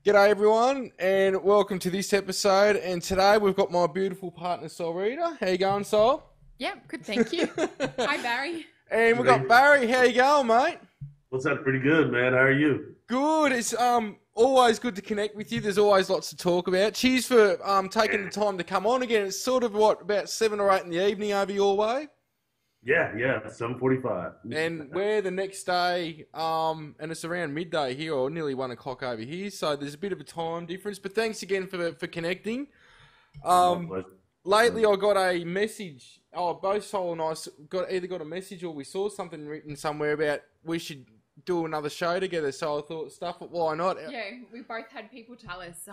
G'day everyone, and welcome to this episode. And today we've got my beautiful partner Solreta. How you going, Sol? Yeah, good, thank you. Hi, Barry. And we've got Barry. How you going, mate? What's up? Pretty good, man. How are you? Good. It's always good to connect with you. There's always lots to talk about. Cheers for taking the time to come on again. It's sort of about 7 or 8 in the evening over your way. Yeah, 7:45. And we're the next day, and it's around midday here, or nearly 1 o'clock over here. So there's a bit of a time difference. But thanks again for connecting. Lately, I got a message. Both Sol and I either got a message or we saw something written somewhere about we should do another show together. So I thought, stuff it, why not? Yeah, we both had people tell us,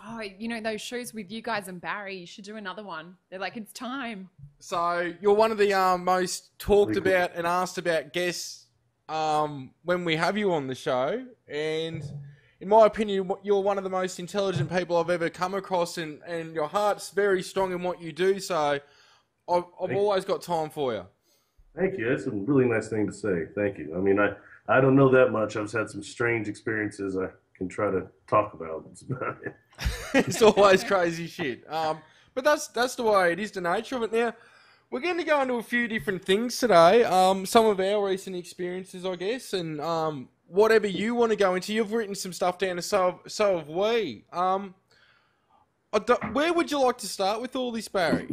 those shows with you guys and Barry, you should do another one. They're like, it's time. So you're one of the most talked about and asked about guests when we have you on the show. And in my opinion, you're one of the most intelligent people I've ever come across, and your heart's very strong in what you do. So I've always got time for you. Thank you. That's a really nice thing to say. Thank you. I mean, I don't know that much. I've had some strange experiences I can try to talk about. That's about it. It's always crazy shit. But that's the way it is, the nature of it. Now, we're going to go into a few different things today. Some of our recent experiences, I guess, and whatever you want to go into. You've written some stuff down, and so have we. Where would you like to start with all this, Barry?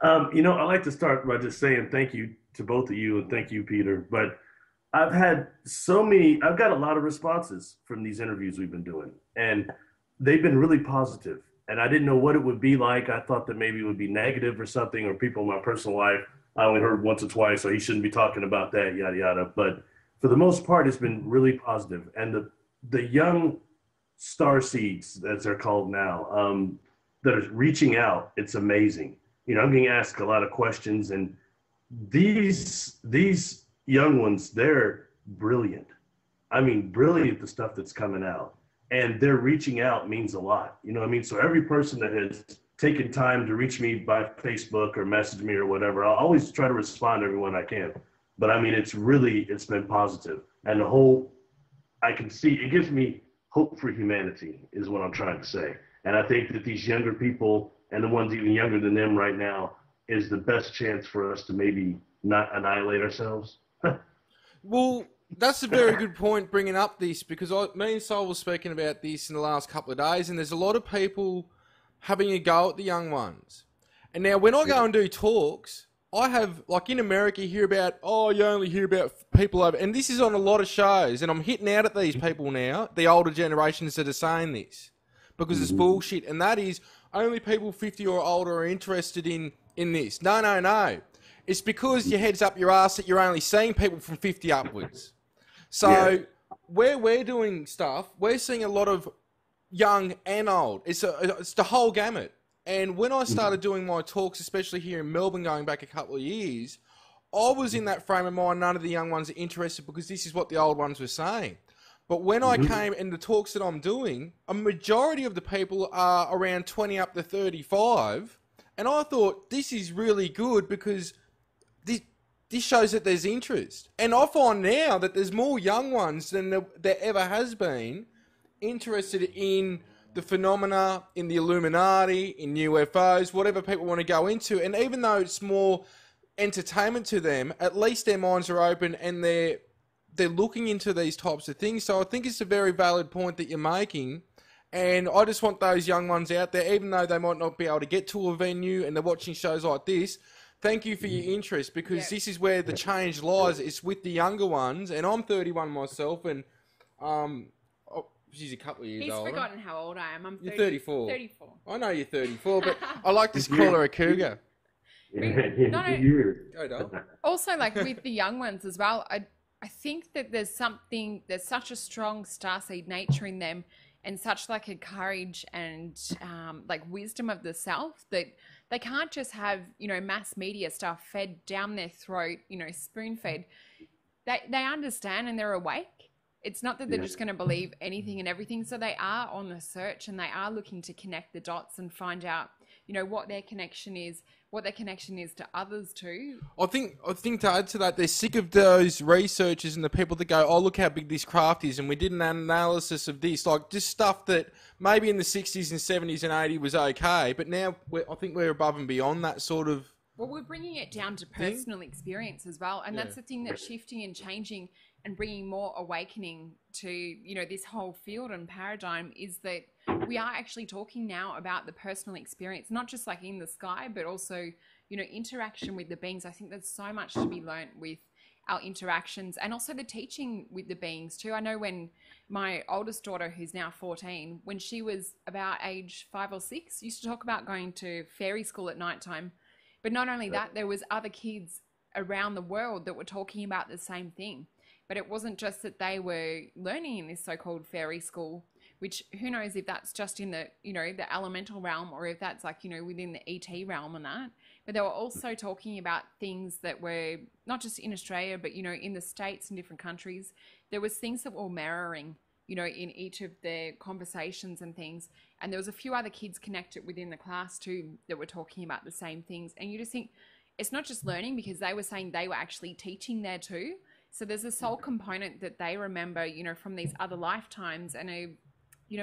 I like to start by just saying thank you to both of you, and thank you, Peter. But I've got a lot of responses from these interviews we've been doing, and they've been really positive. And I didn't know what it would be like. I thought that maybe it would be negative or something, or people in my personal life I only heard once or twice, so he shouldn't be talking about that, yada, yada. But for the most part, it's been really positive. And the young star seeds, as they're called now, that are reaching out, it's amazing. I'm getting asked a lot of questions, and these young ones, they're brilliant. I mean, brilliant, the stuff that's coming out. And they're reaching out means a lot. You know what I mean? So every person that has taken time to reach me by Facebook or message me or whatever, I'll always try to respond to everyone I can. But I mean, it's been positive. And I can see, it gives me hope for humanity is what I'm trying to say. And I think that these younger people and the ones even younger than them right now is the best chance for us to maybe not annihilate ourselves. Well, that's a very good point bringing up this, because me and Sol were speaking about this in the last couple of days, and there's a lot of people having a go at the young ones. And now when I go and do talks, I have, like in America, you only hear about people over, and this is on a lot of shows, and I'm hitting out at these people now, the older generations that are saying this, because it's bullshit, and that is only people 50 or older are interested in this. No. It's because your head's up your ass that you're only seeing people from 50 upwards. So where we're doing stuff, we're seeing a lot of young and old. It's the whole gamut. And when I started doing my talks, especially here in Melbourne, going back a couple of years, I was in that frame of mind. None of the young ones are interested because this is what the old ones were saying. But when I came in the talks that I'm doing, a majority of the people are around 20 up to 35. And I thought, this is really good because this shows that there's interest. And I find now that there's more young ones than there ever has been interested in the phenomena, in the Illuminati, in UFOs, whatever people want to go into. And even though it's more entertainment to them, at least their minds are open and they're looking into these types of things. So I think it's a very valid point that you're making. And I just want those young ones out there, even though they might not be able to get to a venue and they're watching shows like this, thank you for your interest, because this is where the change lies. It's with the younger ones, and I'm 31 myself, and she's a couple of years older. He's forgotten how old I am. You're 34. 34. I know you're 34, but I like to call her a cougar. Also, like with the young ones as well, I think that there's such a strong starseed nature in them, and such like a courage and like wisdom of the self that they can't just have, mass media stuff fed down their throat, spoon fed. They understand and they're awake. It's not that they're just going to believe anything and everything. So they are on the search and they are looking to connect the dots and find out what their connection is, to others too. I think to add to that, they're sick of those researchers and the people that go, oh, look how big this craft is, and we did an analysis of this, like just stuff that maybe in the 60s and 70s and 80s was okay, but now I think we're above and beyond that sort of. Well, we're bringing it down to personal experience as well, and that's the thing that's shifting and changing and bringing more awakening to, this whole field and paradigm, is that we are actually talking now about the personal experience, not just like in the sky, but also, interaction with the beings. I think there's so much to be learnt with our interactions, and also the teaching with the beings too. I know when my oldest daughter, who's now 14, when she was about age 5 or 6, used to talk about going to fairy school at nighttime. But not only that, there was other kids around the world that were talking about the same thing. But it wasn't just that they were learning in this so-called fairy school, which who knows if that's just in the, the elemental realm, or if that's like, within the ET realm and that. But they were also talking about things that were not just in Australia, but, in the States and different countries. There was things that were mirroring, in each of their conversations and things. And there was a few other kids connected within the class too that were talking about the same things. And you just think it's not just learning, because they were saying they were actually teaching there too. So there's a soul component that they remember, from these other lifetimes, and a,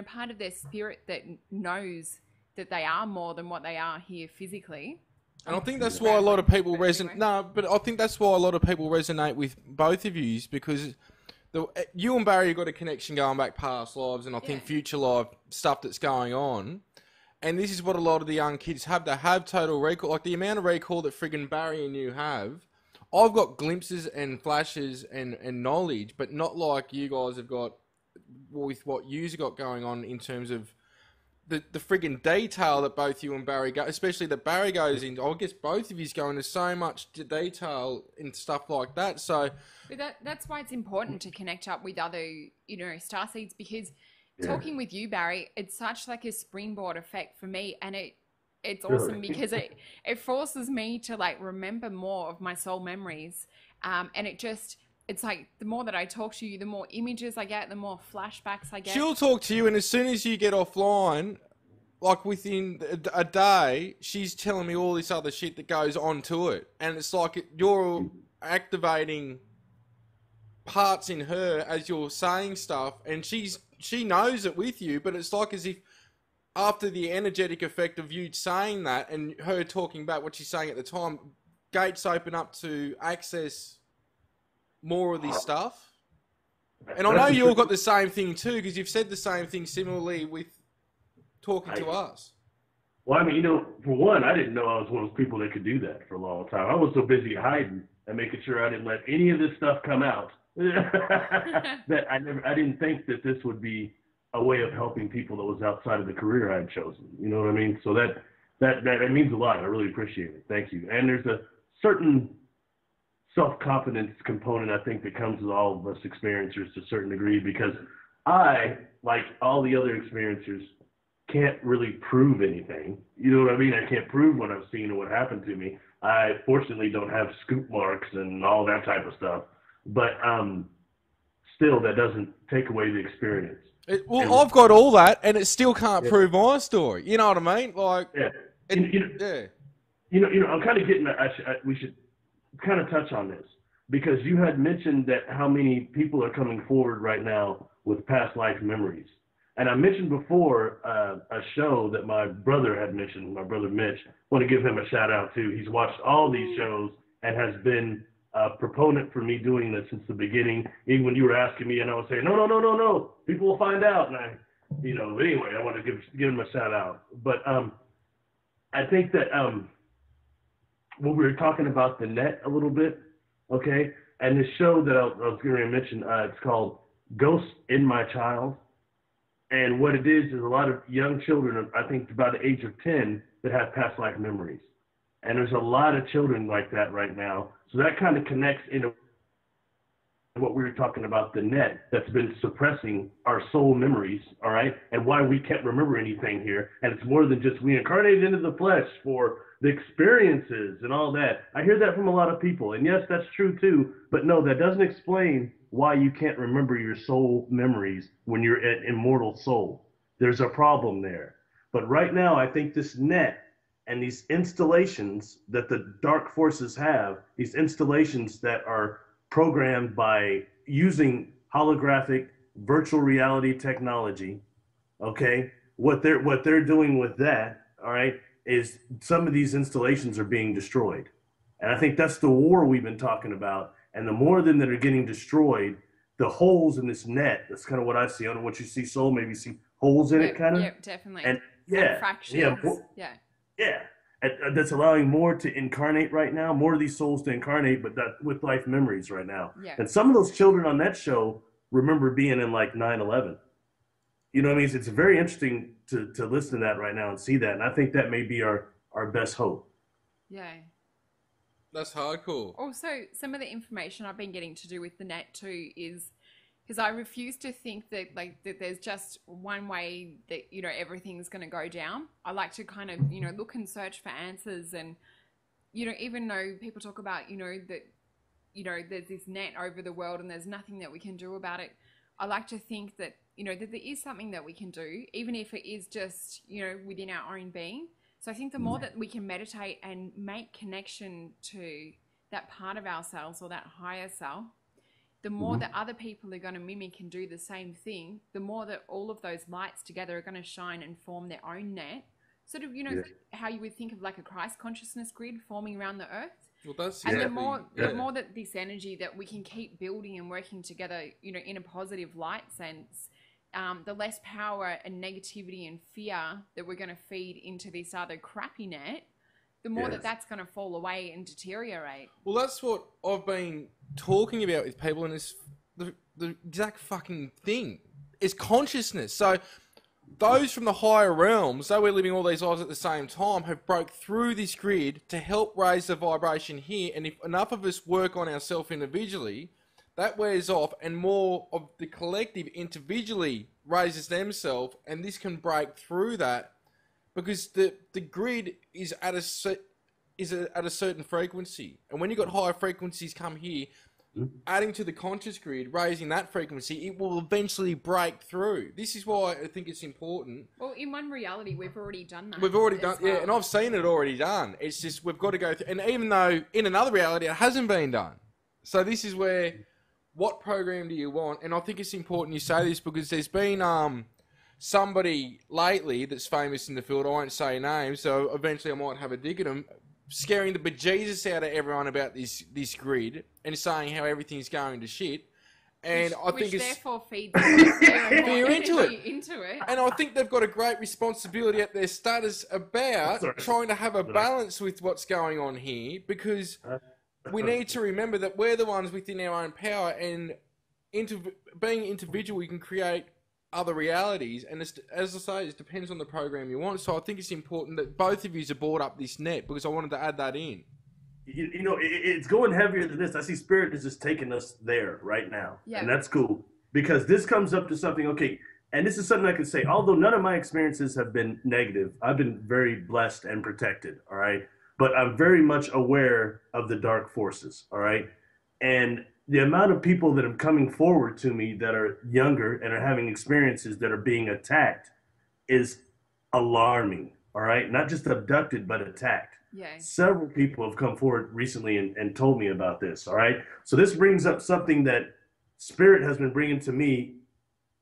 part of their spirit that knows that they are more than what they are here physically. And I think that's why a lot of people resonate. No, but I think that's why a lot of people resonate with both of you, because you and Barry have got a connection going back past lives, and I think future life stuff that's going on. And this is what a lot of the young kids have. They have total recall, like the amount of recall that friggin' Barry and you have. I've got glimpses and flashes and knowledge, but not like you guys have got with what you've got going on in terms of the friggin' detail that both you and Barry go, especially that Barry goes into. I guess both of you go into so much detail and stuff like that. So but that's why it's important to connect up with other, star seeds, because talking with you, Barry, it's such like a springboard effect for me, and it's awesome because it forces me to like remember more of my soul memories, and it's like the more that I talk to you, the more images I get, the more flashbacks I get. She'll talk to you, and as soon as you get offline, like within a day, she's telling me all this other shit that goes on to it, and it's like you're activating parts in her as you're saying stuff, and she knows it with you, but it's like as if after the energetic effect of you saying that and her talking about what she's saying at the time, gates open up to access more of this stuff. And I know you all got the same thing too, because you've said the same thing similarly with talking to us. Well, I mean, for one, I didn't know I was one of those people that could do that for a long time. I was so busy hiding and making sure I didn't let any of this stuff come out that I didn't think that this would be a way of helping people that was outside of the career I had chosen. You know what I mean? So that means a lot. I really appreciate it. Thank you. And there's a certain self-confidence component, I think, that comes with all of us experiencers to a certain degree, because I, like all the other experiencers, can't really prove anything. You know what I mean? I can't prove what I've seen or what happened to me. I fortunately don't have scoop marks and all that type of stuff. But still, that doesn't take away the experience. I've got all that, and it still can't prove my story. You know what I mean? Like, I'm kind of getting. We should kind of touch on this, because you had mentioned that how many people are coming forward right now with past life memories, and I mentioned before a show that my brother had mentioned. My brother Mitch. I want to give him a shout out too. He's watched all these shows and has been a proponent for me doing this since the beginning. Even when you were asking me, and I was saying, no, people will find out. And but anyway, I want to give him a shout out. But I think that when we were talking about the net a little bit, okay, and this show that I was going to mention, it's called Ghosts in My Child. And what it is a lot of young children, I think about the age of 10, that have past life memories. And there's a lot of children like that right now. So that kind of connects into what we were talking about, the net that's been suppressing our soul memories, all right, and why we can't remember anything here. And it's more than just we incarnated into the flesh for the experiences and all that. I hear that from a lot of people. And yes, that's true too. But no, that doesn't explain why you can't remember your soul memories when you're an immortal soul. There's a problem there. But right now, I think this net And these installations that the dark forces have, these installations that are programmed by using holographic virtual reality technology, okay, what they're doing with that, all right, is some of these installations are being destroyed. And I think that's the war we've been talking about. And the more of them that are getting destroyed, the holes in this net, that's kind of what I see. I don't know what you see, Soul, maybe see holes in it, kind of. Yeah, definitely. And And fractions. yeah. And that's allowing more to incarnate right now, more of these souls to incarnate, but that with life memories right now. Yeah. And some of those children on that show remember being in like 9/11. You know what I mean? It's very interesting to listen to that right now and see that. And I think that may be our best hope. Yeah. That's hardcore. Also, some of the information I've been getting to do with the net too is because I refuse to think that that there's just one way that everything's going to go down. I like to kind of look and search for answers, and even though people talk about that there's this net over the world and there's nothing that we can do about it, I like to think that that there is something that we can do, even if it is just within our own being. So I think the more that we can meditate and make connection to that part of ourselves or that higher self, the more that other people are going to mimic and do the same thing, the more that all of those lights together are going to shine and form their own net. Sort of, how you would think of like a Christ consciousness grid forming around the earth. Well, that's and the more that this energy that we can keep building and working together, in a positive light sense, the less power and negativity and fear that we're going to feed into this other crappy net, the more that's going to fall away and deteriorate. Well, that's what I've been talking about with people, and it's the exact fucking thing. It's consciousness. So those from the higher realms, though we're living all these lives at the same time, have broke through this grid to help raise the vibration here. And if enough of us work on ourselves individually, that wears off, and more of the collective individually raises themselves, and this can break through that. Because the grid is at a certain frequency, and when you've got higher frequencies come here, adding to the conscious grid, raising that frequency, it will eventually break through. This is why I think it's important. Well, in one reality, we've already done that. We've already done, and I've seen it already done. It's just we've got to go through, and even though in another reality it hasn't been done, so this is where, what program do you want? And I think it's important you say this because there's been somebody lately that's famous in the field, I won't say names, so eventually I might have a dig at them, scaring the bejesus out of everyone about this grid and saying how everything's going to shit. And I think it's therefore feeds fear into it. And I think they've got a great responsibility at their status about trying to have a balance with what's going on here, because we need to remember that we're the ones within our own power, and being individual, we can create other realities, and as I say, it depends on the program you want. So I think it's important that both of you have brought up this net, because I wanted to add that in. It's going heavier than this. I see Spirit is just taking us there right now, and that's cool, because this comes up to something, okay, and this is something I can say, although none of my experiences have been negative, I've been very blessed and protected, all right, but I'm very much aware of the dark forces, all right, and the amount of people that are coming forward to me that are younger and are having experiences that are being attacked is alarming, all right? Not just abducted, but attacked. Yeah. Several people have come forward recently and told me about this, all right? So this brings up something that Spirit has been bringing to me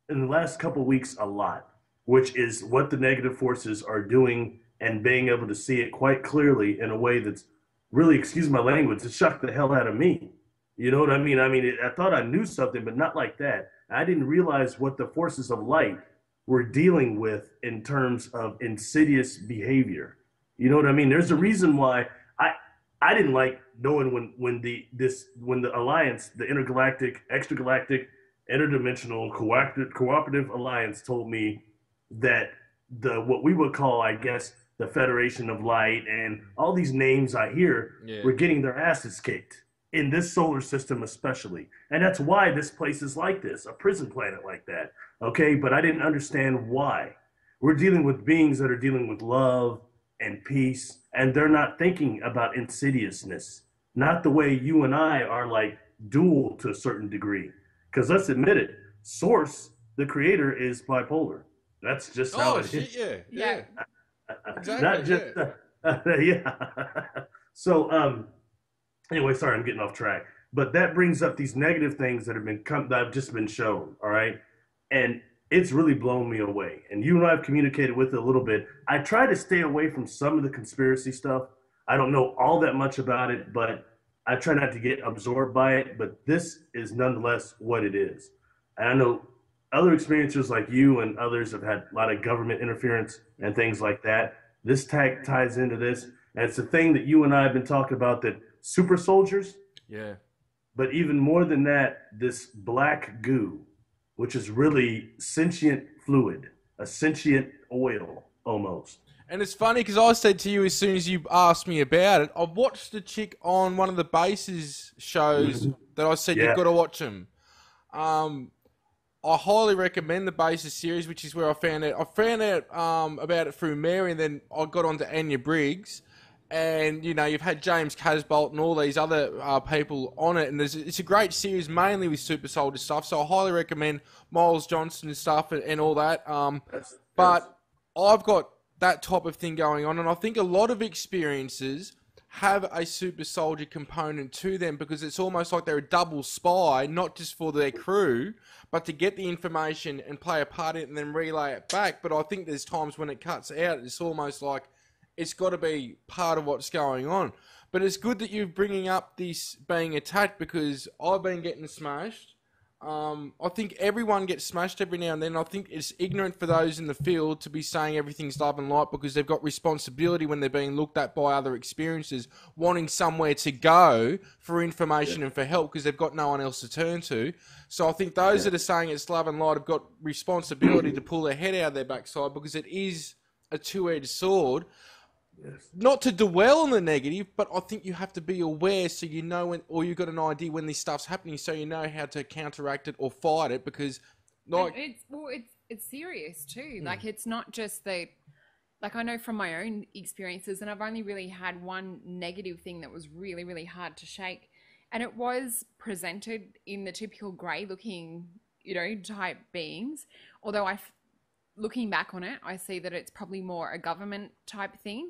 in the last couple of weeks a lot, which is what the negative forces are doing, and being able to see it quite clearly in a way that's really, excuse my language, it shocked the hell out of me. You know what I mean? I thought I knew something, but not like that. I didn't realize what the forces of light were dealing with in terms of insidious behavior. You know what I mean? There's a reason why I didn't like knowing when the alliance, the intergalactic, extragalactic, interdimensional, cooperative alliance told me that what we would call, I guess, the Federation of Light and all these names I hear were getting their asses kicked. In this solar system especially. And that's why this place is like this, a prison planet like that, okay? But I didn't understand why. We're dealing with beings that are dealing with love and peace, and they're not thinking about insidiousness, not the way you and I are like dual to a certain degree. Because let's admit it, Source, the creator, is bipolar. That's just how it is. Yeah. Exactly, Yeah. So, anyway, sorry, I'm getting off track. But that brings up these negative things that have just been shown. All right, and it's really blown me away. And you and I have communicated with it a little bit. I try to stay away from some of the conspiracy stuff. I don't know all that much about it, but I try not to get absorbed by it. But this is nonetheless what it is. And I know other experiencers like you and others have had a lot of government interference and things like that. This tag ties into this. And it's a thing that you and I have been talking about, that super soldiers, Yeah. but even more than that, this black goo, which is really sentient fluid, a sentient oil almost. And it's funny because I said to you as soon as you asked me about it, I've watched the chick on one of the bases shows that I said you've got to watch them. I highly recommend the Basis series, which is where I found out. I found out about it through Mary, and then I got onto Anya Briggs. And, you know, you've had James Casbolt and all these other people on it. And it's a great series, mainly with super soldier stuff. So I highly recommend Miles Johnson and stuff and all that. But I've got that type of thing going on. And I think a lot of experiences have a super soldier component to them, because it's almost like they're a double spy, not just for their crew, but to get the information and play a part in it and then relay it back. But I think there's times when it cuts out, it's almost like it's got to be part of what's going on. But it's good that you're bringing up this being attacked, because I've been getting smashed. I think everyone gets smashed every now and then. I think it's ignorant for those in the field to be saying everything's love and light, because they've got responsibility when they're being looked at by other experiences, wanting somewhere to go for information and for help, because they've got no one else to turn to. So I think those that are saying it's love and light have got responsibility to pull their head out of their backside, because it is a two-edged sword. Yes. Not to dwell on the negative, but I think you have to be aware, so you know when, or you've got an idea when this stuff's happening, so you know how to counteract it or fight it. Because, like, it's serious too. Like, it's not just that. Like, I know from my own experiences, and I've only really had one negative thing that was really, really hard to shake, and it was presented in the typical grey-looking, you know, type beings. Although looking back on it, I see that it's probably more a government type thing.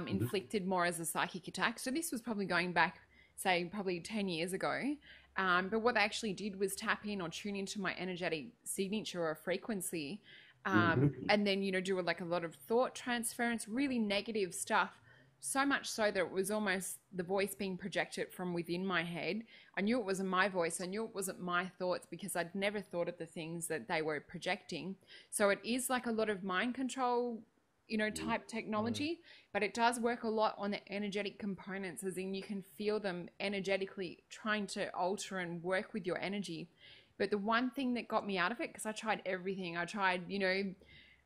Inflicted more as a psychic attack. So this was probably going back, say, probably 10 years ago. But what they actually did was tap in or tune into my energetic signature or frequency, and then, you know, do like a lot of thought transference, really negative stuff. So much so that it was almost the voice being projected from within my head. I knew it wasn't my voice. I knew it wasn't my thoughts, because I'd never thought of the things that they were projecting. So it is like a lot of mind control, you know, type technology, but it does work a lot on the energetic components, as in you can feel them energetically trying to alter and work with your energy. But the one thing that got me out of it, because I tried everything, I tried, you know,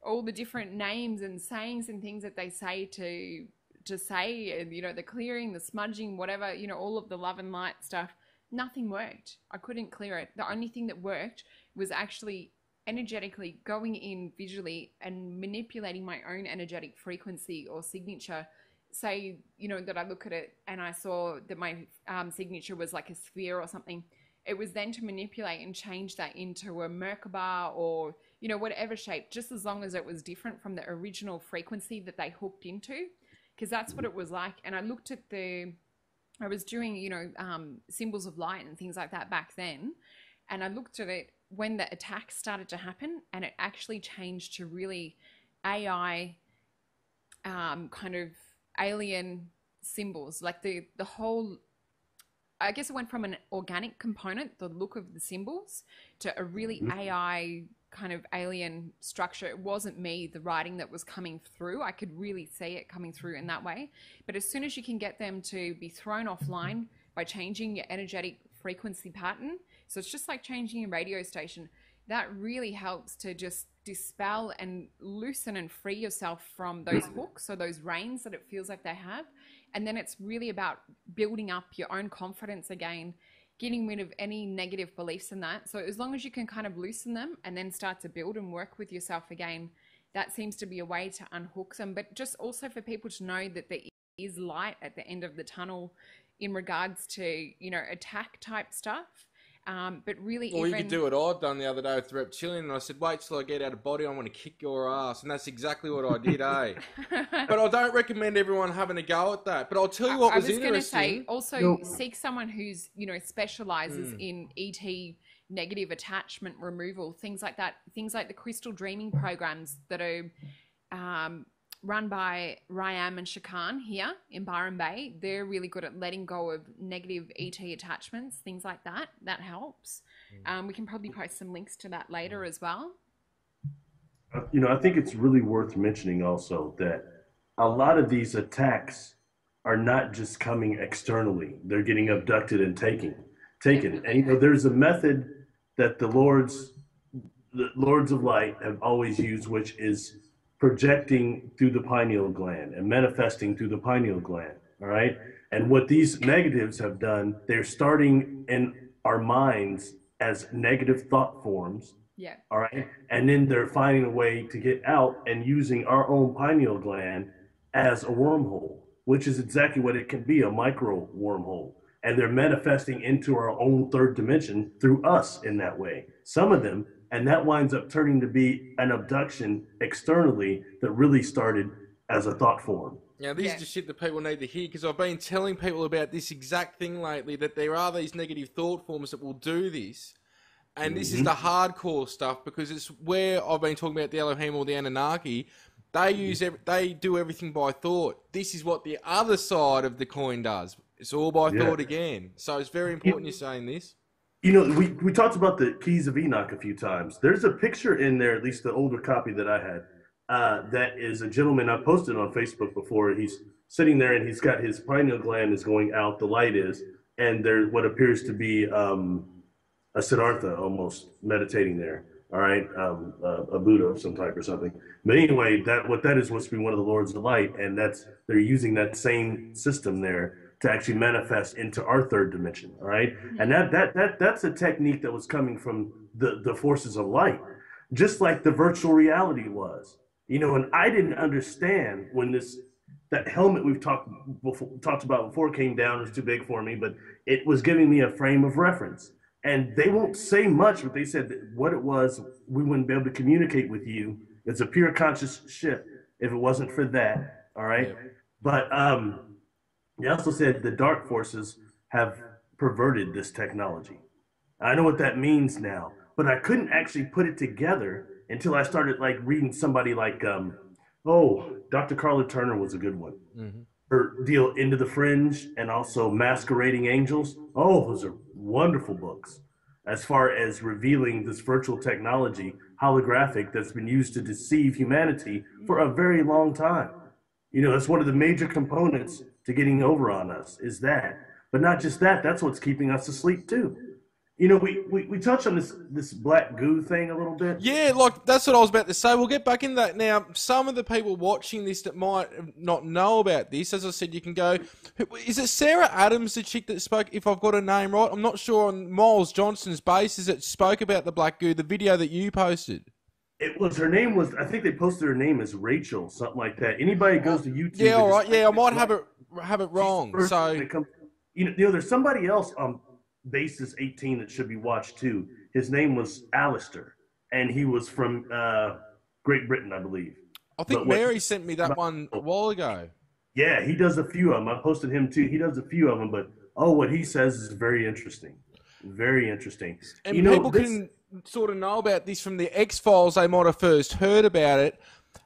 all the different names and sayings and things that they say to say, and, you know, the clearing, the smudging, whatever, you know, all of the love and light stuff, nothing worked. I couldn't clear it. The only thing that worked was actually energetically going in visually and manipulating my own energetic frequency or signature. Say, you know, that I look at it and I saw that my signature was like a sphere or something. It was then to manipulate and change that into a Merkaba or, you know, whatever shape, just as long as it was different from the original frequency that they hooked into, because that's what it was like. And I looked at I was doing, you know, symbols of light and things like that back then. And I looked at it when the attacks started to happen, and it actually changed to really AI kind of alien symbols. Like the whole, I guess it went from an organic component, the look of the symbols, to a really AI kind of alien structure. It wasn't me, the writing that was coming through. I could really see it coming through in that way. But as soon as you can get them to be thrown offline by changing your energetic frequency pattern, so it's just like changing a radio station, that really helps to just dispel and loosen and free yourself from those hooks or those reins that it feels like they have. And then it's really about building up your own confidence again, getting rid of any negative beliefs in that. So as long as you can kind of loosen them and then start to build and work with yourself again, that seems to be a way to unhook them. But just also for people to know that there is light at the end of the tunnel in regards to, you know, attack type stuff. But really, Or you could do what I'd done the other day with the reptilian, and I said, wait till I get out of body, I want to kick your ass. And that's exactly what I did, eh? But I don't recommend everyone having a go at that. But I'll tell you what was interesting. I was going to say, also seek someone who's, specializes in ET negative attachment removal, things like that. Things like the crystal dreaming programs that are run by Ryam and Shakan here in Byron Bay. They're really good at letting go of negative ET attachments, things like that. That helps. We can probably post some links to that later as well. I think it's really worth mentioning also that a lot of these attacks are not just coming externally. They're getting abducted and taken. And there's a method that the Lords of Light have always used, which is projecting through the pineal gland and manifesting through the pineal gland. All right. And what these negatives have done, they're starting in our minds as negative thought forms. Yeah. All right. And then they're finding a way to get out and using our own pineal gland as a wormhole, which is exactly what it can be, a micro wormhole. And they're manifesting into our own third dimension through us in that way. Some of them, and that winds up turning to be an abduction externally that really started as a thought form. Yeah, this is just shit that people need to hear, because I've been telling people about this exact thing lately, that there are these negative thought forms that will do this. And this is the hardcore stuff, because it's where I've been talking about the Elohim or the Anunnaki. They do everything by thought. This is what the other side of the coin does. It's all by thought again. So it's very important you're saying this. We talked about the Keys of Enoch a few times. There's a picture in there, at least the older copy that I had, that is a gentleman I posted on Facebook before. He's sitting there and he's got his pineal gland is going out, the light is, and there's what appears to be a Siddhartha almost meditating there. All right, a Buddha of some type or something. But anyway, what that is supposed to be one of the Lords of Light, and they're using that same system there to actually manifest into our third dimension. All right, and that's a technique that was coming from the forces of light, just like the virtual reality was. And I didn't understand when that helmet we've talked about before came down. It was too big for me, but it was giving me a frame of reference. And they won't say much, but they said that what it was, we wouldn't be able to communicate with you. It's a pure conscious ship if it wasn't for that. All right. Yeah. But they also said the dark forces have perverted this technology. I know what that means now, but I couldn't actually put it together until I started reading somebody like, Dr. Carla Turner was a good one. Mm-hmm. Her deal Into the Fringe and also Masquerading Angels. Oh, those are wonderful books as far as revealing this virtual technology, holographic, that's been used to deceive humanity for a very long time. That's one of the major components to getting over on us is that. But not just that, that's what's keeping us asleep too. We touched on this black goo thing a little bit. Yeah, that's what I was about to say. We'll get back into that now. Some of the people watching this that might not know about this, as I said, you can go. Is it Sarah Adams, the chick that spoke? If I've got her name right, I'm not sure. On Miles Johnson's basis, that spoke about the black goo. The video that you posted. Her name was. I think they posted her name as Rachel, something like that. Anybody goes to YouTube. Yeah, all right. Yeah, I might have it wrong. So there's somebody else on Basis 18 that should be watched too. His name was Alistair, and he was from Great Britain, I believe. I think Mary sent me that one a while ago. Yeah, he does a few of them. I posted him too. He does a few of them, but what he says is very interesting. Very interesting. And people can sort of know about this from the X-Files. They might have first heard about it.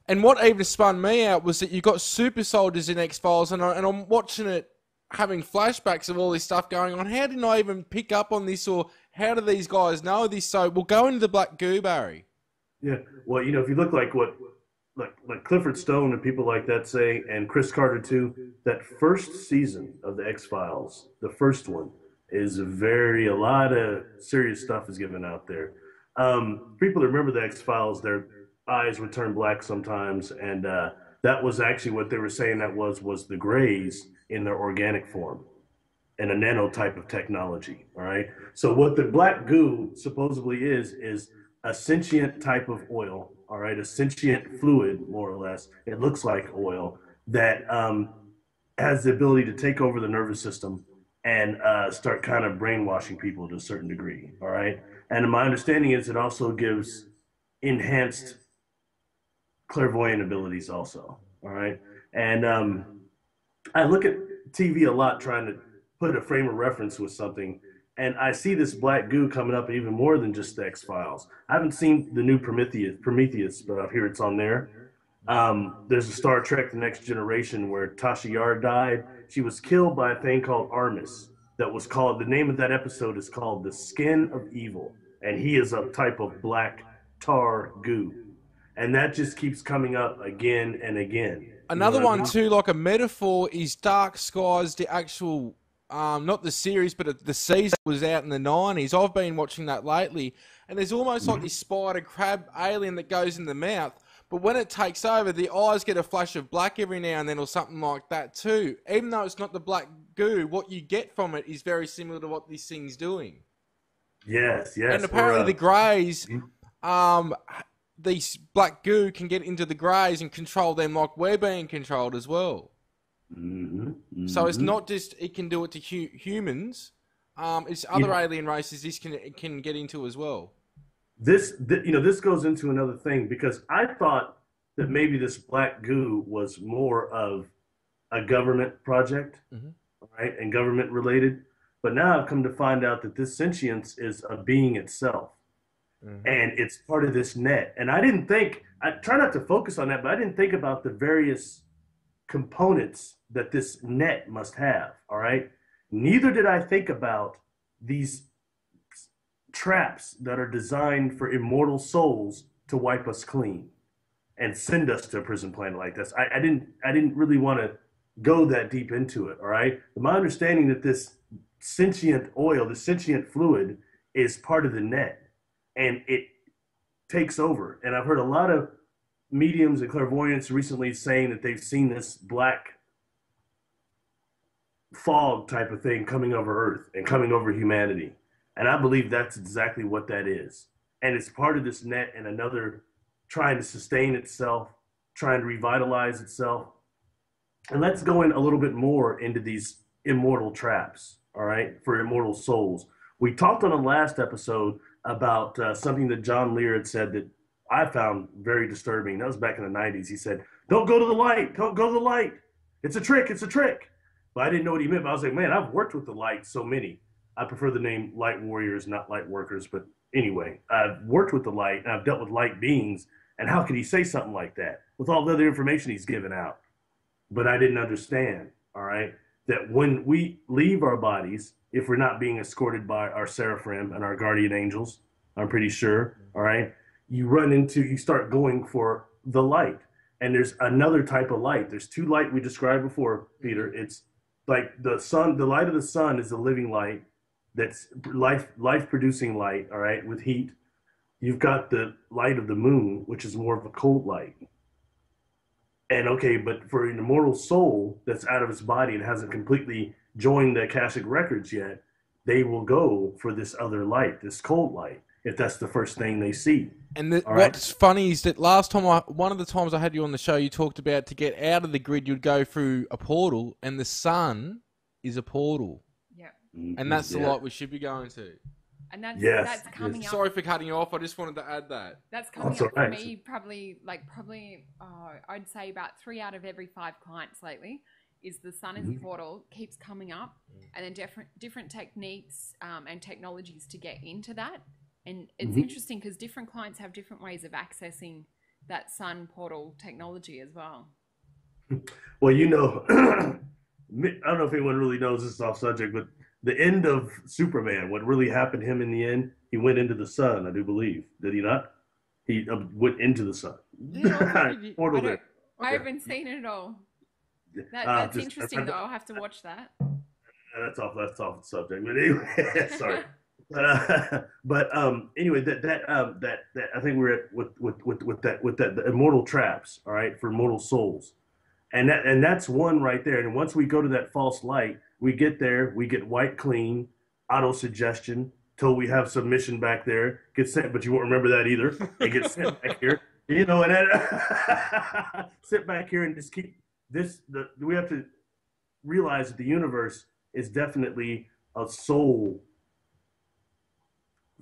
And what even spun me out was that you got super soldiers in X-Files, and I'm watching it, having flashbacks of all this stuff going on. How didn't I even pick up on this, or how do these guys know this? So we'll go into the black goo, Barry. Yeah, well, if you look like Clifford Stone and people like that say, and Chris Carter too, that first season of the X-Files, the first one, is a lot of serious stuff is given out there. People that remember the X-Files, their eyes would turn black sometimes, and that was actually what they were saying that was the Greys in their organic form and a nano type of technology. All right. So what the black goo supposedly is a sentient type of oil. All right. A sentient fluid, more or less. It looks like oil that has the ability to take over the nervous system and start kind of brainwashing people to a certain degree. All right. And my understanding is it also gives enhanced clairvoyant abilities also. All right. And I look at TV a lot trying to put a frame of reference with something. And I see this black goo coming up even more than just the X Files. I haven't seen the new Prometheus, but I hear it's on there. There's a Star Trek: The Next Generation where Tasha Yar died. She was killed by a thing called Armis. That was called. The name of that episode is called "The Skin of Evil," and he is a type of black tar goo, and that just keeps coming up again and again. Another one too, like a metaphor, is Dark Skies, the actual, not the series, but the season was out in the 90s. I've been watching that lately, and there's almost like this spider crab alien that goes in the mouth. But when it takes over, the eyes get a flash of black every now and then or something like that too. Even though it's not the black goo, what you get from it is very similar to what this thing's doing. Yes. And apparently the greys, these black goo can get into the greys and control them like we're being controlled as well. So it's not just it can do it to humans. It's other alien races this can get into as well. This goes into another thing because I thought that maybe this black goo was more of a government project, right, and government related. But now I've come to find out that this sentience is a being itself, and it's part of this net. And I try not to focus on that, but I didn't think about the various components that this net must have. All right, neither did I think about these traps that are designed for immortal souls to wipe us clean and send us to a prison planet like this. I didn't really want to go that deep into it. All right. But my understanding that this sentient oil, the sentient fluid, is part of the net and it takes over. And I've heard a lot of mediums and clairvoyants recently saying that they've seen this black fog type of thing coming over Earth and coming over humanity. And I believe that's exactly what that is. And it's part of this net and another trying to sustain itself, trying to revitalize itself. And let's go in a little bit more into these immortal traps, all right, for immortal souls. We talked on the last episode about something that John Lear had said that I found very disturbing. That was back in the 90s. He said, don't go to the light. Don't go to the light. It's a trick. It's a trick. But I didn't know what he meant. But I was like, man, I've worked with the light so many. I prefer the name light warriors, not light workers. But anyway, I've worked with the light and I've dealt with light beings. And how could he say something like that with all the other information he's given out? But I didn't understand, all right, that when we leave our bodies, if we're not being escorted by our seraphim and our guardian angels, I'm pretty sure, all right, you start going for the light. And there's another type of light. There's two light we described before, Peter. It's like the sun, the light of the sun is the living light. That's life-producing light, all right, with heat. You've got the light of the moon, which is more of a cold light. And okay, but for an immortal soul that's out of its body and hasn't completely joined the Akashic records yet, they will go for this other light, this cold light, if that's the first thing they see. And what's funny is that last time, one of the times I had you on the show, you talked about to get out of the grid, you'd go through a portal, and the sun is a portal. And that's the light we should be going to. And that's coming up. Sorry for cutting you off. I just wanted to add that. That's coming up for me probably, I'd say about 3 out of every 5 clients lately is the sun is a portal, keeps coming up, and then different techniques and technologies to get into that. And it's interesting because different clients have different ways of accessing that sun portal technology as well. Well, I don't know if anyone really knows this is off subject, but the end of Superman, what really happened to him in the end, he went into the sun, I do believe. Did he not? He went into the sun. I haven't seen it at all. That's interesting, though. I'll have to watch that. That's off the subject. But anyway, sorry. But anyway, that I think we're at with that the immortal traps, all right, for immortal souls. And that's one right there. And once we go to that false light, we get there, we get wiped clean, auto-suggestion, till we have submission back there, get sent, but you won't remember that either. It gets sent back here, and sit back here and just keep this. We have to realize that the universe is definitely a soul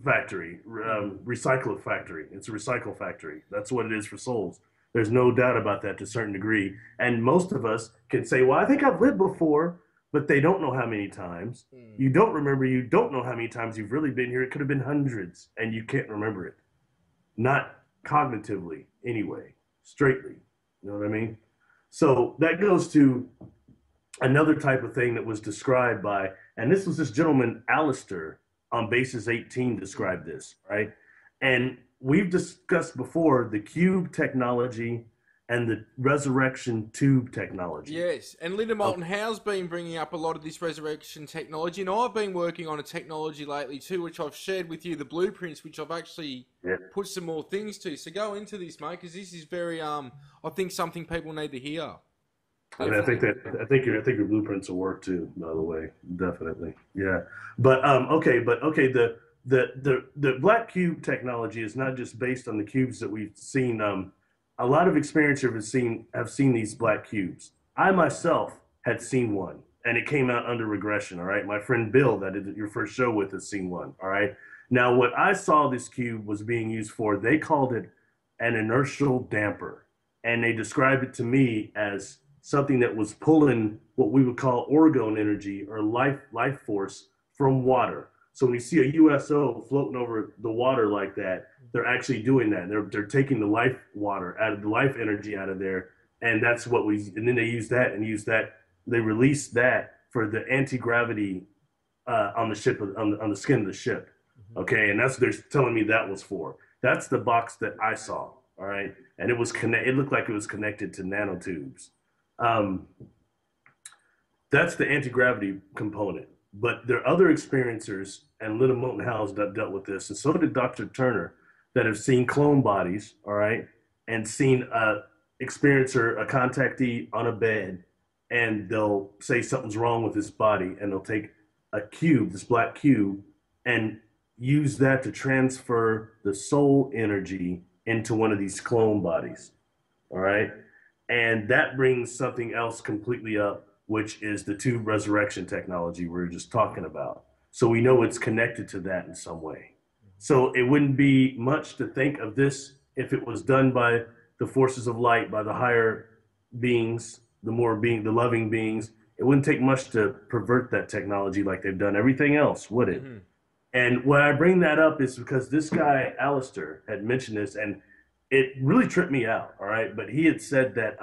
factory, recycle factory. It's a recycle factory. That's what it is for souls. There's no doubt about that to a certain degree. And most of us can say, well, I think I've lived before, but they don't know how many times. You don't remember, you don't know how many times you've really been here. It could have been hundreds, and you can't remember it. Not cognitively, anyway, straightly. You know what I mean? So that goes to another type of thing that was described by, and this was this gentleman, Alistair, on Basis 18 described this, right? And we've discussed before the cube technology and the resurrection tube technology. Yes, and Linda Moulton Howe's been bringing up a lot of this resurrection technology, and I've been working on a technology lately too, which I've shared with you, the blueprints, which I've actually put some more things to. So go into this, mate, because this is very, I think something people need to hear. I mean, I think your blueprints will work too. By the way, definitely, yeah. But the black cube technology is not just based on the cubes that we've seen. A lot of experiencers have seen these black cubes. I myself had seen one, and it came out under regression. All right, my friend Bill, that did your first show with, has seen one. All right. Now, what I saw this cube was being used for, they called it an inertial damper, and they described it to me as something that was pulling what we would call orgone energy or life force from water. So when you see a USO floating over the water like that, they're actually doing that. They're taking the life water out of the life energy out of there, and that's what and then they use that. They release that for the anti-gravity on the ship, on the skin of the ship. Okay, and that's what they're telling me that was for. That's the box that I saw. All right, and it looked like it was connected to nanotubes. That's the anti-gravity component. But there are other experiencers, and Linda Moulton Howe that dealt with this, and so did Dr. Turner, that have seen clone bodies, all right, and seen a experiencer, a contactee on a bed, and they'll say something's wrong with this body, and they'll take a cube, this black cube, and use that to transfer the soul energy into one of these clone bodies, all right? And that brings something else completely up, which is the tube resurrection technology we were just talking about. So we know it's connected to that in some way. So it wouldn't be much to think of this if it was done by the forces of light, by the higher beings, the loving beings. It wouldn't take much to pervert that technology like they've done everything else, would it? Mm-hmm. And why I bring that up is because this guy, Alistair, had mentioned this, and it really tripped me out, all right? But he had said that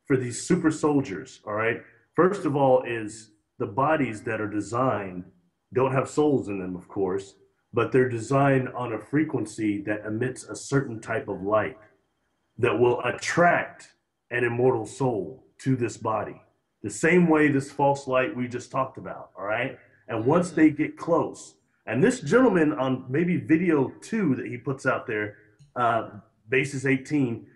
for these super soldiers, all right, first of all is the bodies that are designed don't have souls in them, of course, but they're designed on a frequency that emits a certain type of light that will attract an immortal soul to this body. The same way this false light we just talked about, all right? And once they get close, and this gentleman on maybe video 2 that he puts out there, Basis 18,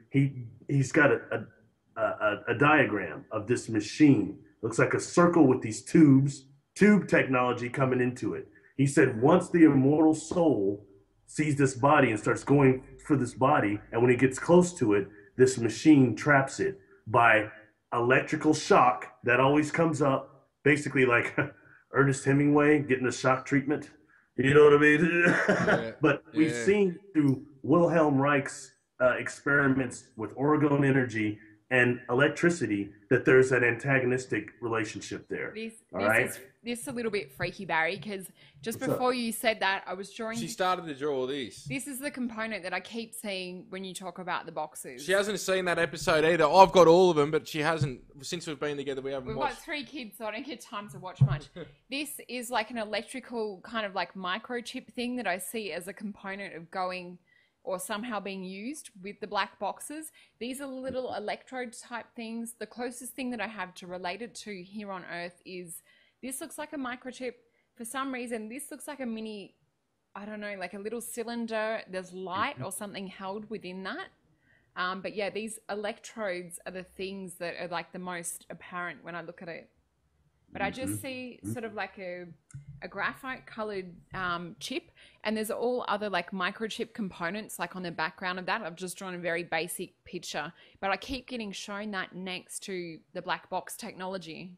he's got a diagram of this machine. Looks like a circle with these tube technology coming into it. He said once the immortal soul sees this body and starts going for this body, and when he gets close to it, this machine traps it by electrical shock that always comes up, basically like Ernest Hemingway getting the shock treatment. You know what I mean? Yeah, but we've seen through Wilhelm Reich's experiments with orgone energy and electricity that there's an antagonistic relationship there. This is a little bit freaky, Barry, because just before you said that, I was drawing... She started to draw this. This is the component that I keep seeing when you talk about the boxes. She hasn't seen that episode either. I've got all of them, but she hasn't. Since we've been together, we've got 3 kids, so I don't get time to watch much. This is like an electrical kind of like microchip thing that I see as a component of going... or somehow being used with the black boxes. These are little electrode type things. The closest thing that I have to relate it to here on Earth is this looks like a microchip. For some reason, this looks like a mini, I don't know, like a little cylinder. There's light or something held within that. But yeah, these electrodes are the things that are like the most apparent when I look at it. But I just see sort of like a graphite colored chip, and there's all other like microchip components like on the background of that. I've just drawn a very basic picture, but I keep getting shown that next to the black box technology.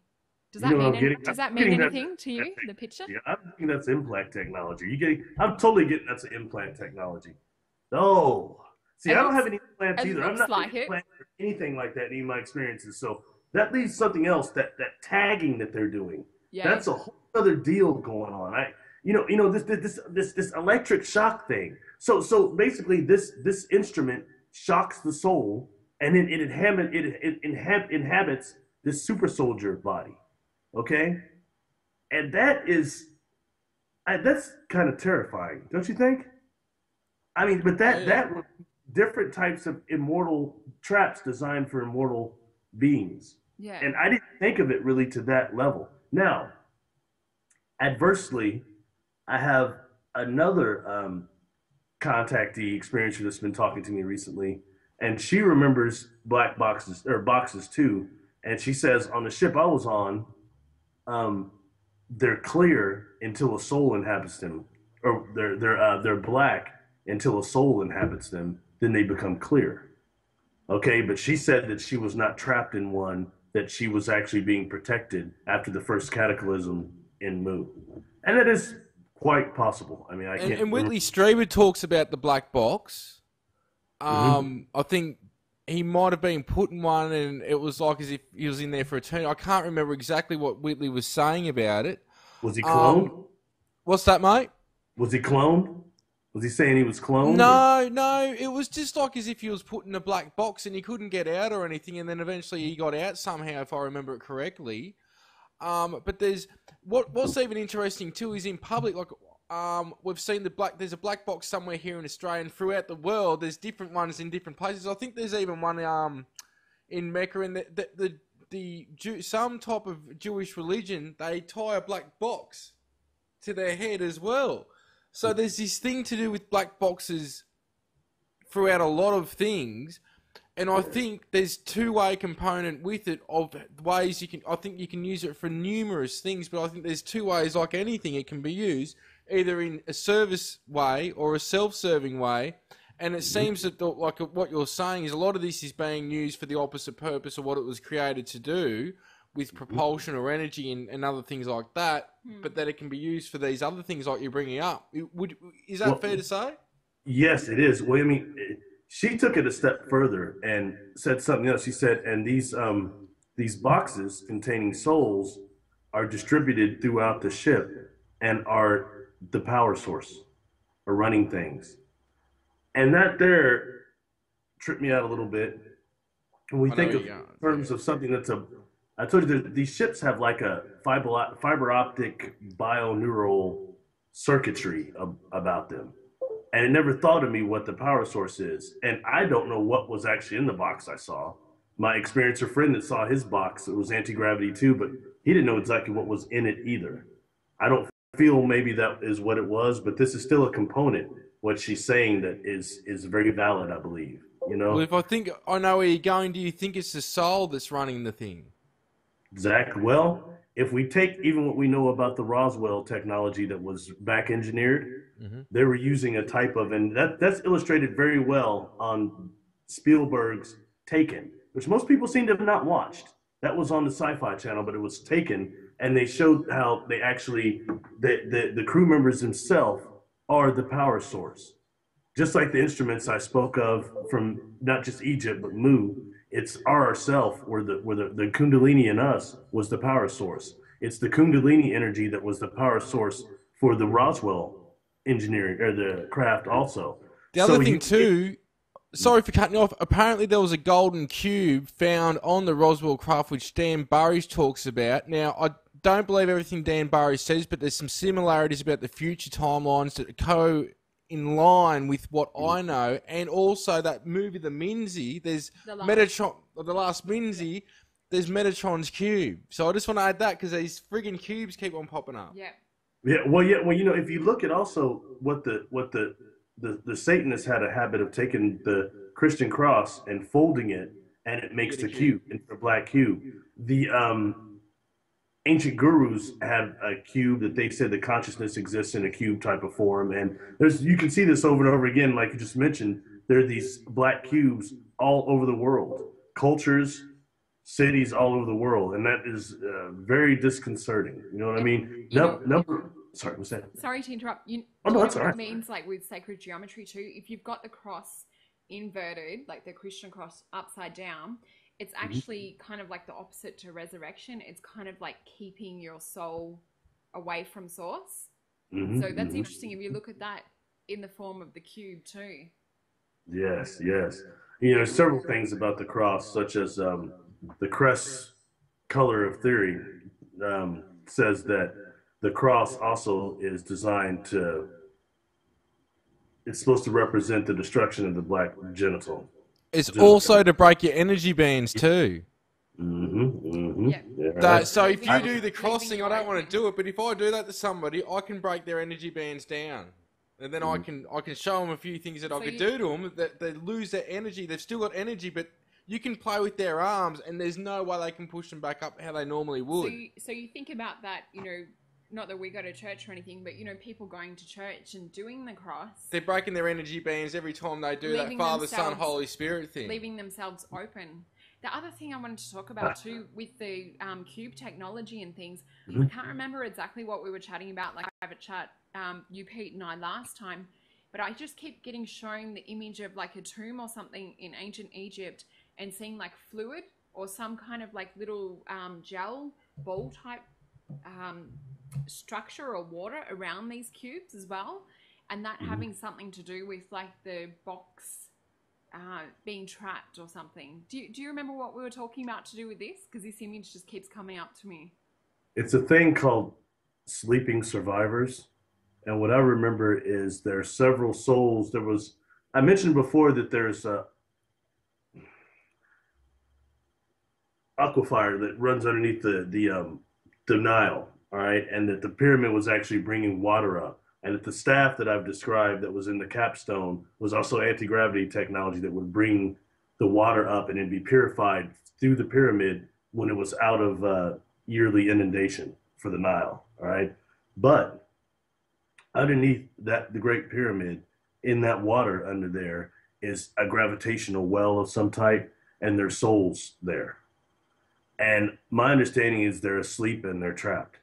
Does You that know what mean I'm getting? does that I'm mean getting anything to you? The picture? Yeah, I'm thinking that's implant technology. I'm totally getting that's implant technology. No, see, It I don't looks have any implants it either. I'm looks not like it. implanted or anything like that in any of my experiences. So that leaves something else. That tagging that they're doing. Yeah. That's a whole other deal going on. This electric shock thing. So basically, this instrument shocks the soul, and then inhabits this super soldier body. Okay, and that's kind of terrifying, don't you think? I mean, but Oh yeah. that different types of immortal traps designed for immortal beings, Yeah. and I didn't think of it really to that level. Now, adversely, I have another contactee experiencer that's been talking to me recently, and she remembers black boxes or boxes too, and she says on the ship I was on, um, they're clear until a soul inhabits them, or they're black until a soul inhabits them. Then they become clear. Okay, but she said that she was not trapped in one; that she was actually being protected after the first cataclysm in Mu, and that is quite possible. I mean, I can't. And Whitley Strieber talks about the black box. Mhm. I think he might have been put in one, and it was like as if he was in there for eternity. I can't remember exactly what Whitley was saying about it. Was he cloned? What's that, mate? Was he cloned? Was he saying he was cloned? Or? No, it was just like as if he was put in a black box and he couldn't get out or anything, and then eventually he got out somehow, if I remember it correctly. But there's what's even interesting too is in public, like we've seen there's a black box somewhere here in Australia, and throughout the world there's different ones in different places. I think there's even one in Mecca, and some type of Jewish religion, they tie a black box to their head as well. So there's this thing to do with black boxes throughout a lot of things, and I think there's two-way component with it of ways I think you can use it for numerous things, but I think there's two ways, like anything, it can be used either in a service way or a self-serving way. And it seems that like what you're saying is a lot of this is being used for the opposite purpose of what it was created to do, with propulsion or energy and other things like that, but that it can be used for these other things like you're bringing up. Is that fair to say? Yes, it is. Well, I mean, she took it a step further and said something else. She said, and these boxes containing souls are distributed throughout the ship and are the power source or running things. And that there tripped me out a little bit. When we think of in terms of something I told you that these ships have like a fiber optic bioneural circuitry about them. And it never thought of me what the power source is. And I don't know what was actually in the box I saw. My experiencer friend that saw his box, it was anti-gravity too, but he didn't know exactly what was in it either. I don't feel maybe that is what it was, but this is still a component, what she's saying that is very valid, I believe. You know? Well, if I think I know where you're going, do you think it's the soul that's running the thing? Exactly. Well, if we take even what we know about the Roswell technology that was back engineered, they were using a type of, and that's illustrated very well on Spielberg's Taken, which most people seem to have not watched. That was on the Sci-Fi Channel, but it was Taken, and they showed how they actually the crew members themselves are the power source, just like the instruments I spoke of from not just Egypt but Mu. It's ourself, where the Kundalini in us was the power source. It's the Kundalini energy that was the power source for the Roswell engineering or the craft also. The other thing too, sorry for cutting you off, apparently there was a golden cube found on the Roswell craft which Dan Burridge talks about. Now, I don't believe everything Dan Burridge says, but there's some similarities about the future timelines that go in line with what I know, and also that movie, The Minzy, there's Metatron, the last Minzy, there's Metatron's cube. So I just want to add that because these friggin' cubes keep on popping up. Yeah. Well, you know, if you look at also what the Satanists had a habit of taking the Christian cross and folding it, and it makes the cube into a black cube. The ancient gurus had a cube that they said the consciousness exists in a cube type of form, and you can see this over and over again, like you just mentioned. There are these black cubes all over the world. Cultures cities all over the world, and that is very disconcerting. You know what I mean? Sorry, what's that? Sorry to interrupt. Oh, Do no, you know that's what all it right. means, like with sacred geometry too? If you've got the cross inverted, like the Christian cross upside down, it's actually kind of like the opposite to resurrection. It's kind of like keeping your soul away from source. So that's interesting if you look at that in the form of the cube too. Yes, yes. You know, there's several things about the cross, such as the crest color of theory says that the cross also is designed to, it's supposed to represent the destruction of the black genital. It's also to break your energy bands too. Yeah. So if you do the crossing, I don't want to do it, but if I do that to somebody, I can break their energy bands down. And then I can show them a few things that I could do to them that they lose their energy. They've still got energy, but you can play with their arms, and there's no way they can push them back up how they normally would. So you think about that, you know, not that we go to church or anything, but, you know, people going to church and doing the cross. They're breaking their energy bands every time they do that Father, Son, Holy Spirit thing. Leaving themselves open. The other thing I wanted to talk about too, with the cube technology and things, I can't remember exactly what we were chatting about, like private chat, you, Pete, and I last time, but I just keep getting shown the image of like a tomb or something in ancient Egypt and seeing like fluid or some kind of like little gel ball type structure or water around these cubes as well, and that having something to do with like the box being trapped or something. Do you remember what we were talking about to do with this? Because this image just keeps coming up to me. It's a thing called sleeping survivors. And what I remember is there are several souls. I mentioned before that there's a aquifer that runs underneath the Nile, all right, and that the pyramid was actually bringing water up, and that the staff that I've described that was in the capstone was also anti-gravity technology that would bring the water up and it'd be purified through the pyramid when it was out of yearly inundation for the Nile, all right. But underneath that, the Great Pyramid, in that water under there is a gravitational well of some type, and there's souls there. And my understanding is they're asleep and they're trapped.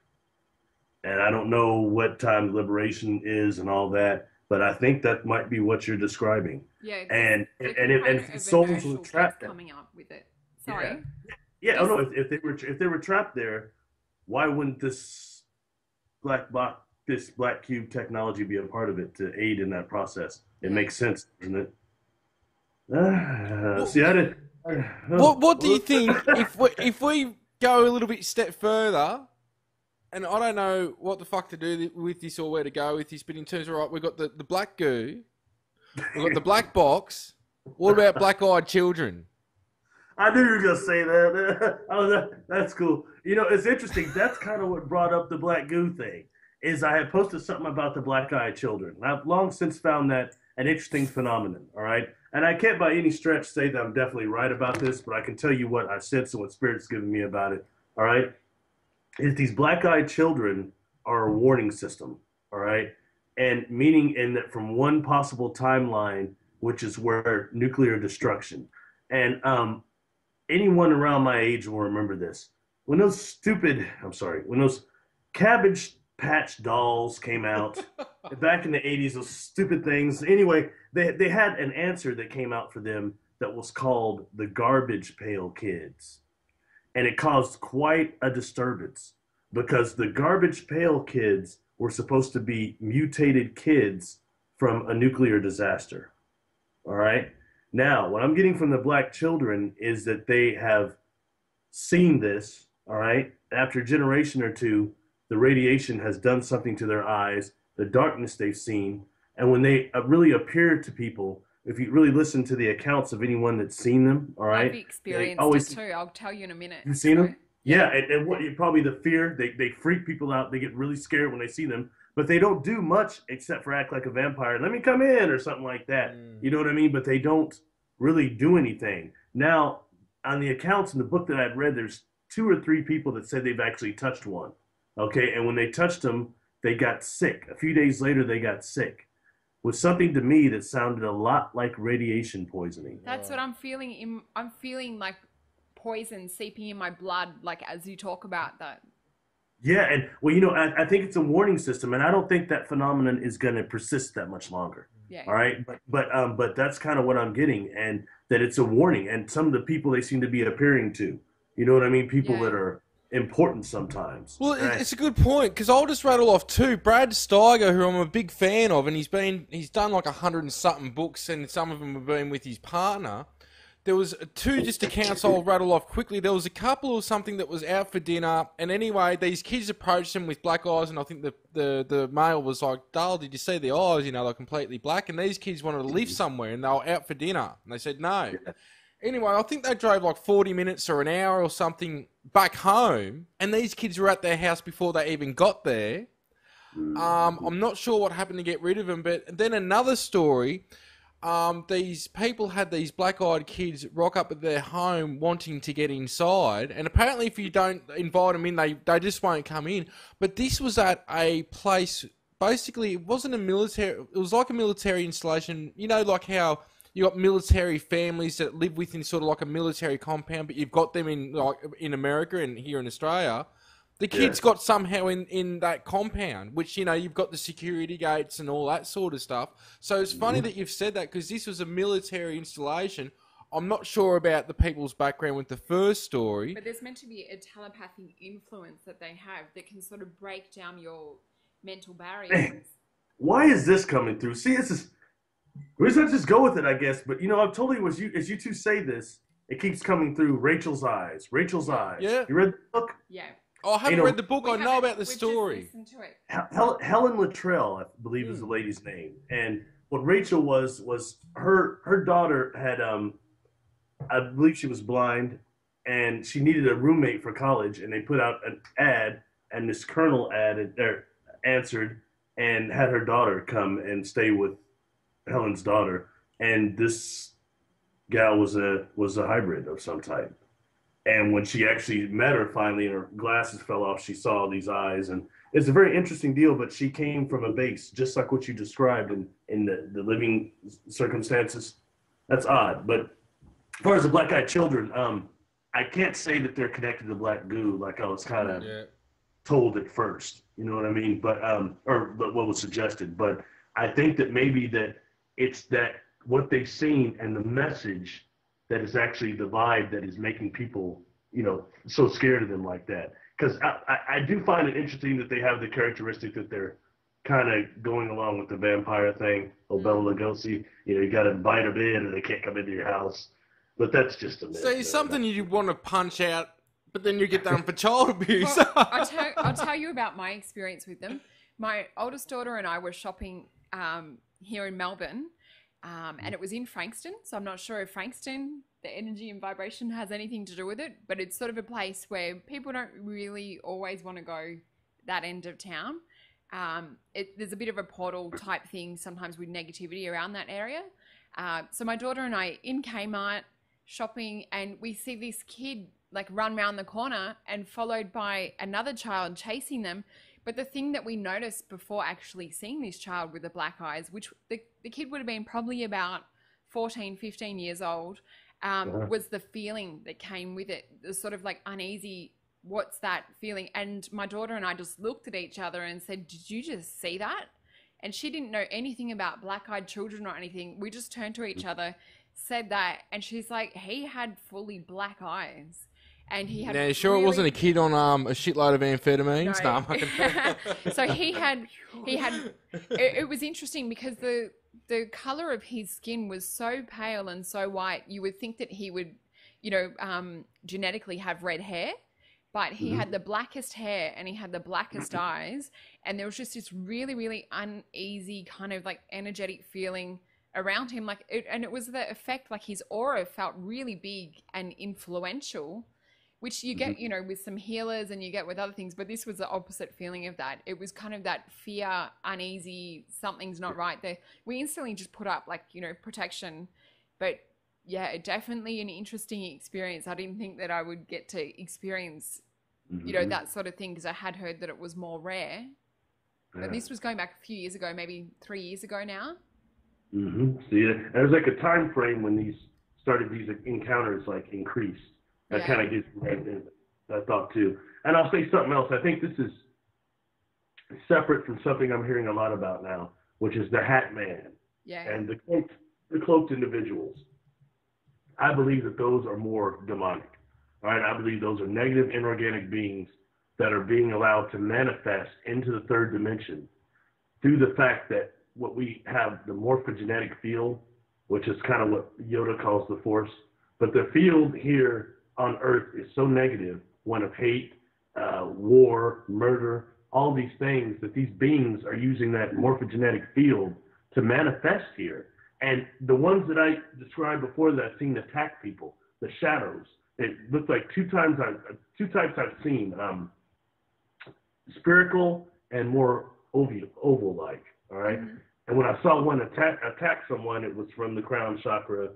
And I don't know what time liberation is and all that, but I think that might be what you're describing. Yeah. And if souls were trapped coming up with it. Sorry. Yeah. Oh no. If they were trapped there, why wouldn't this black cube technology be a part of it to aid in that process? It makes sense, doesn't it? See, I didn't. What do you think if we go a little bit step further, and I don't know what the fuck to do with this or where to go with this, but in terms of, right, we've got the black goo, we've got the black box, what about black-eyed children? I knew you were going to say that. That's cool. You know, it's interesting. That's kind of what brought up the black goo thing, is I had posted something about the black-eyed children. I've long since found that an interesting phenomenon, all right? And I can't by any stretch say that I'm definitely right about this, but I can tell you what I sense and what Spirit's given me about it, all right? Is these black-eyed children are a warning system, all right? And meaning in that from one possible timeline, which is where nuclear destruction. And anyone around my age will remember this. When those Cabbage Patch dolls came out back in the 80s, those stupid things. Anyway, they had an answer that came out for them that was called the Garbage Pail Kids. And it caused quite a disturbance because the Garbage Pail Kids were supposed to be mutated kids from a nuclear disaster. All right. Now, what I'm getting from the black children is that they have seen this. All right. After a generation or two, the radiation has done something to their eyes, the darkness they've seen. And when they really appear to people, if you really listen to the accounts of anyone that's seen them, all right? I've experienced it too. I'll tell you in a minute. You've seen them? Yeah. And what probably the fear, they freak people out. They get really scared when they see them, but they don't do much except for act like a vampire. Let me come in or something like that. You know what I mean? But they don't really do anything. Now, on the accounts in the book that I'd read, there's 2 or 3 people that said they've actually touched one. Okay, and when they touched them, they got sick. A few days later, they got sick with something to me that sounded a lot like radiation poisoning. That's what I'm feeling. I'm feeling like poison seeping in my blood, like as you talk about that. Yeah, and well, I think it's a warning system, and I don't think that phenomenon is going to persist that much longer. Yeah. All right, but that's kind of what I'm getting, and that it's a warning. And some of the people they seem to be appearing to, you know what I mean? People that are important sometimes. Well, it's a good point, because I'll just rattle off two. Brad Steiger, who I'm a big fan of, and he's done like 100 and something books, and some of them have been with his partner. There was two just accounts I'll rattle off quickly. There was a couple or something that was out for dinner, and anyway, these kids approached him with black eyes, and I think the male was like, "Dale, did you see the eyes? They're completely black." And these kids wanted to live somewhere, and they were out for dinner, and they said no. Yeah. Anyway, I think they drove like 40 minutes or an hour or something back home, and these kids were at their house before they even got there. I'm not sure what happened to get rid of them, but then another story. These people had these black-eyed kids rock up at their home wanting to get inside, and apparently if you don't invite them in, they just won't come in. But this was at a place, basically it wasn't a military, it was like a military installation, like how you got military families that live within sort of like a military compound, but you've got them in America and here in Australia. The kids got somehow in that compound, which, you've got the security gates and all that sort of stuff. So it's funny that you've said that, because this was a military installation. I'm not sure about the people's background with the first story. But there's meant to be a telepathic influence that they have that can sort of break down your mental barriers. Why is this coming through? See, we're just to go with it, I guess. But, I've totally, as you two say this, it keeps coming through Rachel's eyes. Yeah. You read the book? Yeah. Oh, I haven't read the book. I know about the story. Helen Luttrell, I believe is the lady's name. And what Rachel was her daughter had, I believe she was blind, and she needed a roommate for college. And they put out an ad, and this colonel answered and had her daughter come and stay with Helen's daughter. And this gal was a hybrid of some type. And when she actually met her finally and her glasses fell off, she saw these eyes. And it's a very interesting deal, but she came from a base, just like what you described in the living circumstances. That's odd. But as far as the black-eyed children, I can't say that they're connected to black goo like I was kind of told at first. You know what I mean? But what was suggested. But I think that maybe that it's that what they've seen and the message that is actually the vibe that is making people, so scared of them like that. Because I do find it interesting that they have the characteristic that they're kind of going along with the vampire thing. Bela Lugosi, you got to invite them in or they can't come into your house. But that's just a myth. So it's something you want to punch out, but then you get done for child abuse. Well, I'll tell you about my experience with them. My oldest daughter and I were shopping here in Melbourne. And it was in Frankston, so I'm not sure if Frankston, the energy and vibration has anything to do with it, but it's sort of a place where people don't really always want to go that end of town. There's a bit of a portal type thing sometimes with negativity around that area. So my daughter and I in Kmart shopping, and we see this kid like run around the corner and followed by another child chasing them. But the thing that we noticed before actually seeing this child with the black eyes, which the kid would have been probably about 14, 15 years old, was the feeling that came with it. The sort of like uneasy, what's that feeling? And my daughter and I just looked at each other and said, did you just see that? And she didn't know anything about black-eyed children or anything. We just turned to each other, said that, and she's like, he had fully black eyes. And he had it wasn't a kid on a shitload of amphetamines? No. So he had it was interesting because the color of his skin was so pale and so white, you would think that he would, genetically have red hair, but he had the blackest hair and he had the blackest eyes, and there was just this really, really uneasy kind of like energetic feeling around him, and it was the effect, like his aura felt really big and influential, which you get, with some healers and you get with other things. But this was the opposite feeling of that. It was kind of that fear, uneasy, something's not right there. We instantly just put up protection. But yeah, definitely an interesting experience. I didn't think that I would get to experience, that sort of thing, because I had heard that it was more rare. Yeah. But this was going back a few years ago, maybe 3 years ago now. See, there's like a time frame when these encounters like increased. That Yeah. kind of gets me right in that thought too. And I'll say something else. I think this is separate from something I'm hearing a lot about now, which is the Hat Man Yeah. and the cloaked individuals. I believe that those are more demonic. All right, I believe those are negative inorganic beings that are being allowed to manifest into the third dimension through the fact that what we have the morphogenetic field, which is kind of what Yoda calls the Force, but the field here on Earth is so negative, one of hate, war, murder, all these things, that these beings are using that morphogenetic field to manifest here. And the ones that I described before that I've seen attack people, the shadows, it looked like two types I've seen, spherical and more oval-like, all right? Mm-hmm. And when I saw one attack someone, it was from the crown chakra,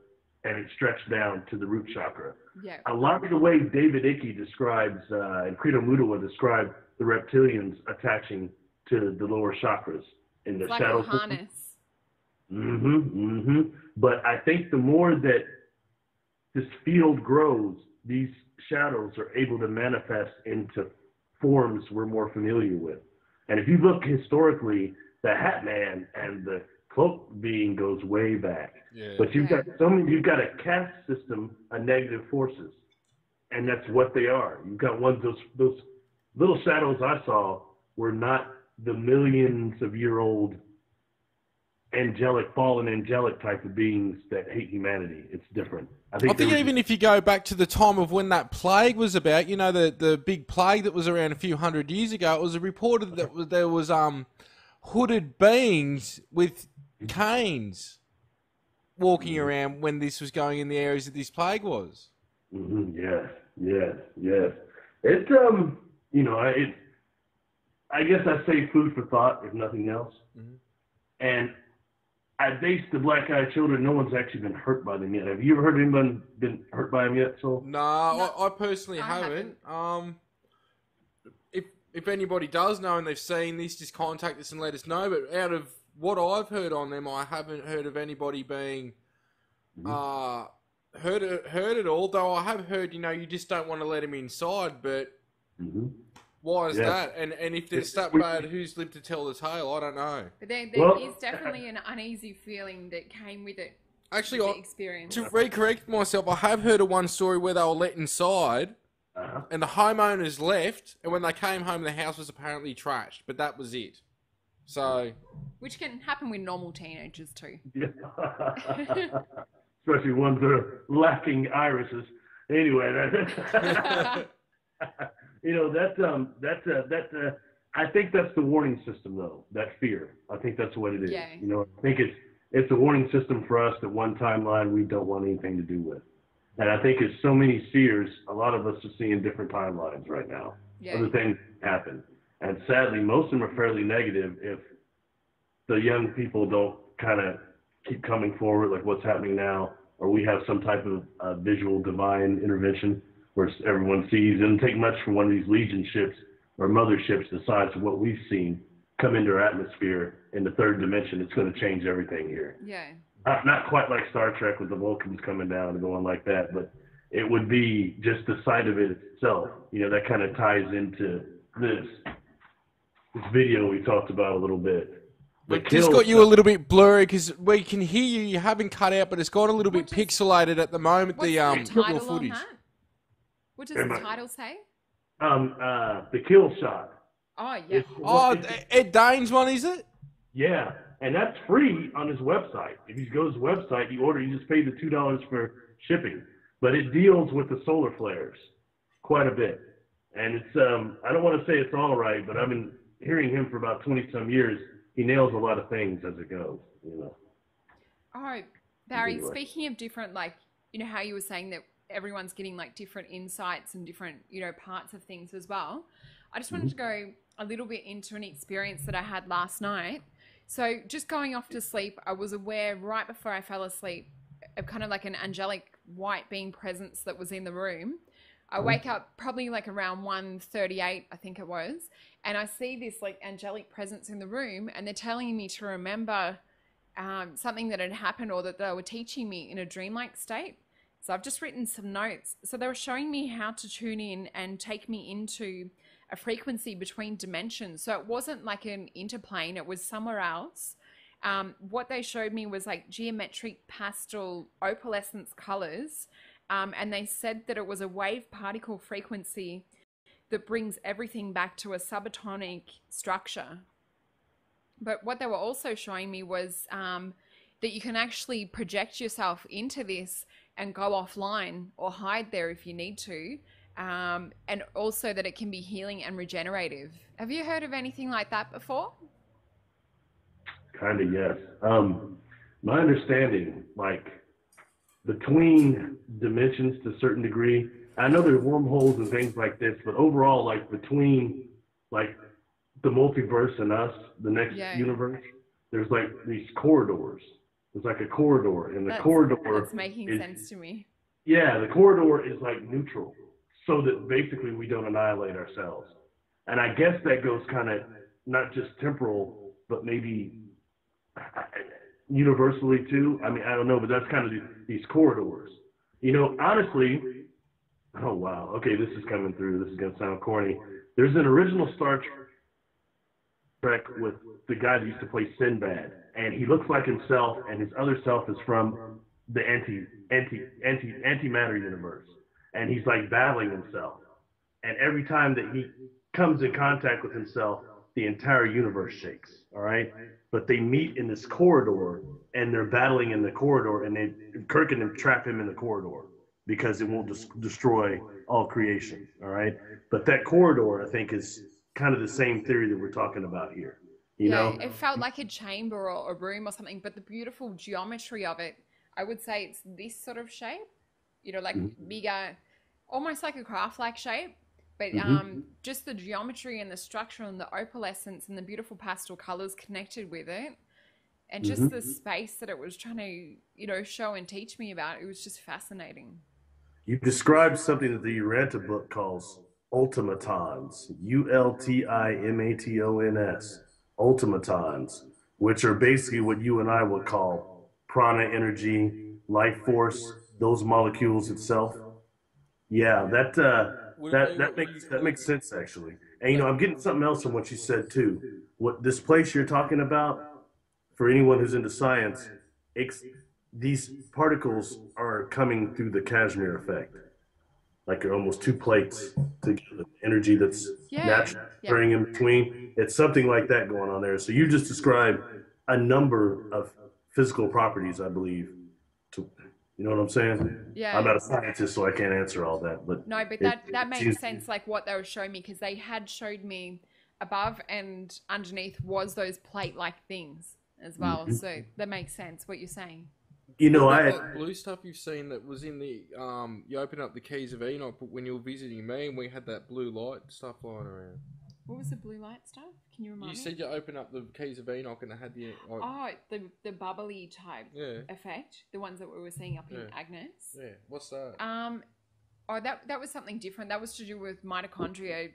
and it stretched down to the root chakra. Yeah. A lot of the way David Icke describes, and Credo Mudawa describe the reptilians attaching to the lower chakras in the like shadow a harness. But I think the more that this field grows, these shadows are able to manifest into forms we're more familiar with. And if you look historically, the Hat Man and the cloak being goes way back. Yeah. But you've got a caste system of negative forces, and that's what they are. You've got those little shadows I saw were not the millions of year old fallen angelic type of beings that hate humanity. It's different. I think even if you go back to the time of when that plague was about, you know, the big plague that was around a few hundred years ago, it was reported that there was hooded beings with canes walking around when this was going in the areas that this plague was. Yes. It's I guess I say food for thought, if nothing else. Mm-hmm. And I base the black-eyed children. No one's actually been hurt by them yet. Have you ever heard anyone been hurt by them yet? So no. I personally haven't. If anybody does know and they've seen this, just contact us and let us know. But out of what I've heard on them, I haven't heard of anybody being hurt at all. Though I have heard, you just don't want to let them inside. But why is that? And if there's that bad, who's lived to tell the tale? I don't know. But there is definitely an uneasy feeling that came with it. Actually, the experience. To recorrect myself, I have heard of one story where they were let inside. And the homeowners left, and when they came home, the house was apparently trashed, but that was it. So, which can happen with normal teenagers too. Yeah. Especially ones that are lacking irises. Anyway, I think that's the warning system, though. That fear. I think that's what it is. Yeah. I think it's a warning system for us that one timeline we don't want anything to do with. And I think as so many seers, a lot of us are seeing different timelines right now. Yeah. Other things happen. And sadly, most of them are fairly negative if the young people don't kind of keep coming forward like what's happening now, or we have some type of visual divine intervention where everyone sees. It doesn't take much for one of these Legion ships or motherships the size of what we've seen come into our atmosphere in the third dimension. It's going to change everything here. Yeah. Not quite like Star Trek with the Vulcans coming down and going like that, but it would be just the sight of it itself. That kind of ties into this video we talked about a little bit. It just got you a little bit blurry because we can hear you. You haven't cut out, but it's got a little bit pixelated at the moment. What's the title footage. On that? What does the title say? The Kill Shot. Oh yeah. Ed Dane's one, is it? Yeah. And that's free on his website. If you go to his website, you just pay the $2 for shipping. But it deals with the solar flares quite a bit. And it's, I don't want to say it's all right, but I've been hearing him for about 20-some years. He nails a lot of things as it goes, Oh, Barry, speaking of different, how you were saying that everyone's getting, different insights and different, parts of things as well. I just wanted to go a little bit into an experience that I had last night. So just going off to sleep, I was aware right before I fell asleep of kind of like an angelic white being presence that was in the room. I wake up probably around 1:38, I think it was, and I see this angelic presence in the room, and they're telling me to remember something that had happened or that they were teaching me in a dreamlike state. So I've just written some notes. So they were showing me how to tune in and take me into a frequency between dimensions. So it wasn't like an interplane, it was somewhere else. What they showed me was like geometric pastel opalescence colors. And they said that it was a wave particle frequency that brings everything back to a subatomic structure. But what they were also showing me was that you can actually project yourself into this and go offline or hide there if you need to. And also that it can be healing and regenerative. Have you heard of anything like that before? Kind of, yes. My understanding, like between dimensions to a certain degree, I know there are wormholes and things like this, but overall, like between like the multiverse and us, the next universe, there's like these corridors. There's like a corridor, and the corridor that's making sense to me. Yeah, the corridor is like neutral, so that basically we don't annihilate ourselves. And I guess that goes kind of not just temporal, but maybe universally too. I mean, I don't know, but that's kind of these corridors. You know, honestly, oh wow, okay, this is coming through. This is gonna sound corny. There's an original Star Trek with the guy that used to play Sinbad, and he looks like himself, and his other self is from the antimatter universe, and he's like battling himself. And every time that he comes in contact with himself, the entire universe shakes. All right, but they meet in this corridor, and they're battling in the corridor, and Kirk and them trap him in the corridor because it won't destroy all creation. All right, but that corridor, I think, is kind of the same theory that we're talking about here. You know? It felt like a chamber or a room or something, but the beautiful geometry of it, I would say it's this sort of shape, you know, like bigger, almost like a craft-like shape, but just the geometry and the structure and the opalescence and the beautiful pastel colors connected with it, and just the space that it was trying to, you know, show and teach me about. It was just fascinating. You described something that the Uranta book calls ultimatons, ultimatons, ultimatons, which are basically what you and I would call prana energy, life force, those molecules itself. Yeah, that makes sense actually. And you know, I'm getting something else from what you said too. What this place you're talking about, for anyone who's into science, these particles are coming through the Casimir effect. Like they're almost two plates together, energy that's naturally occurring in between. It's something like that going on there. So you just described a number of physical properties, I believe. You know what I'm saying? Yeah. I'm not a scientist, so I can't answer all that. But no, but that makes sense, like what they were showing me, because they had showed me above and underneath was those plate-like things as well. So that makes sense what you're saying. You know, that blue stuff you've seen that was in the you opened up the keys of Enoch when you were visiting me, and we had that blue light stuff lying around. What was the blue light stuff? Can you remind me? You said you opened up the keys of Enoch and it had the the bubbly type effect, the ones that we were seeing up in Agnes. Yeah, what's that? That was something different. That was to do with mitochondria,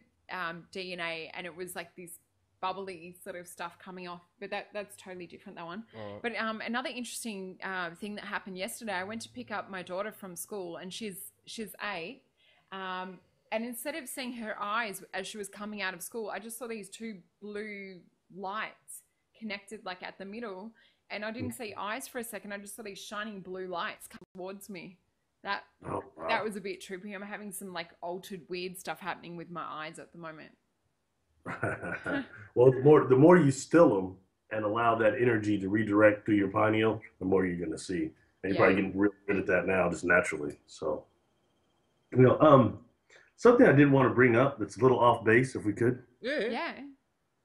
DNA, and it was like this bubbly sort of stuff coming off, but that's totally different, that one. Right. But another interesting thing that happened yesterday, I went to pick up my daughter from school, and she's 8, and instead of seeing her eyes as she was coming out of school, I just saw these two blue lights connected like at the middle, and I didn't see eyes for a second. I just saw these shining blue lights come towards me. That was a bit trippy. I'm having some like altered weird stuff happening with my eyes at the moment. Well, the more you still them and allow that energy to redirect through your pineal, the more you're going to see. And you're probably getting real good at that now, just naturally. So, you know, something I did want to bring up that's a little off base, if we could. Yeah.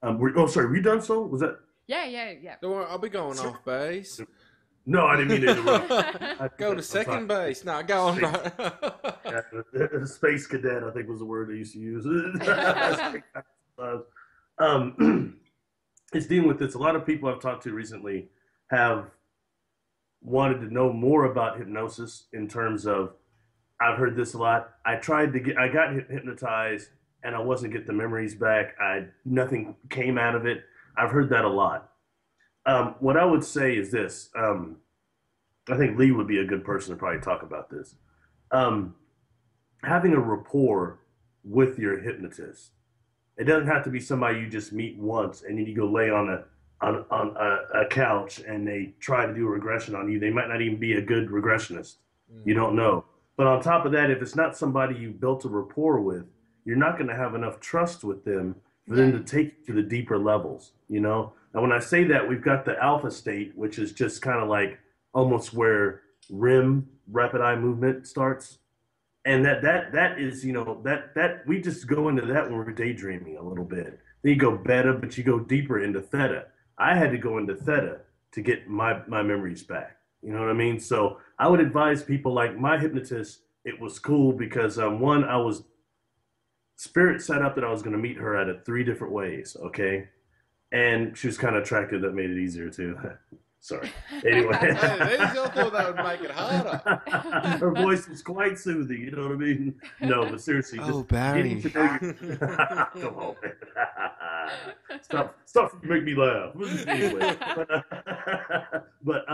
Sorry, were you done so? Was that? Yeah. Don't worry, I'll be going off base. No, I didn't mean to interrupt. Go to second base. No, go on. The space cadet, I think, was the word they used to use. It's dealing with this. A lot of people I've talked to recently have wanted to know more about hypnosis in terms of, I've heard this a lot. I got hypnotized and I wasn't getting the memories back. Nothing came out of it. I've heard that a lot. What I would say is this. I think Lee would be a good person to probably talk about this. um, having a rapport with your hypnotist. It doesn't have to be somebody you just meet once and then you go lay on a couch and they try to do a regression on you. They might not even be a good regressionist. You don't know. But on top of that, if it's not somebody you built a rapport with, you're not going to have enough trust with them for them to take you to the deeper levels, you know? And when I say that, we've got the alpha state, which is just kind of like almost where REM, rapid eye movement, starts. And that is, you know, that we just go into that when we're daydreaming a little bit. Then you go beta, but you go deeper into theta. I had to go into theta to get my memories back. You know what I mean? So I would advise people, like my hypnotist, it was cool because one, I was spirit set up that I was going to meet her at 3 different ways. Okay. And she was kind of attractive. That made it easier too. Sorry. Anyway. I thought that would make it harder. Her voice is quite soothing, you know what I mean? No, but seriously. Oh, Barry. Come on, man. Stop make me laugh. Anyway, but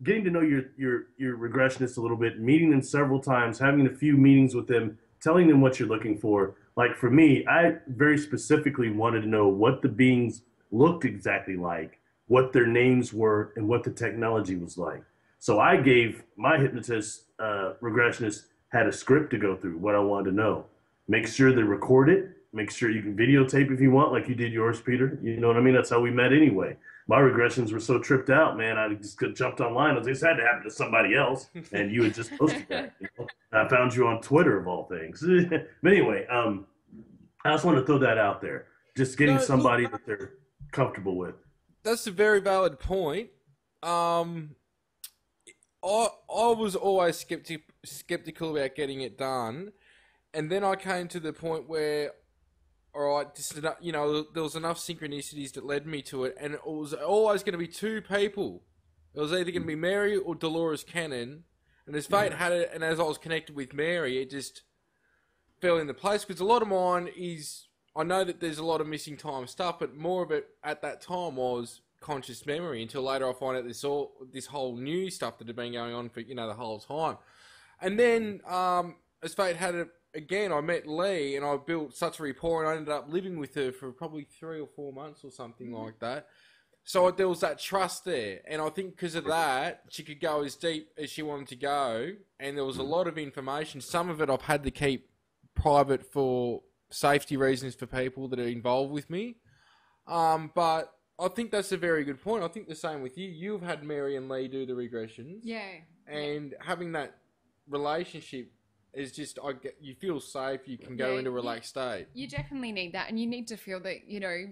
getting to know your regressionist a little bit, meeting them several times, having a few meetings with them, telling them what you're looking for. Like for me, I very specifically wanted to know what the beings looked exactly like, what their names were, and what the technology was like. So I gave my hypnotist, regressionist, had a script to go through, what I wanted to know. Make sure they record it. Make sure you can videotape if you want, like you did yours, Peter. You know what I mean? That's how we met anyway. My regressions were so tripped out, man, I just jumped online. I was like, this had to happen to somebody else. And you had just posted that. You know? I found you on Twitter, of all things. But anyway, I just want to throw that out there. Just getting somebody that they're comfortable with. That's a very valid point. I was always skeptical about getting it done, and then I came to the point where, all right, just, you know, there was enough synchronicities that led me to it, and it was always going to be 2 people. It was either going to be Mary or Dolores Cannon, and as fate had it, and as I was connected with Mary, it just fell into place, because a lot of mine is, I know that there's a lot of missing time stuff, but more of it at that time was conscious memory, until later I find out this whole new stuff that had been going on for, you know, the whole time. And then, as fate had it, again, I met Lee and I built such a rapport, and I ended up living with her for probably 3 or 4 months or something like that. So there was that trust there. And I think because of that, she could go as deep as she wanted to go. And there was a lot of information. Some of it I've had to keep private for safety reasons for people that are involved with me. But I think that's a very good point. I think the same with you. You've had Mary and Lee do the regressions. Yeah. And having that relationship is just, you feel safe, you can go into a relaxed state. You definitely need that, and you need to feel that, you know,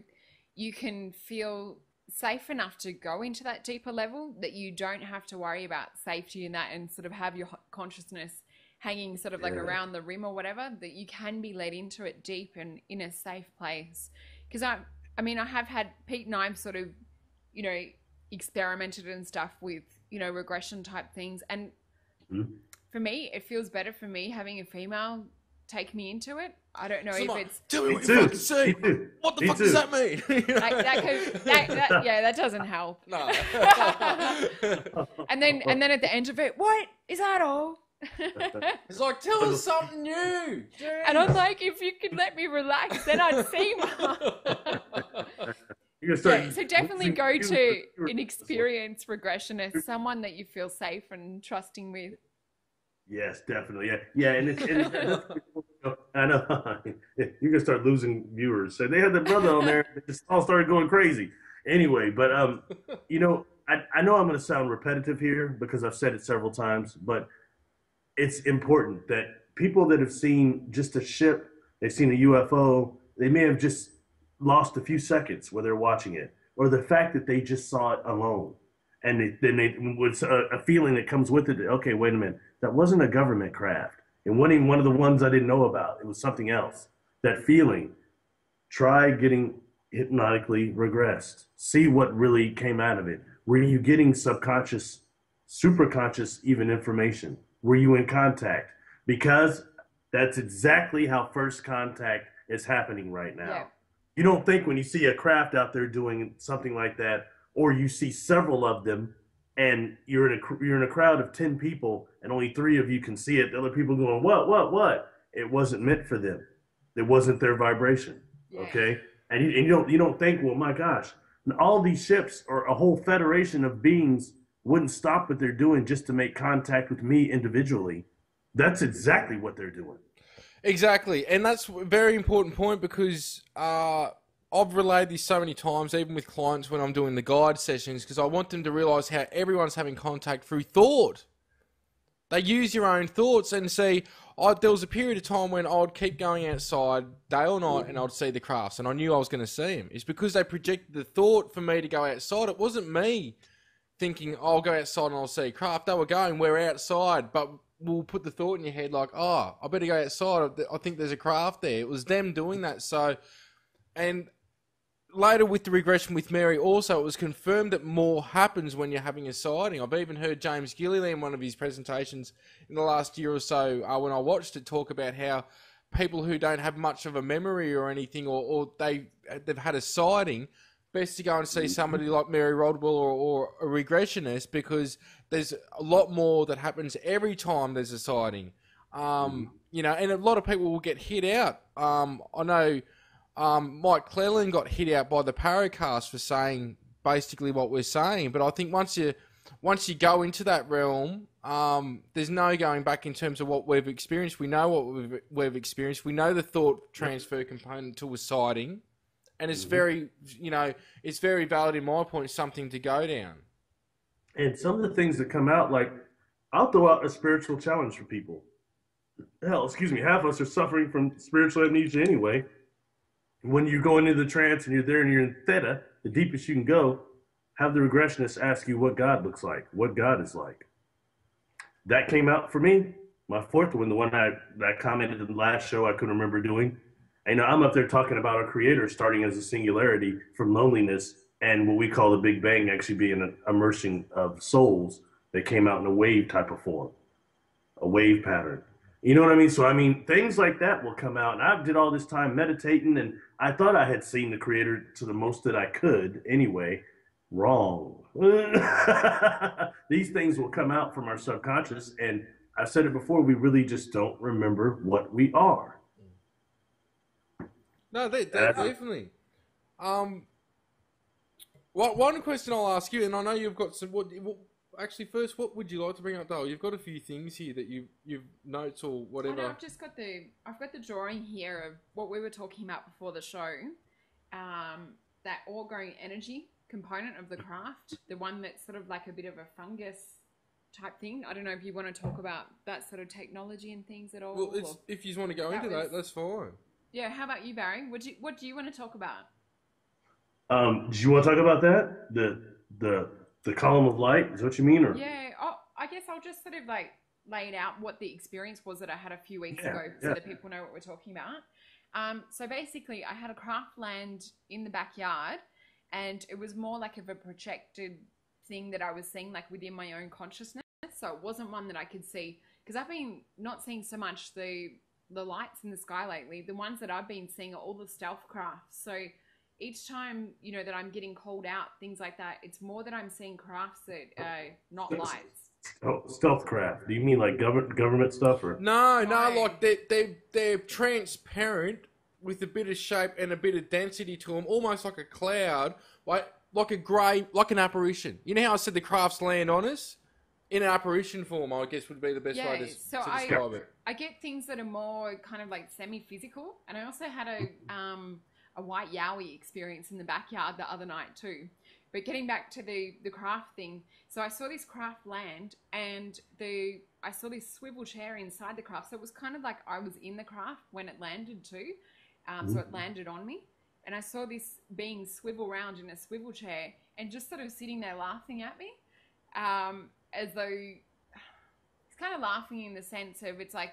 you can feel safe enough to go into that deeper level, that you don't have to worry about safety in that, and sort of have your consciousness hanging sort of like around the rim or whatever, that you can be led into it deep and in a safe place. Because I mean, I have had, Pete and I've sort of, you know, experimented and stuff with, you know, regression type things, and for me, it feels better for me having a female take me into it. I don't know if it's... Tell me what you fucking see. What the fuck does that mean? That doesn't help. No. and then at the end of it, what? Is that all? It's like, tell us something new. Dude. And I'm like, if you could let me relax, then I'd see more. So definitely go to an experienced regressionist, someone that you feel safe and trusting with. Yes, definitely. Yeah, and it's I know you're gonna start losing viewers. So they had the brother on there, they just all started going crazy. Anyway, but you know, I know I'm gonna sound repetitive here because I've said it several times, but it's important that people that have seen just a ship, they've seen a UFO, they may have just lost a few seconds while they're watching it, or the fact that they just saw it alone, and then was a feeling that comes with it. Okay, wait a minute. That wasn't a government craft. It wasn't even one of the ones I didn't know about. It was something else. That feeling, try getting hypnotically regressed. See what really came out of it. Were you getting subconscious, superconscious even information? Were you in contact? Because that's exactly how first contact is happening right now. Yeah. You don't think when you see a craft out there doing something like that, or you see several of them, and you're in a crowd of 10 people and only 3 of you can see it. The other people going, what? It wasn't meant for them. It wasn't their vibration. Yeah. Okay. And you don't think, well, my gosh, all these ships or a whole federation of beings wouldn't stop what they're doing just to make contact with me individually. That's exactly what they're doing. Exactly, and that's a very important point because I've relayed this so many times, even with clients when I'm doing the guide sessions, because I want them to realise how everyone's having contact through thought. They use your own thoughts and see. There was a period of time when I would keep going outside day or night and I'd see the crafts, and I knew I was going to see them. It's because they projected the thought for me to go outside. It wasn't me thinking, I'll go outside and I'll see craft. They were going, we're outside, but we'll put the thought in your head like, oh, I better go outside. I think there's a craft there. It was them doing that. So, and later with the regression with Mary also, it was confirmed that more happens when you're having a sighting. I've even heard James Gilliland in one of his presentations in the last year or so, when I watched it, talk about how people who don't have much of a memory or anything, or they've had a sighting, best to go and see somebody like Mary Rodwell or a regressionist, because there's a lot more that happens every time there's a sighting. You know, and a lot of people will get hit out. I know Mike Cleland got hit out by the Paracast for saying basically what we're saying, but I think once you go into that realm, there's no going back in terms of what we've experienced. We know what we've experienced. We know the thought transfer component to a sighting. And it's very, it's very valid in my point, something to go down. And some of the things that come out, like, I'll throw out a spiritual challenge for people. Hell, excuse me, half of us are suffering from spiritual amnesia anyway. When you go into the trance and you're there and you're in theta, the deepest you can go, have the regressionist ask you what God looks like, what God is like. That came out for me. My fourth one, the one I commented in the last show I couldn't remember doing. I'm up there talking about our creator starting as a singularity from loneliness and what we call the Big Bang actually being an immersing of souls that came out in a wave type of form, a wave pattern. You know what I mean? So, things like that will come out. And I did all this time meditating, and I thought I had seen the creator to the most that I could anyway. Wrong. These things will come out from our subconscious. And I've said it before, we really just don't remember what we are. No, definitely. One question I'll ask you, and I know you've got some. Actually, first, what would you like to bring up, Dale? You've got a few things here that you've notes or whatever. I've just got I've got the drawing here of what we were talking about before the show. That all-growing energy component of the craft, the one that's sort of like a bit of a fungus type thing. I don't know if you want to talk about that sort of technology and things at all. Well, if you want to go into that, that's fine. Yeah, how about you, Barry? What do you want to talk about? Do you want to talk about that? The column of light, is what you mean? Or? Yeah, I guess I'll just sort of like lay it out what the experience was that I had a few weeks ago so that people know what we're talking about. So basically, I had a craft land in the backyard, and it was more like of a projected thing that I was seeing like within my own consciousness. So it wasn't one that I could see, because I've been not seeing so much the lights in the sky lately. The ones that I've been seeing are all the stealth crafts. So each time, that I'm getting called out, things like that, it's more that I'm seeing crafts that are not lights. Stealth craft. Do you mean like government stuff or? No, like they're transparent with a bit of shape and a bit of density to them, almost like a cloud, like a grey, like an apparition. You know how I said the crafts land on us? In an apparition form, I guess would be the best way to describe it. I get things that are more kind of like semi-physical, and I also had a white yowie experience in the backyard the other night too. But getting back to the craft thing, so I saw this craft land, and I saw this swivel chair inside the craft. So it was kind of like I was in the craft when it landed too. So it landed on me, and I saw this being swivel around in a swivel chair and just sort of sitting there laughing at me. As though he's kind of laughing in the sense of it's like,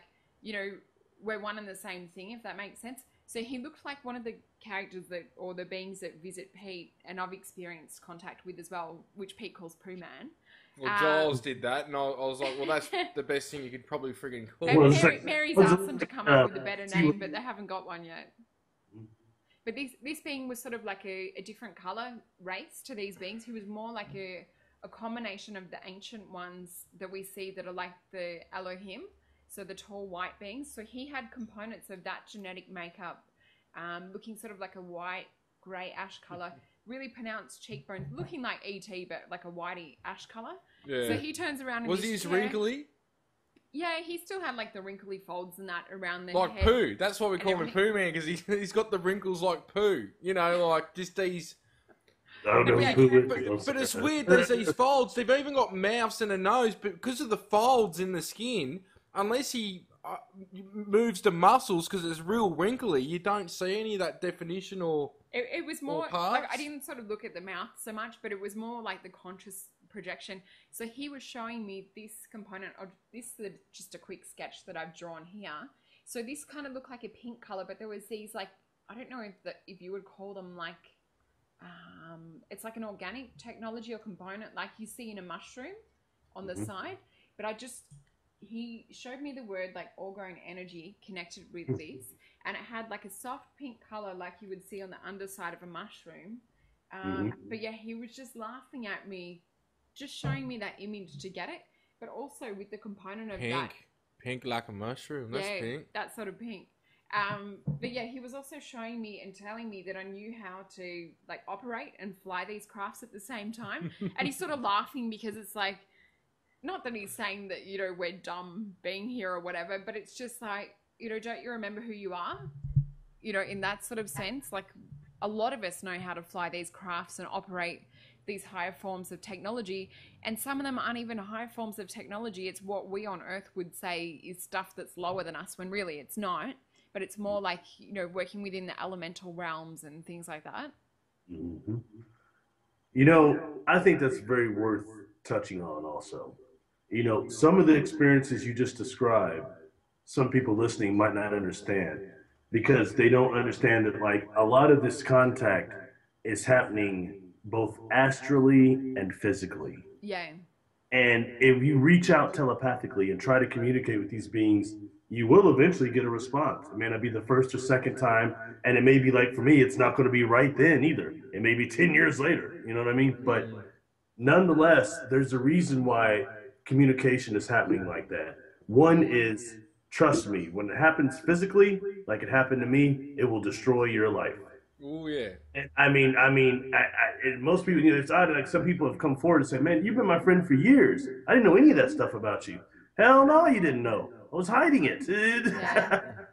we're one and the same thing, if that makes sense. So he looked like one of the characters or the beings that visit Pete, and I've experienced contact with as well, which Pete calls Pooh Man. Well, Giles did that, and I was like, well, that's the best thing you could probably friggin' call. Mary's asked them to come up with a better name, but they haven't got one yet. But this being was sort of like a different colour race to these beings. He was more like a combination of the ancient ones that we see that are like the Elohim, so the tall white beings. So he had components of that genetic makeup, looking sort of like a white, grey ash color, really pronounced cheekbones, looking like E.T., but like a whitey ash color. Yeah. So he turns around and was he wrinkly? Yeah, he still had like the wrinkly folds and that around the like head. Pooh. That's why we call him Pooh Man, because he's got the wrinkles like Pooh. You know, like just these. But it's weird. There's these folds. They've even got mouths and a nose, but because of the folds in the skin, unless he moves the muscles, because it's real wrinkly, you don't see any of that definition or. It was more like I didn't sort of look at the mouth so much, but it was more like the conscious projection. So he was showing me this component, or this is just a quick sketch that I've drawn here. So this kind of looked like a pink color, but there was these like, I don't know if you would call them like, it's like an organic technology or component like you see in a mushroom on the side. But he showed me the word like all-grown energy connected with this, and it had like a soft pink color like you would see on the underside of a mushroom. But yeah, he was just laughing at me, just showing me that image to get it, but also with the component of pink like a mushroom. That's pink. That sort of pink. But yeah, he was also showing me and telling me that I knew how to like operate and fly these crafts at the same time. And he's sort of laughing because it's like, not that he's saying that, you know, we're dumb being here or whatever, but it's just like, you know, don't you remember who you are? You know, in that sort of sense, like a lot of us know how to fly these crafts and operate these higher forms of technology, and some of them aren't even higher forms of technology. It's what we on Earth would say is stuff that's lower than us, when really it's not. But it's more like, you know, working within the elemental realms and things like that. You know, I think that's very worth touching on also. You know, some of the experiences you just described, some people listening might not understand, because they don't understand that like a lot of this contact is happening both astrally and physically. Yeah. And if you reach out telepathically and try to communicate with these beings, you will eventually get a response. It may not be the first or second time, and it may be like, for me, it's not going to be right then either. It may be 10 years later, you know what I mean? But nonetheless, there's a reason why communication is happening like that. One is, trust me, when it happens physically, like it happened to me, it will destroy your life. Oh yeah. And I mean, most people, you know, it's odd. Like some people have come forward and said, "Man, you've been my friend for years. I didn't know any of that stuff about you." Hell no, you didn't know. I was hiding it.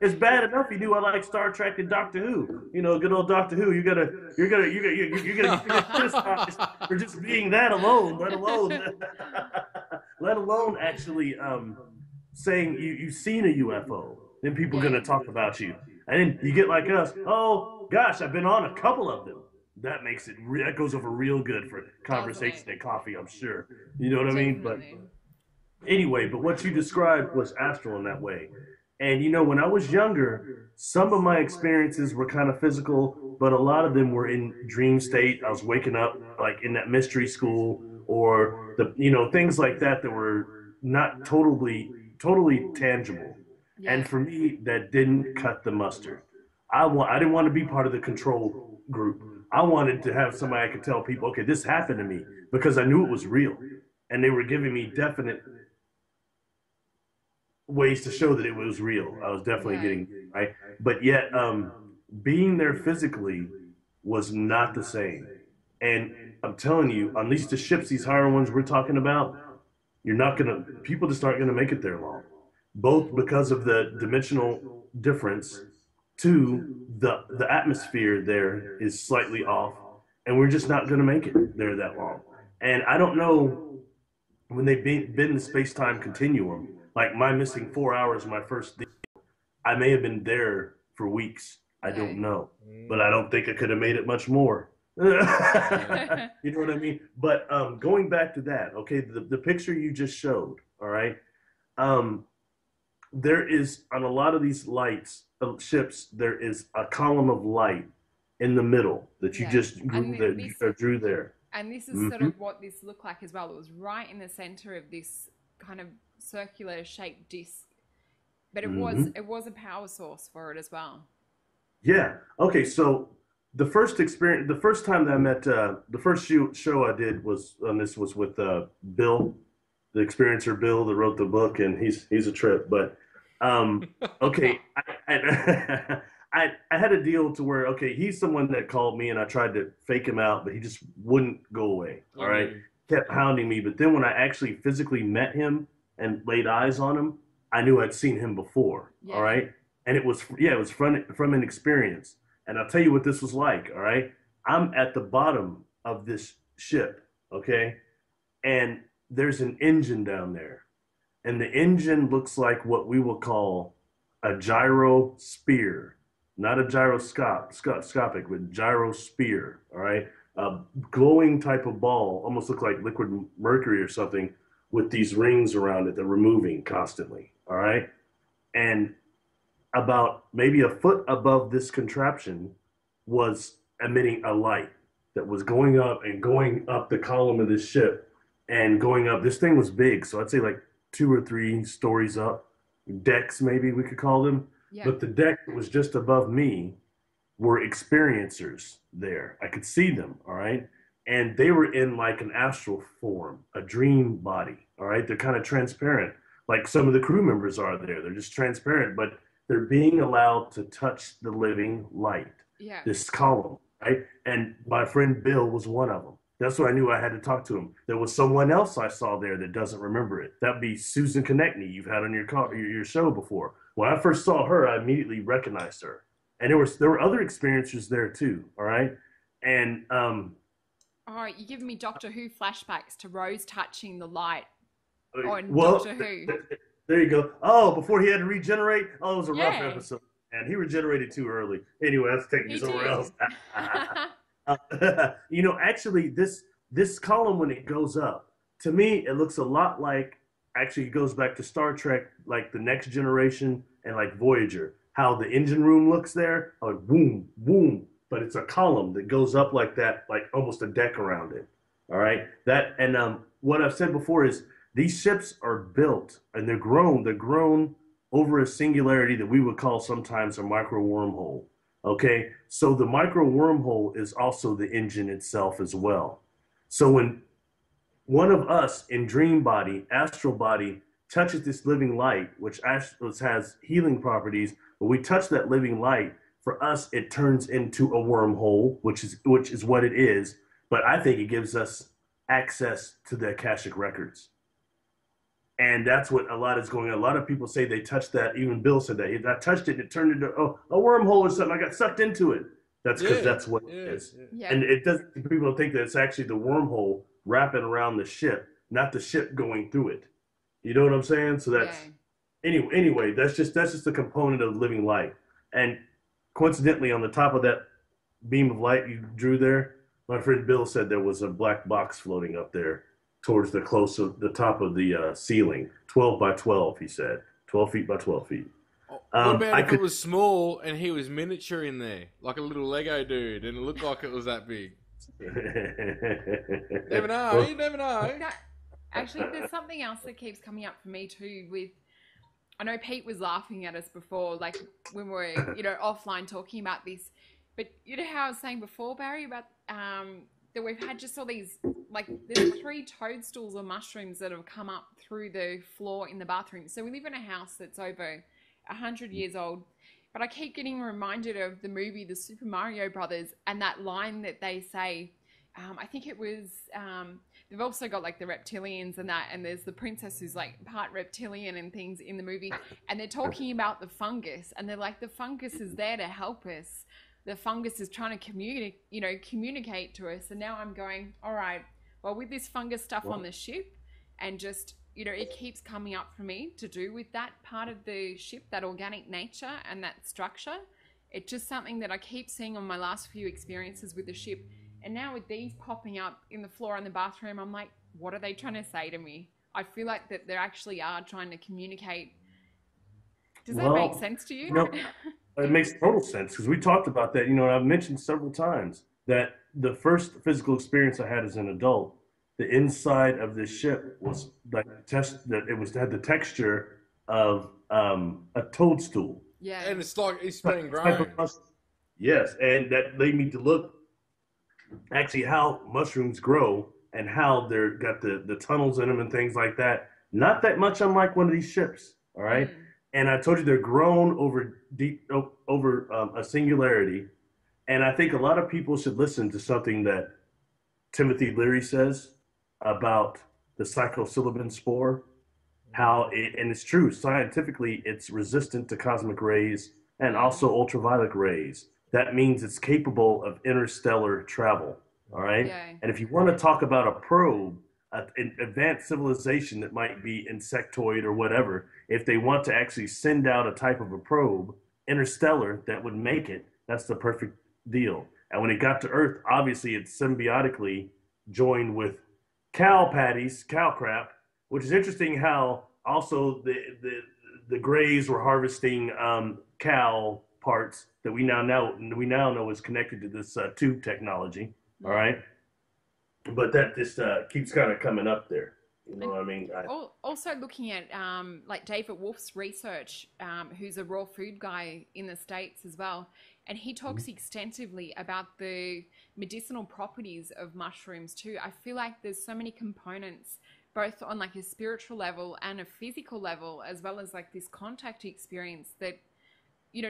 It's bad enough you knew I like Star Trek and Doctor Who. You know, good old Doctor Who. You're gonna get criticized for just being that alone. Let alone actually saying you've seen a UFO. Then people are gonna talk about you. And then you get like us, oh gosh, I've been on a couple of them. That makes it, that goes over real good for conversation and coffee, I'm sure. You know what I mean? But anyway, but what you described was astral in that way. And you know, when I was younger, some of my experiences were kind of physical, but a lot of them were in dream state. I was waking up like in that mystery school, or the, you know, things like that were not totally tangible. Yeah. And for me, that didn't cut the mustard. I didn't want to be part of the control group. I wanted to have somebody I could tell people, okay, this happened to me, because I knew it was real. And they were giving me definite ways to show that it was real. I was definitely getting, right? But yet, being there physically was not the same. And I'm telling you, on least the ships, these higher ones we're talking about, people just aren't going to make it there long. Both because of the dimensional difference, to the atmosphere there is slightly off, and we're just not going to make it there that long. And I don't know, when they've been in the space-time continuum, like my missing 4 hours my first day, I may have been there for weeks. I don't know. But I don't think I could have made it much more. You know what I mean? But going back to that, okay, the picture you just showed, all right? There is, on a lot of these ships, there is a column of light in the middle that you just drew there. And this is sort of what this looked like as well. It was right in the center of this kind of circular shaped disc, but it was a power source for it as well. Yeah. Okay. So the first experience, the first time that I met, the first show I did was on this was with Bill, the experiencer Bill that wrote the book, and he's a trip. But okay, I had a deal to where okay, he's someone that called me, and I tried to fake him out, but he just wouldn't go away. All right, kept hounding me. But then when I actually physically met him and laid eyes on him, I knew I'd seen him before. Yeah. All right, and it was from an experience. And I'll tell you what this was like, all right? I'm at the bottom of this ship, okay? And there's an engine down there. And the engine looks like what we will call a gyro spear. Not a gyroscopic, but gyro spear, all right? A glowing type of ball, almost look like liquid mercury or something, with these rings around it that were moving constantly, all right? And about maybe a foot above this contraption was emitting a light that was going up the column of this ship and going up. This thing was big, so I'd say like 2 or 3 stories up, decks maybe we could call them. Yeah. But the deck that was just above me were experiencers there. I could see them, all right? And they were in like an astral form, a dream body, all right? They're kind of transparent, like some of the crew members are there. They're just transparent, but they're being allowed to touch the living light, this column, right? And my friend Bill was one of them. That's when I knew I had to talk to him. There was someone else I saw there that doesn't remember it. That'd be Susan Konechny you've had on your show before. When I first saw her, I immediately recognized her. And there were other experiencers there too, all right? And all right, you're giving me Doctor Who flashbacks to Rose touching the light on Doctor Who. There you go. Oh, before he had to regenerate? Oh, it was a rough episode. And he regenerated too early. Anyway, that's taking you somewhere else. Actually, this column, when it goes up, to me, it looks a lot like, actually, it goes back to Star Trek, like The Next Generation and like Voyager. How the engine room looks there, like boom, boom. But it's a column that goes up like that, like almost a deck around it. All right? What I've said before is, these ships are built and they're grown over a singularity that we would call sometimes a micro wormhole. Okay, so the micro wormhole is also the engine itself as well. So when one of us in dream body, astral body, touches this living light, which has healing properties, when we touch that living light, for us it turns into a wormhole, which is what it is. But I think it gives us access to the Akashic records. And that's what a lot is going on. A lot of people say they touched that. Even Bill said that. I touched it and it turned into a wormhole or something. I got sucked into it. That's because that's what it is. Yeah. And it doesn't. People don't think that it's actually the wormhole wrapping around the ship, not the ship going through it. You know what I'm saying? So that's anyway. That's just a component of living light. And coincidentally, on the top of that beam of light you drew there, my friend Bill said there was a black box floating up there towards the top of the ceiling, 12 by 12, he said. 12 feet by 12 feet. What about if it was small and he was miniature in there, like a little Lego dude, and it looked like it was that big? Never know, you never know. Actually, there's something else that keeps coming up for me too I know Pete was laughing at us before, like when we were, offline talking about this, but you know how I was saying before, Barry, about that we've had just all these, like, there's 3 toadstools or mushrooms that have come up through the floor in the bathroom. So we live in a house that's over 100 years old. But I keep getting reminded of the movie, The Super Mario Brothers, and that line that they say, I think it was, they've also got, like, the reptilians and that, and there's the princess who's, like, part reptilian and things in the movie. And they're talking about the fungus, and they're like, the fungus is there to help us. The fungus is trying to communicate to us. And now I'm going, all right, well, with this fungus stuff on the ship, and just, it keeps coming up for me to do with that part of the ship, that organic nature and that structure. It's just something that I keep seeing on my last few experiences with the ship. And now with these popping up in the floor in the bathroom, I'm like, what are they trying to say to me? I feel like that they actually are trying to communicate. Does that make sense to you? No. It makes total sense because we talked about that. I've mentioned several times that the first physical experience I had as an adult, the inside of this ship was like had the texture of a toadstool. Yeah, and it's like it's being grown. Yes, and that led me to look actually how mushrooms grow and how they're got the tunnels in them and things like that. Not that much unlike one of these ships. All right, Mm. and I told you they're grown over deep over a singularity. And I think a lot of people should listen to something that Timothy Leary says about the psilocybin spore, how it, and it's true, scientifically, it's resistant to cosmic rays and Mm. also ultraviolet rays. That means it's capable of interstellar travel. All right. Yeah. And if you want to talk about a probe, an advanced civilization that might be insectoid or whatever, if they want to actually send out a type of a probe, interstellar, that would make it, that's the perfect deal. And when it got to Earth, obviously it's symbiotically joined with cow patties, cow crap, which is interesting how also the Greys were harvesting cow parts that we now know is connected to this tube technology. All Mm. right, but that just keeps kind of coming up there. You know And what I mean? also looking at like David Wolf's research, who's a raw food guy in the States as well, and he talks extensively about the medicinal properties of mushrooms too. I feel like there's so many components, both on like a spiritual level and a physical level, as well as like this contact experience that,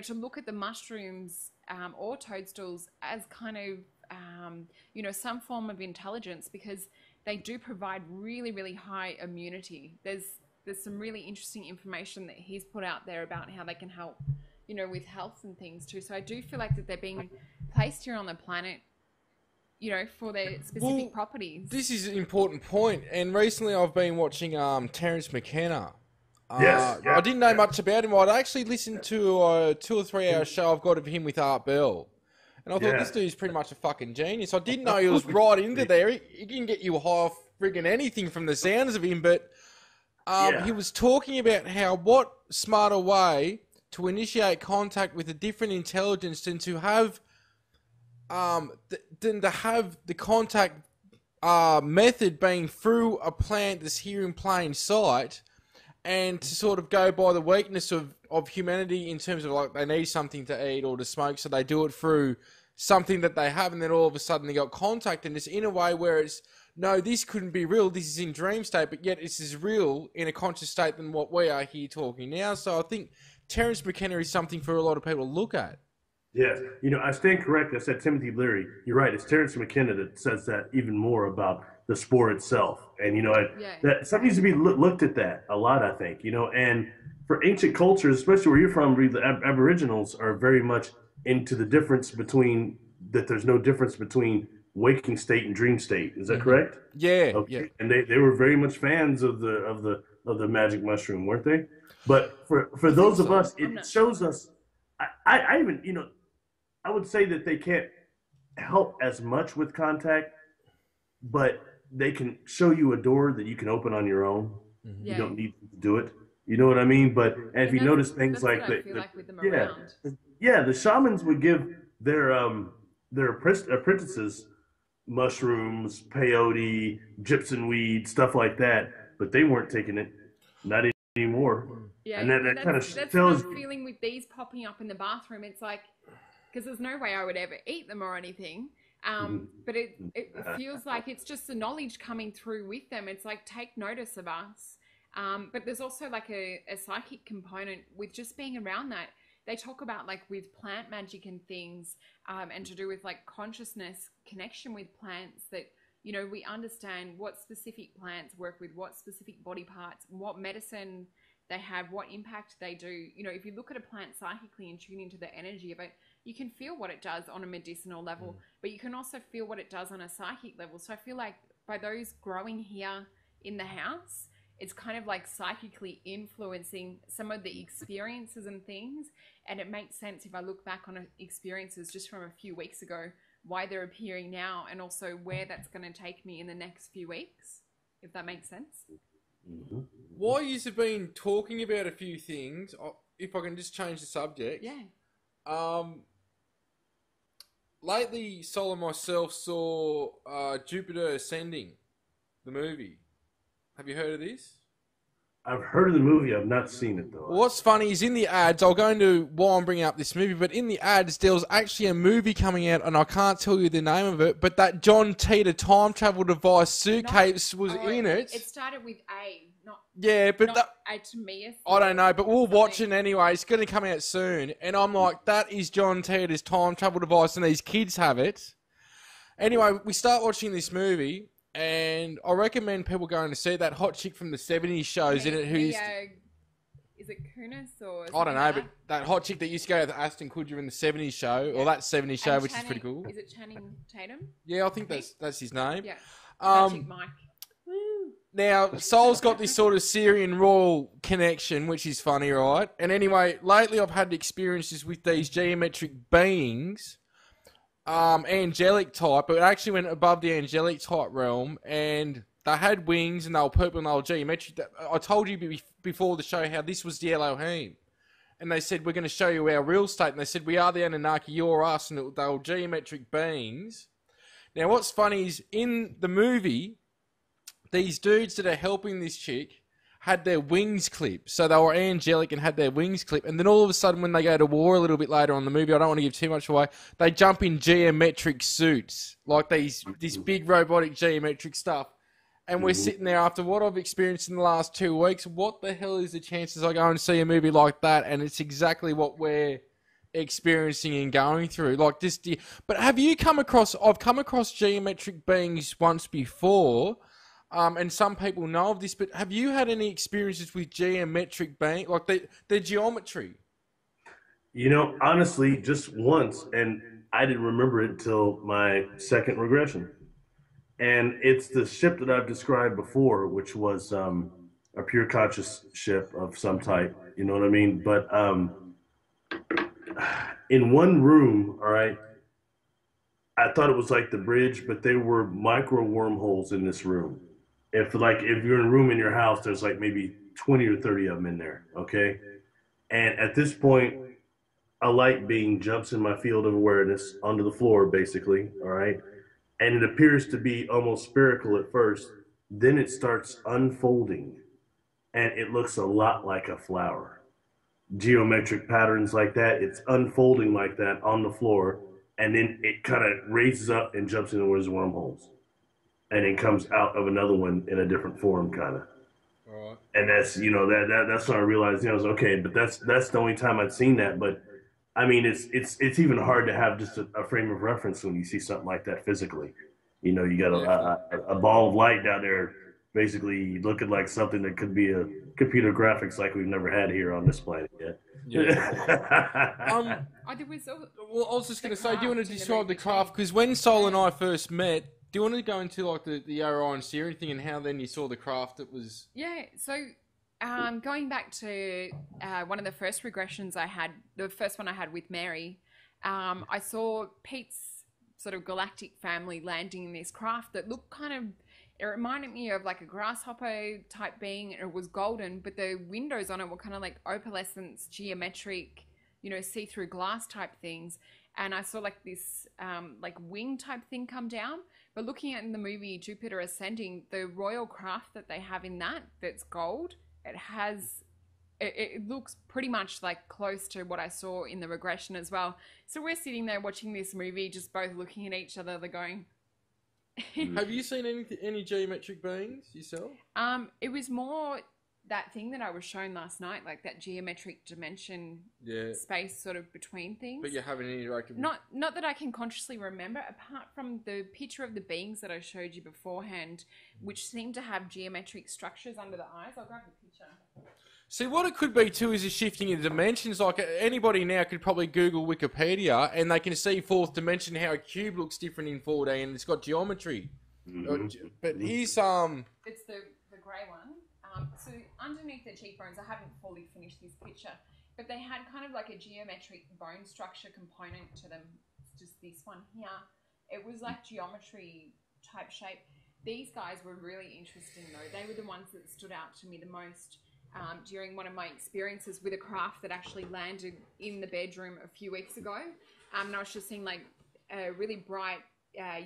to look at the mushrooms or toadstools as kind of, some form of intelligence, because they do provide really, really high immunity. There's some really interesting information that he's put out there about how they can help, with health and things too. So I do feel like that they're being placed here on the planet, for their specific properties. This is an important point, and recently I've been watching Terence McKenna. Yes, I yeah, didn't know yeah, much about him. I'd actually listened to a 2 or 3 hour show I've got of him with Art Bell, and I thought yeah. this dude's pretty much a fucking genius. I didn't know he was right into there. He can get you high off friggin' anything from the sounds of him, but he Yeah, was talking about how what smarter way to initiate contact with a different intelligence than to have the contact method being through a plant that's here in plain sight, and to sort of go by the weakness of humanity in terms of like they need something to eat or to smoke, so they do it through something that they have, and then all of a sudden they got contact, and it's in a way where it's no, this couldn't be real, this is in dream state, but yet it's as real in a conscious state than what we are here talking now. So I think Terence McKenna is something for a lot of people to look at. yes. I stand corrected. I said Timothy Leary. You're right. It's Terrence McKenna that says that even more about the sport itself. And Yeah. that something needs to be looked at that a lot. I think and for ancient cultures, especially where you're from, the Aboriginals are very much into the difference between that. There's no difference between waking state and dream state. Is that Hmm. correct? Yeah, yeah. Okay. And they were very much fans of the magic mushroom, weren't they? But for I think those of so. us, I'm it not sure. shows us. I even I would say that they can't help as much with contact, but they can show you a door that you can open on your own. Hmm. You Yeah. don't need to do it. You know what I mean? But and if And you that's notice things that's what like I feel like with them yeah, around. yeah, the shamans would give their apprentices mushrooms, peyote, gypsum weed, stuff like that, but they weren't taking it, not anymore. Yeah, And that and kind that's of that's what tells I'm you, feeling with these popping up in the bathroom. It's like, because there's no way I would ever eat them or anything. But it feels like it's just the knowledge coming through with them. It's like, take notice of us. But there's also like a psychic component with just being around that. They talk about like with plant magic and things, and to do with like consciousness connection with plants, that we understand what specific plants work with what specific body parts, what medicine they have, what impact they do. If you look at a plant psychically and tune into the energy of it, you can feel what it does on a medicinal level, but you can also feel what it does on a psychic level. So I feel like by those growing here in the house, it's kind of like psychically influencing some of the experiences and things. And it makes sense if I look back on experiences just from a few weeks ago, why they're appearing now, and also where that's going to take me in the next few weeks, if that makes sense. While you've been talking about a few things, if I can just change the subject. Yeah. Lately, Sol and myself saw Jupiter Ascending, the movie. Have you heard of this? I've heard of the movie. I've not seen it though. What's funny is in the ads, I'll go into why I'm bringing up this movie, but in the ads, there was actually a movie coming out, and I can't tell you the name of it, but that John Teeter time travel device suitcase was in it. It started with A, not Yeah, but not A to me. I don't know, but we'll watch it anyway. It's going to come out soon. And I'm like, that is John Teeter's time travel device, and these kids have it. Anyway, we start watching this movie, and I recommend people going to see it. That hot chick from the 70s shows in it who used to... Is it Kunis or... I don't know, but that hot chick that used to go to Aston Kutcher in the 70s show, or that 70s show, which is pretty cool. Is it Channing Tatum? Yeah, I think that's his name. Yeah. Magic Mike. Now, Soul's got this sort of Syrian royal connection, which is funny, right? And anyway, lately I've had experiences with these geometric beings, angelic type, but it actually went above the angelic type realm, and they had wings and they were purple and they were geometric. I told you before the show how this was the Elohim. And they said, we're going to show you our real state. And they said, we are the Anunnaki, you're us. And they were geometric beings. Now, what's funny is in the movie, these dudes that are helping this chick had their wings clipped. So they were angelic and had their wings clipped. And then all of a sudden, when they go to war a little bit later on the movie, I don't want to give too much away, they jump in geometric suits. Like this big robotic geometric stuff. And we're sitting there after what I've experienced in the last 2 weeks. What the hell is the chances I go and see a movie like that? And it's exactly what we're experiencing and going through. Like this. But have you come across... I've come across geometric beings once before. And some people know of this. But have you had any experiences with geometric beings? Like the geometry? You know, honestly, just once. And I didn't remember it until my second regression. And it's the ship that I've described before, which was a pure conscious ship of some type. You know what I mean? But in one room, all right, I thought it was like the bridge, but there were micro wormholes in this room. If you're in a room in your house, there's like maybe 20 or 30 of them in there, okay? And at this point, a light being jumps in my field of awareness onto the floor, basically, all right? And it appears to be almost spherical at first. Then it starts unfolding, and it looks a lot like a flower. Geometric patterns like that, it's unfolding like that on the floor, and then it kind of raises up and jumps into one of those wormholes, and then comes out of another one in a different form, kind of. Right. And that's that's when I realized, I was okay. But that's the only time I'd seen that. But I mean, it's even hard to have just a frame of reference when you see something like that physically. You know, you got a ball of light down there, basically looking like something that could be a computer graphics like we've never had here on this planet yet. Yeah. Well, I was just going to say, do you want to describe the craft? Because when Sol and I first met, do you want to go into like the Orion Syrian thing and how then you saw the craft that was... Yeah, so... going back to one of the first regressions I had, the first one I had with Mary, I saw Pete's sort of galactic family landing in this craft that looked it reminded me of like a grasshopper type being. It was golden, but the windows on it were kind of like opalescent, geometric, see-through glass type things. And I saw like this like wing type thing come down. But looking at in the movie Jupiter Ascending, the royal craft that they have in that's gold, it looks pretty much like close to what I saw in the regression as well. So we're sitting there watching this movie, just both looking at each other, they're going... Have you seen any geometric beings yourself? It was more that thing that I was shown last night, like that geometric dimension space sort of between things. But you haven't interacted with... Not that I can consciously remember, apart from the picture of the beings that I showed you beforehand, which seem to have geometric structures under the eyes. I'll grab the picture. See, what it could be too is a shifting in dimensions. Like anybody now could probably Google Wikipedia and they can see fourth dimension, how a cube looks different in 4D and it's got geometry. Mm-hmm. But here's It's the grey one. So underneath the cheekbones, I haven't fully finished this picture, but they had kind of like a geometric bone structure component to them. It's just this one here. It was like geometry type shape. These guys were really interesting though. They were the ones that stood out to me the most during one of my experiences with a craft that actually landed in the bedroom a few weeks ago. And I was just seeing like really bright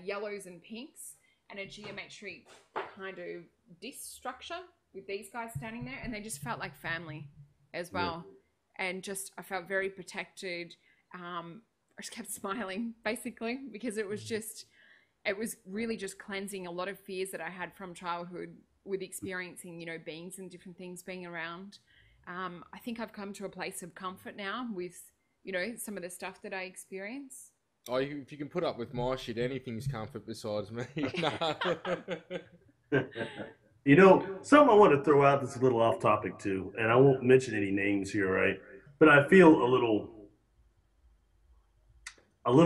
yellows and pinks and a geometric kind of disc structure with these guys standing there, and they just felt like family as well. And just, I felt very protected. I just kept smiling, basically, because it was really just cleansing a lot of fears that I had from childhood with experiencing, beings and different things being around. I think I've come to a place of comfort now with, some of the stuff that I experience. Oh, if you can put up with my shit, anything's comfort besides me. Something I want to throw out that's a little off topic too, and I won't mention any names here, right? But I feel a little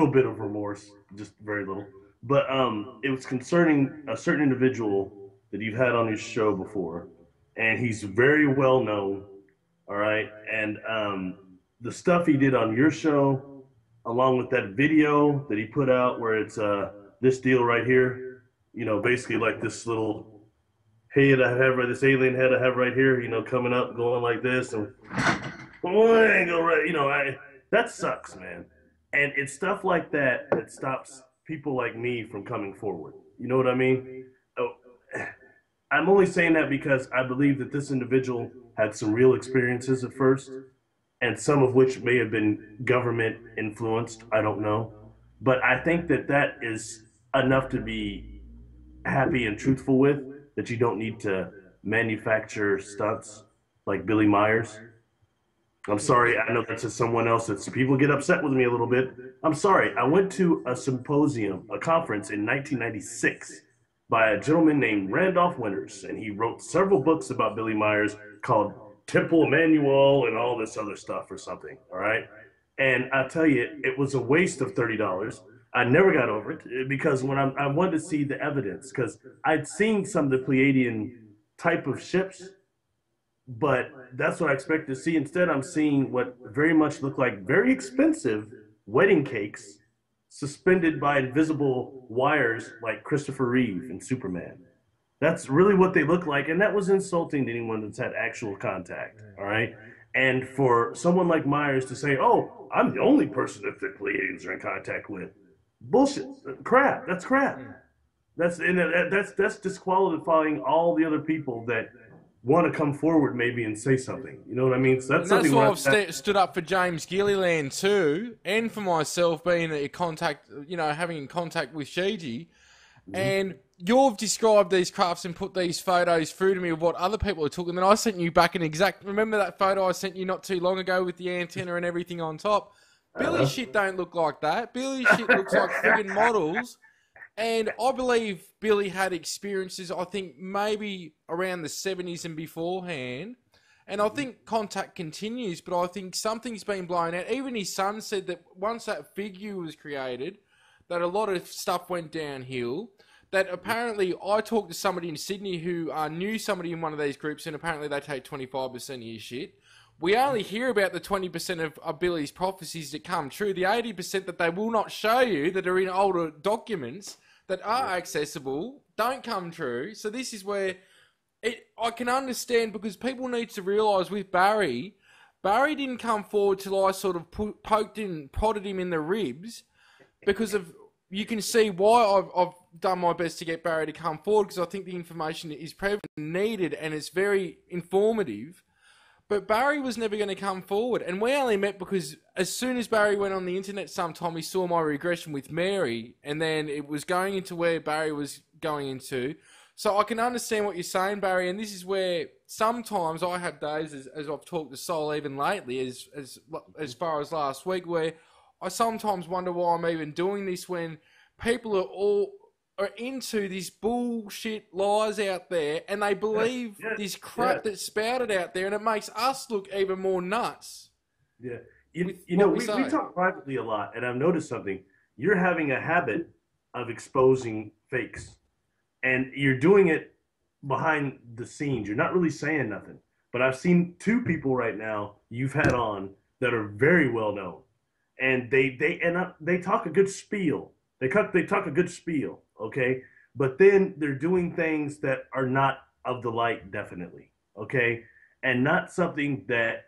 bit of remorse, just very little. But it was concerning a certain individual that you've had on your show before, and he's very well known, all right? And the stuff he did on your show, along with that video that he put out where it's this deal right here, basically like this little head I have right, this alien head I have right here, coming up, going like this, and go right, that sucks, man. And it's stuff like that that stops people like me from coming forward. You know what I mean? I'm only saying that because I believe that this individual had some real experiences at first, and some of which may have been government influenced. I don't know. But I think that is enough to be happy and truthful with, that you don't need to manufacture stunts like Billy Myers. I'm sorry, I know that's just someone else. People get upset with me a little bit. I'm sorry. I went to a symposium, a conference in 1996 by a gentleman named Randolph Winters, and he wrote several books about Billy Myers called Temple Manual and all this other stuff or something, all right? And I tell you, it was a waste of $30. I never got over it because when I wanted to see the evidence, because I'd seen some of the Pleiadian type of ships, but that's what I expected to see. Instead, I'm seeing what very much look like very expensive wedding cakes suspended by invisible wires like Christopher Reeve in Superman. That's really what they look like, and that was insulting to anyone that's had actual contact, all right? And for someone like Myers to say, oh, I'm the only person that the Pleiadians are in contact with. Bullshit. Crap. That's crap. That's disqualifying all the other people that want to come forward maybe and say something. You know what I mean? So that's why I've stood up for James Gilliland too, and for myself being in contact, having contact with Shiji. Mm-hmm. And you've described these crafts and put these photos through to me of what other people took, and then I sent you back remember that photo I sent you not too long ago with the antenna and everything on top? Billy's shit don't look like that. Billy's shit looks like friggin' models. And I believe Billy had experiences, I think, maybe around the 70s and beforehand. And I think contact continues, but I think something's been blown out. Even his son said that once that figure was created, that a lot of stuff went downhill. That apparently, I talked to somebody in Sydney who knew somebody in one of these groups, and apparently they take 25% of your shit. We only hear about the 20% of Billy's prophecies that come true. The 80% that they will not show you, that are in older documents, that are accessible, don't come true. So this is where I can understand, because people need to realise with Barry didn't come forward till I sort of poked and prodded him in the ribs, because of, you can see why I've done my best to get Barry to come forward, because I think the information is prevalent and needed, and it's very informative. But Barry was never going to come forward. And we only met because as soon as Barry went on the internet sometime, he saw my regression with Mary, and then it was going into where Barry was going into. So I can understand what you're saying, Barry, and this is where sometimes I have days, as I've talked to Sol even lately, as far as last week, where I sometimes wonder why I'm even doing this when people are into these bullshit lies out there, and they believe this crap that's spouted out there, and it makes us look even more nuts. Yeah. We talk privately a lot, and I've noticed something. You're having a habit of exposing fakes, and you're doing it behind the scenes. You're not really saying nothing. But I've seen two people right now you've had on that are very well known, and they talk a good spiel. They talk a good spiel. Okay, but then they're doing things that are not of the light, definitely. Okay, and not something that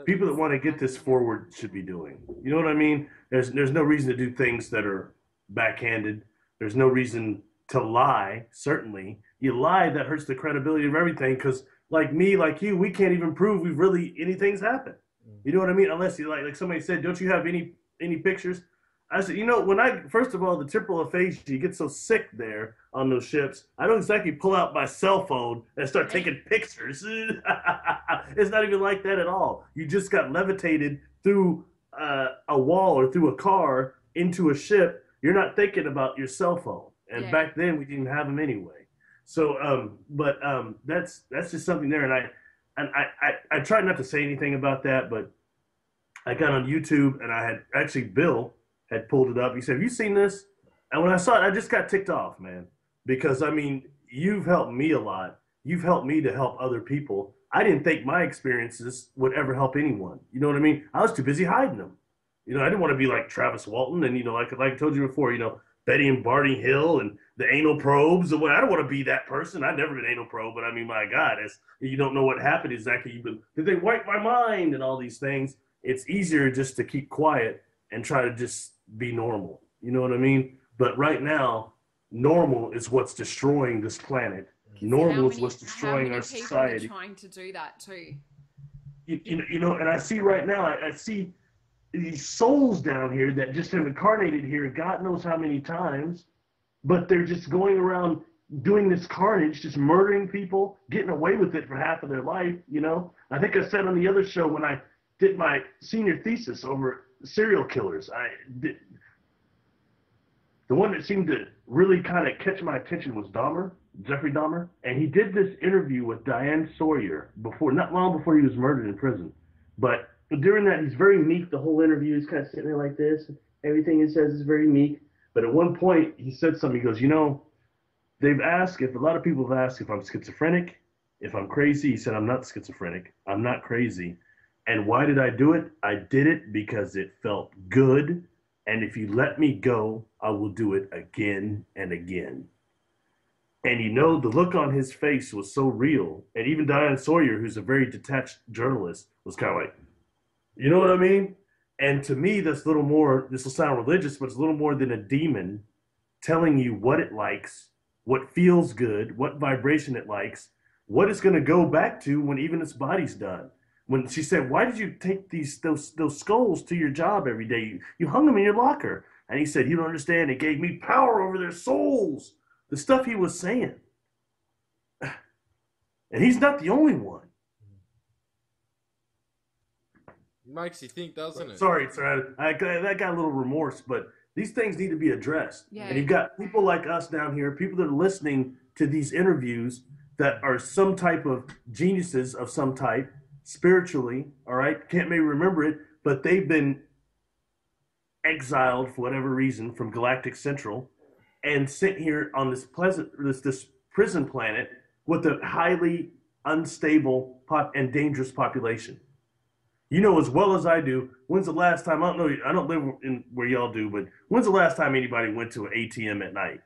people that want to get this forward should be doing. You know what I mean? There's no reason to do things that are backhanded. There's no reason to lie. Certainly, you lie, that hurts the credibility of everything. Because like me, like you, we can't even prove we've really anything's happened. You know what I mean? Unless you like somebody said, "Don't you have any pictures?" I said, when first of all, the temporal aphasia, you get so sick there on those ships. I don't exactly pull out my cell phone and start taking pictures. It's not even like that at all. You just got levitated through a wall or through a car into a ship. You're not thinking about your cell phone. And back then we didn't have them anyway. So, that's just something there. And I tried not to say anything about that, but I got on YouTube and I had actually Bill had pulled it up. He said, "Have you seen this?" And when I saw it, I just got ticked off, man. Because, I mean, you've helped me a lot. You've helped me to help other people. I didn't think my experiences would ever help anyone. You know what I mean? I was too busy hiding them. I didn't want to be like Travis Walton and, like I told you before, Betty and Barney Hill and the anal probes. I don't want to be that person. I've never been anal probe, but I mean, my God, you don't know what happened exactly. Did they wipe my mind and all these things? It's easier just to keep quiet and try to just be normal. You know what I mean? But right now, normal is what's destroying this planet. Normal is what's destroying our society. Are trying to do that too. And I see right now, I see these souls down here that just have incarnated here God knows how many times, but they're just going around doing this carnage, just murdering people, getting away with it for half of their life. I think I said on the other show when I did my senior thesis over serial killers, the one that seemed to really kind of catch my attention was Jeffrey Dahmer. And he did this interview with Diane Sawyer not long before he was murdered in prison. But during that, he's very meek. The whole interview, he's kind of sitting there like this. Everything he says is very meek. But at one point, he said something. He goes, they've asked, a lot of people have asked if I'm schizophrenic, if I'm crazy. He said, I'm not schizophrenic. I'm not crazy. And why did I do it? I did it because it felt good. And if you let me go, I will do it again and again. And the look on his face was so real. And even Diane Sawyer, who's a very detached journalist, was kind of like, you know what I mean? And to me, that's a little more, this will sound religious, but it's a little more than a demon telling you what it likes, what feels good, what vibration it likes, what it's going to go back to when even its body's done. When she said, "Why did you take those skulls to your job every day? You hung them in your locker." And he said, "You don't understand. It gave me power over their souls." The stuff he was saying. And he's not the only one. Makes you think, doesn't it? Sorry, I got a little remorse, but these things need to be addressed. Yeah. And you've got people like us down here, people that are listening to these interviews that are some type of geniuses of some type, spiritually, all right? Can't maybe remember it, but they've been exiled for whatever reason from Galactic Central and sent here on this prison planet with a highly unstable and dangerous population. As well as I do, when's the last time, I don't live in where y'all do, but when's the last time anybody went to an ATM at night?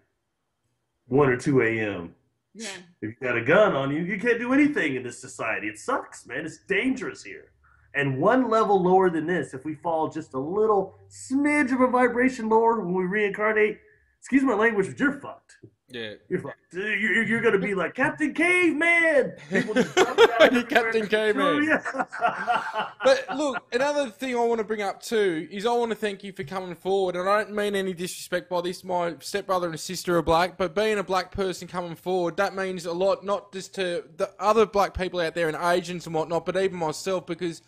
1 or 2 a.m. Yeah. If you got a gun on you, you can't do anything in this society. It sucks, man. It's dangerous here. And one level lower than this, if we fall just a little smidge of a vibration lower when we reincarnate, excuse my language, but you're fucked. Yeah. You're fucked. You're going to be like Captain Caveman. People just jump out Captain Caveman. Yeah. But look, another thing I want to bring up too is I want to thank you for coming forward. And I don't mean any disrespect by this. My stepbrother and sister are black, but being a black person coming forward, that means a lot, not just to the other black people out there and Asians and whatnot, but even myself, because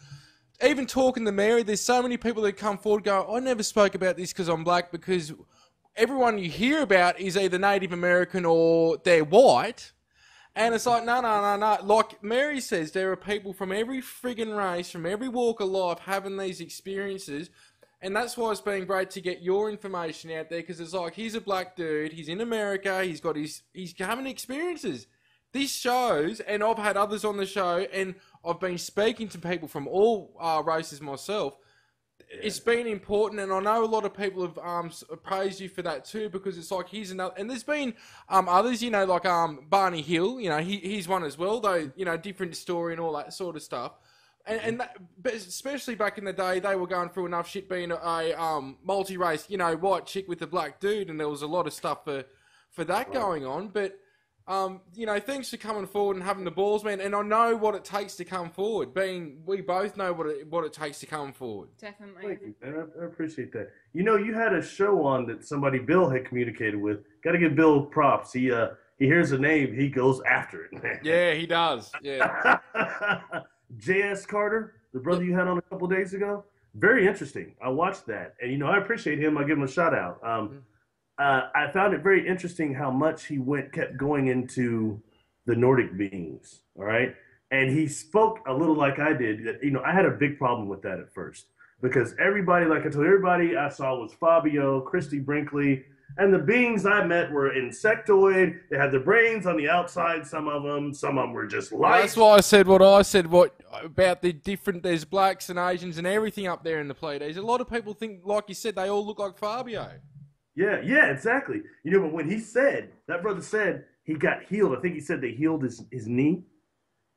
even talking to Mary, there's so many people that come forward go, I never spoke about this because I'm black, because everyone you hear about is either Native American or they're white. And it's like, no. Like Mary says, there are people from every friggin' race, from every walk of life having these experiences. And that's why it's been great to get your information out there, because it's like, he's a black dude, he's in America, he's having experiences. This shows, and I've had others on the show, and I've been speaking to people from all races myself. It's been important, and I know a lot of people have praised you for that too, because it's like, here's another, and there's been others, like Barney Hill, he's one as well, though, different story and all that sort of stuff. But especially back in the day, they were going through enough shit being a multi-race, white chick with a black dude, and there was a lot of stuff for that going on. But you know, thanks for coming forward and having the balls, man. And I know what it takes to come forward. We both know what it takes to come forward. Definitely. Thank you, man. I appreciate that. You know, you had a show on that Bill had communicated with. Got to give Bill props. He hears a name, he goes after it, man. Yeah, he does. Yeah. J.S. Carter, the brother you had on a couple days ago, very interesting. I watched that, and you know, I appreciate him. I give him a shout out. I found it very interesting how much he kept going into the Nordic beings, all right? And he spoke a little like I did. That, you know, I had a big problem with that at first because everybody, like I told everybody I saw was Fabio, Christy Brinkley, and the beings I met were insectoid. They had the brains on the outside, some of them were just light. Well, that's why I said what I said, what about the different, there's blacks and Asians and everything up there in the Pleiades. A lot of people think, like you said, they all look like Fabio. Yeah, exactly. You know, but when that brother said he got healed, I think he said they healed his knee,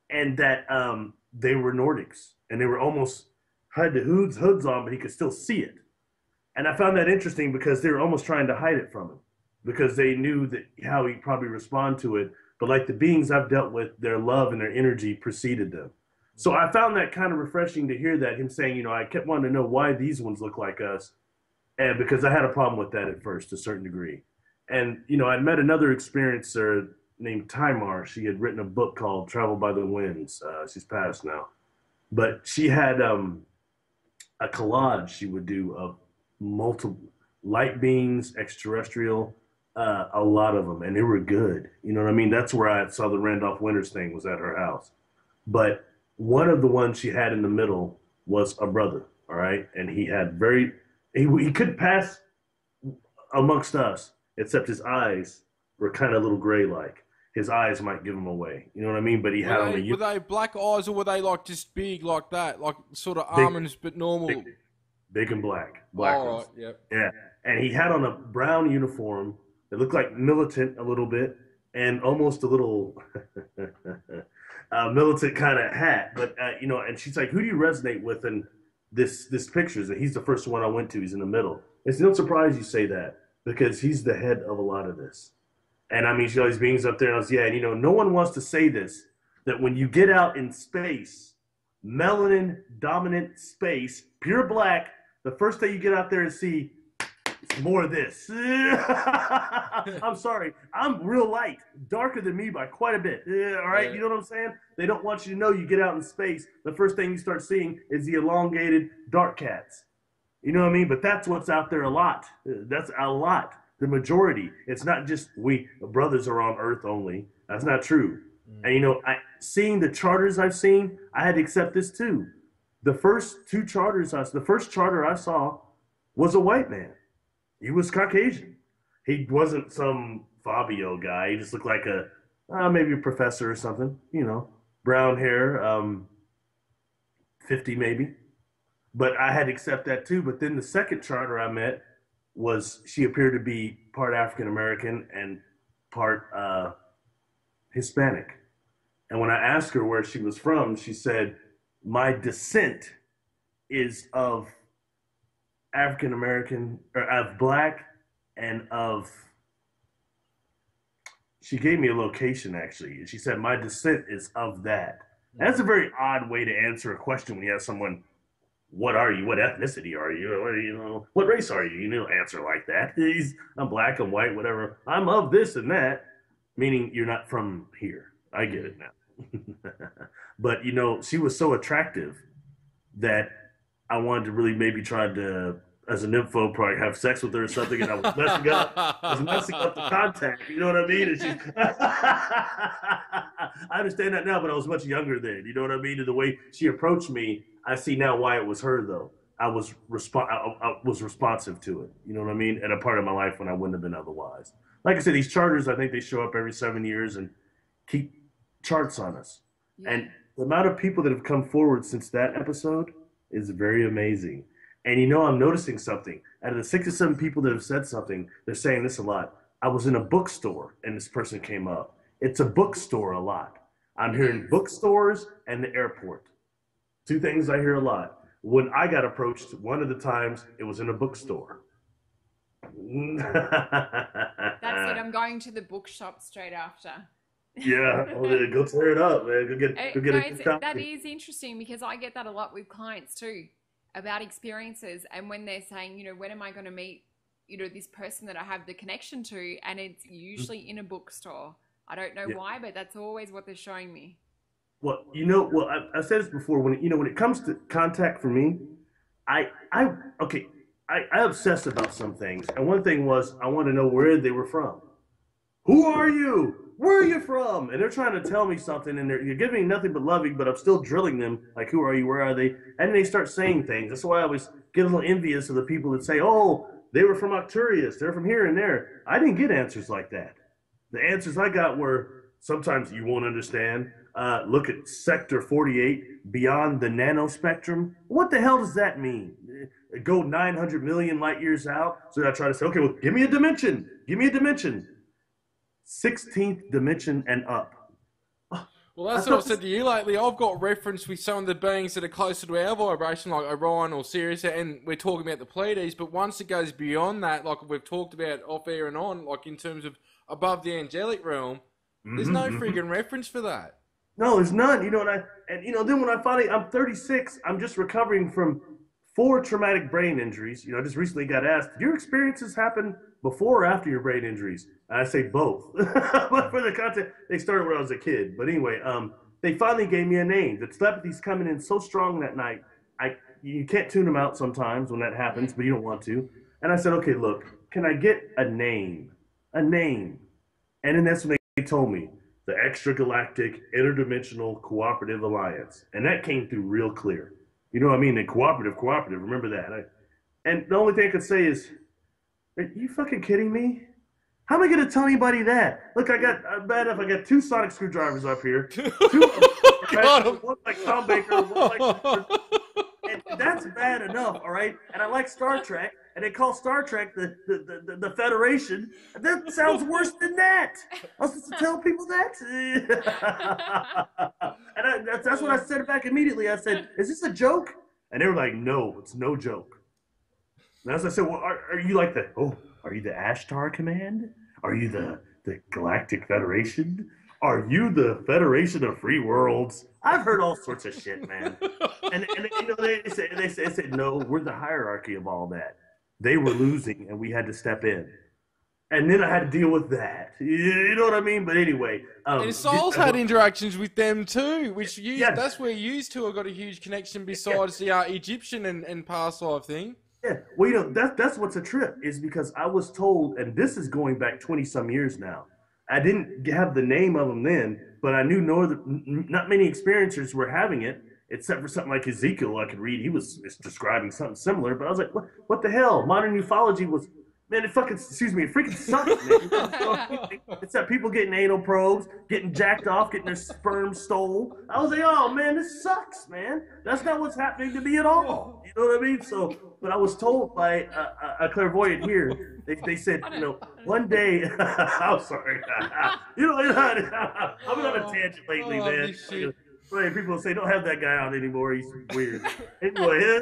and that they were Nordics, and they were almost had the hoods on, but he could still see it. And I found that interesting because they were almost trying to hide it from him because they knew that how he'd probably respond to it. But like the beings I've dealt with, their love and their energy preceded them. So I found that kind of refreshing to hear that, him saying, you know, I kept wanting to know why these ones look like us. And because I had a problem with that at first, to a certain degree. And, you know, I met another experiencer named Timar. She had written a book called Travel by the Winds. She's passed now. But she had a collage she would do of multiple light beings, extraterrestrial, a lot of them. And they were good. You know what I mean? That's where I saw the Randolph Winters thing, was at her house. But one of the ones she had in the middle was a brother, all right? And he had he couldn't pass amongst us, except his eyes were kind of a little gray-like. His eyes might give him away. You know what I mean? But he had on the... Were they black eyes or were they like just big like that? Like sort of almonds but normal? Big and black. Black ones. Right, yep. Yeah. And he had on a brown uniform that looked like militant a little bit and almost a little militant kind of hat. But, you know, and she's like, who do you resonate with? And this pictures, and he's the first one I went to. He's in the middle. It's no surprise you say that because he's the head of a lot of this. And I mean, she always beings up there, and I was, and you know, no one wants to say this, that when you get out in space, melanin dominant space, pure black, the first thing you get out there and see is more of this. I'm sorry, I'm real light, darker than me by quite a bit. All right, You know what I'm saying? They don't want you to know you get out in space, the first thing you start seeing is the elongated dark cats. You know what I mean? But that's what's out there a lot. That's a lot. The majority. It's not just we brothers are on Earth only. That's not true. And you know, seeing the charters I've seen, I had to accept this too. The first the first charter I saw was a white man. He was Caucasian. He wasn't some Fabio guy. He just looked like maybe a professor or something, you know, brown hair, 50 maybe. But I had to accept that too. But then the second charter I met she appeared to be part African-American and part Hispanic. And when I asked her where she was from, she said, my descent is of African-American, or of black, and she gave me a location actually. She said, my descent is of that. That's a very odd way to answer a question when you have someone, what are you? What ethnicity are you? What race are you? You don't answer like that. I'm black, I'm white, whatever. I'm of this and that, meaning you're not from here. I get it now. But, you know, she was so attractive that I wanted to really maybe try to, as an info, probably have sex with her or something, and I was messing up the contact. You know what I mean? And I understand that now, but I was much younger then. You know what I mean? And the way she approached me, I see now why it was her, though. I was responsive to it. You know what I mean? At a part of my life when I wouldn't have been otherwise. Like I said, these charters, I think they show up every 7 years and keep charts on us. Yeah. And the amount of people that have come forward since that episode is very amazing. And you know, I'm noticing something. Out of the 6 or 7 people that have said something, they're saying this a lot. I was in a bookstore and this person came up. It's a bookstore a lot. I'm hearing bookstores and the airport. 2 things I hear a lot. When I got approached, one of the times it was in a bookstore. That's it. I'm going to the bookshop straight after. Yeah, go tear it up, man. Go get No, a copy. that is interesting because I get that a lot with clients too about experiences. And when they're saying, when am I going to meet, this person that I have the connection to? And it's usually in a bookstore. I don't know why, but that's always what they're showing me. Well, I've said this before. When it comes to contact for me, I obsess about some things. And one thing was I want to know where they were from. Who are you? Where are you from? And they're trying to tell me something, and you're giving me nothing but loving, but I'm still drilling them. Like, who are you? Where are they? And they start saying things. That's why I always get a little envious of the people that say, oh, they were from Arcturus. They're from here and there. I didn't get answers like that. The answers I got were, sometimes you won't understand. Look at Sector 48, beyond the nanospectrum. What the hell does that mean? Go 900 million light years out? So I try to say, okay, well, give me a dimension. Give me a dimension. 16th dimension and up. Well, that's what I've said to you lately. I've got reference with some of the beings that are closer to our vibration, like Orion or Sirius, and we're talking about the Pleiades, but once it goes beyond that, like we've talked about off air and on, like in terms of above the angelic realm, there's no friggin' reference for that. No, there's none. Then when I'm 36, I'm just recovering from 4 traumatic brain injuries. I just recently got asked, did your experiences happen before or after your brain injuries? I say both. But for the content, they started when I was a kid. But anyway, they finally gave me a name. The telepathy's coming in so strong that night. You can't tune them out sometimes when that happens, but you don't want to. And I said, okay, look, can I get a name? A name. And then that's when they told me, the Extragalactic Interdimensional Cooperative Alliance. And that came through real clear. You know what I mean? And cooperative, remember that. And the only thing I could say is, are you fucking kidding me? How am I going to tell anybody that? Look, I got 2 sonic screwdrivers up here. 2 one like Tom Baker, one like... And that's bad enough, all right? And I like Star Trek, and they call Star Trek the Federation. That sounds worse than that. I was supposed to tell people that? And that's what I said back immediately. I said, is this a joke? And they were like, no, it's no joke. And as I said, well, are you like are you the Ashtar Command? Are you the Galactic Federation? Are you the Federation of Free Worlds? I've heard all sorts of shit, man. And they said, no, we're the hierarchy of all that. They were losing, and we had to step in. And then I had to deal with that. You know what I mean? But anyway. And Sol's had interactions with them too, which that's where you two have got a huge connection besides the Egyptian and past life thing. Yeah, well, that's what's a trip, is because I was told, and this is going back 20-some years now. I didn't have the name of them then, but I knew not many experiencers were having it, except for something like Ezekiel I could read. He was describing something similar, but I was like, what the hell? Modern ufology was... Man, it freaking sucks, man. It's that people getting anal probes, getting jacked off, getting their sperm stole. I was like, oh, man, this sucks, man. That's not what's happening to me at all. You know what I mean? So, but I was told by a clairvoyant here, they said, one day, I'm sorry. I've been on a tangent lately, man. Right, people say, don't have that guy on anymore. He's weird. Anyway.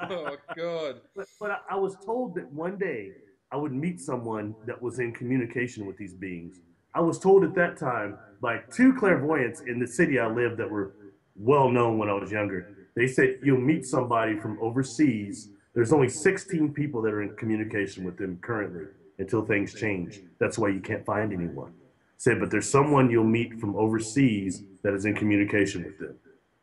Oh, God. But I was told that one day I would meet someone that was in communication with these beings. I was told at that time by 2 clairvoyants in the city I lived that were well known when I was younger. They said, you'll meet somebody from overseas. There's only 16 people that are in communication with them currently until things change. That's why you can't find anyone. Said, but there's someone you'll meet from overseas that is in communication with them.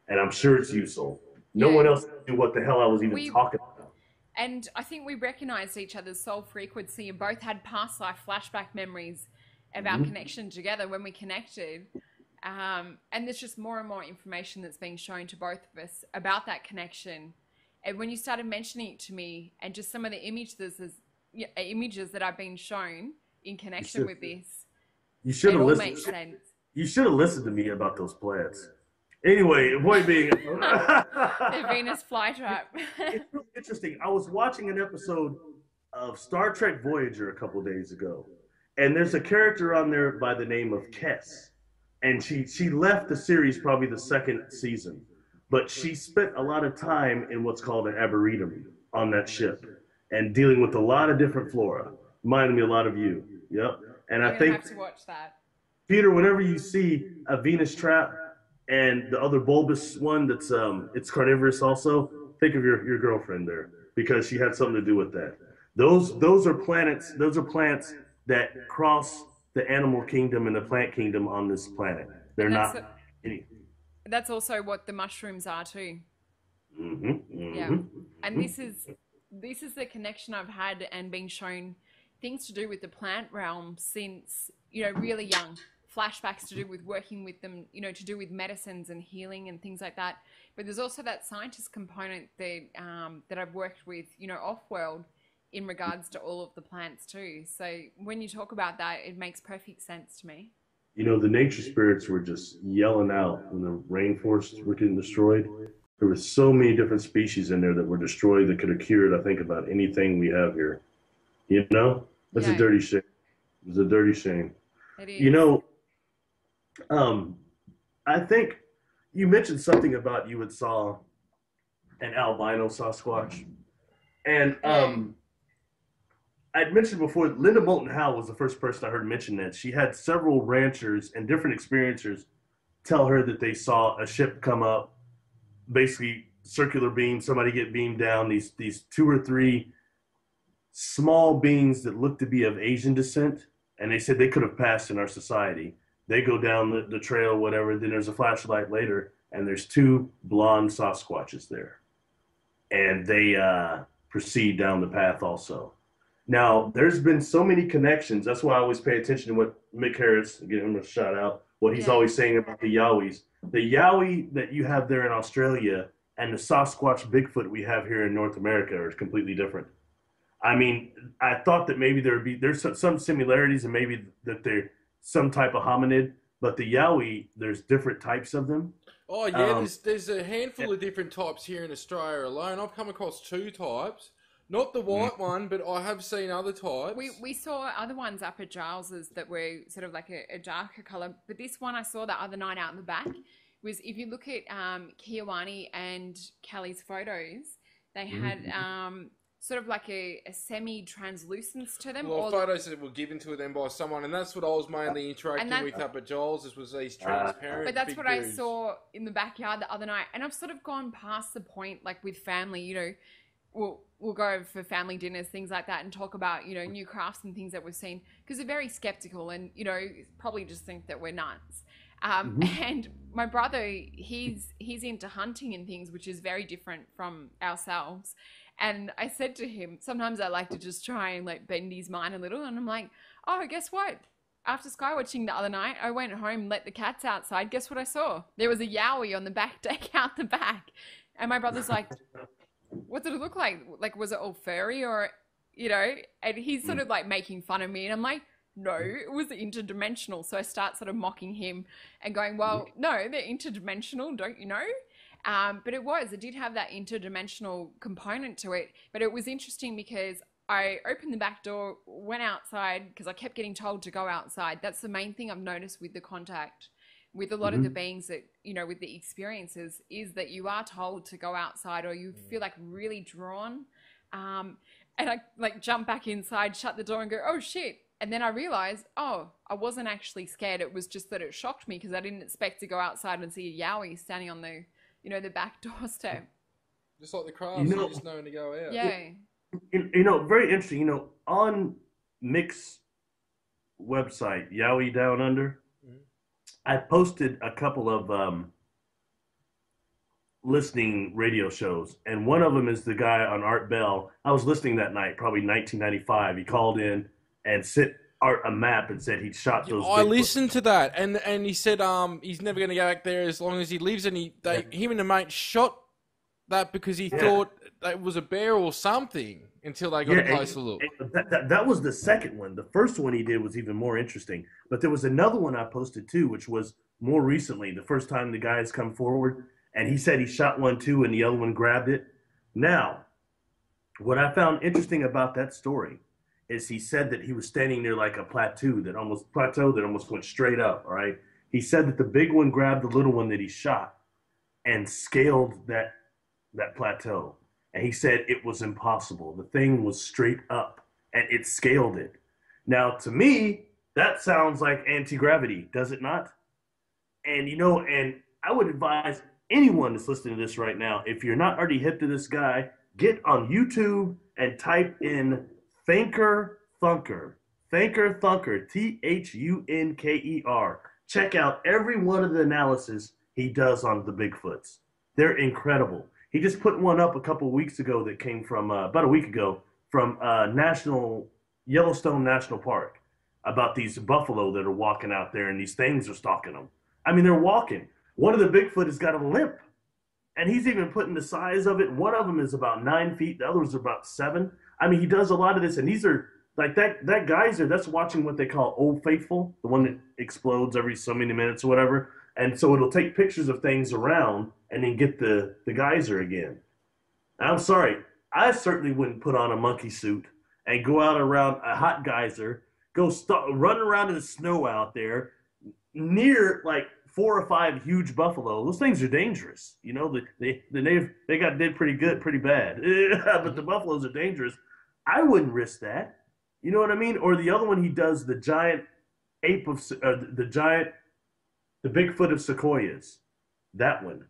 And I'm sure it's you, Sol. No one else knew what the hell I was even talking about. And I think we recognized each other's soul frequency and both had past life flashback memories of our connection together when we connected. And there's just more and more information that's being shown to both of us about that connection. And when you started mentioning it to me and just some of the images that I've been shown in connection with this, you should have listened. Makes sense. You should have listened to me about those plants. Anyway, the point being, the Venus flytrap. It's really interesting. I was watching an episode of Star Trek Voyager a couple days ago, and there's a character on there by the name of Kess, and she left the series probably the 2nd season, but she spent a lot of time in what's called an arboretum on that ship. and dealing with a lot of different flora. Reminded me a lot of you. Yep. And I'm I gonna think, have to watch that. Peter, whenever you see a Venus trap and the other bulbous one that's it's carnivorous also, think of your girlfriend there because she had something to do with that. Those are planets, those are plants that cross the animal kingdom and the plant kingdom on this planet. They're And not any. that's also what the mushrooms are too. Yeah. And this is the connection I've had and been shown things to do with the plant realm since, you know, really young. Flashbacks to do with working with them, you know, to do with medicines and healing and things like that. But there's also that scientist component that that I've worked with, you know, off-world in regards to all of the plants too. So when you talk about that, it makes perfect sense to me. You know, the nature spirits were just yelling out when the rainforests were getting destroyed. There were so many different species in there that were destroyed that could have cured, I think, about anything we have here. You know, that's a Yeah, dirty shame. It's a dirty shame. it You is. know, I think you mentioned something about you had saw an albino Sasquatch, and Yeah. I'd mentioned before, Linda Moulton Howe was the first person I heard mention that. She had several ranchers and different experiencers tell her that they saw a ship come up, basically circular beam, somebody get beamed down, these two or three small beings that looked to be of Asian descent, and they said they could have passed in our society. They go down the trail, whatever, then there's a flashlight later, and there's two blonde Sasquatches there. And they proceed down the path also. Now, there's been so many connections. That's why I always pay attention to what Mick Harris, give him a shout out, what he's Yeah. always saying about the Yowies. The Yowie that you have there in Australia and the Sasquatch Bigfoot we have here in North America are completely different. I mean, I thought that maybe there's some similarities and maybe that they're some type of hominid, but the Yowie, there's different types of them. Oh yeah, Um, there's a handful of different types here in Australia alone. I've come across two types, not the white one, but I have seen other types. We saw other ones up at Giles's that were sort of like a darker color, but this one I saw the other night out in the back was, if you look at Kiowani and Kelly's photos, they had sort of like a semi-translucence to them. Well, photos that were given to them by someone, and that's what I was mainly interacting with up at Giles, was these transparent. But that's big what dudes. I saw in the backyard the other night, and I've sort of gone past the point, like with family, you know, we'll go for family dinners, things like that, and talk about, you know, new crafts and things that we've seen, because they're very skeptical and, you know, probably just think that we're nuts. And my brother, he's into hunting and things, which is very different from ourselves. And I said to him, sometimes I like to just try and like bend his mind a little. And I'm like, oh, guess what? After skywatching the other night, I went home and let the cats outside. Guess what I saw? There was a yowie on the back deck out the back. And my brother's like, what did it look like? Like, was it all furry or, you know? And he's sort of like making fun of me. And I'm like, no, it was interdimensional. So I start sort of mocking him and going, well, no, they're interdimensional, don't you know? But it did have that interdimensional component to it. But it was interesting because I opened the back door, went outside, because I kept getting told to go outside. That's the main thing I've noticed with the contact, with a lot of the beings that, you know, with the experiences, is that you are told to go outside or you feel like really drawn. And I like jump back inside, shut the door and go, oh shit. And then I realized, oh, I wasn't actually scared. It was just that it shocked me because I didn't expect to go outside and see a yowie standing on the, you know, the back doorstep. Just like the crafts, you just knowing to go out. Yeah. You know, very interesting. You know, on Mick's website, Yowie Down Under, I posted a couple of listening radio shows, and one of them is the guy on Art Bell. I was listening that night, probably 1995. He called in and sent Art a map and said he'd shot those. I listened to that, and he said he's never going to go back there as long as he lives, and him and the mate shot that because he thought it was a bear or something until they got a closer look. That was the second one. The first one he did was even more interesting, but there was another one I posted too, which was more recently, the first time the guys come forward, and he said he shot one too, and the other one grabbed it. Now, what I found interesting about that story is he said that he was standing near like a plateau that almost went straight up. All right. He said that the big one grabbed the little one that he shot and scaled that plateau. And he said it was impossible. The thing was straight up and it scaled it. Now, to me, that sounds like anti-gravity, does it not? And, and I would advise anyone that's listening to this right now, if you're not already hip to this guy, get on YouTube and type in Thinker Thunker. Thinker Thunker, Thunker. Check out every one of the analysis he does on the Bigfoots. They're incredible. He just put one up a couple of weeks ago that came from, about a week ago, from Yellowstone National Park, about these buffalo that are walking out there and these things are stalking them. I mean, they're walking. One of the Bigfoot has got a limp, and he's even putting the size of it. One of them is about 9 feet. The other is about 7. I mean, he does a lot of this, and these are like that geyser. That's watching what they call Old Faithful, the one that explodes every so many minutes or whatever. And so it'll take pictures of things around and then get the geyser again. I'm sorry, I certainly wouldn't put on a monkey suit and go out around a hot geyser, run around in the snow out there near like 4 or 5 huge buffalo. Those things are dangerous. They got did pretty bad, but the buffaloes are dangerous. I wouldn't risk that. You know what I mean? Or the other one, he does the giant the Bigfoot of Sequoias. That one,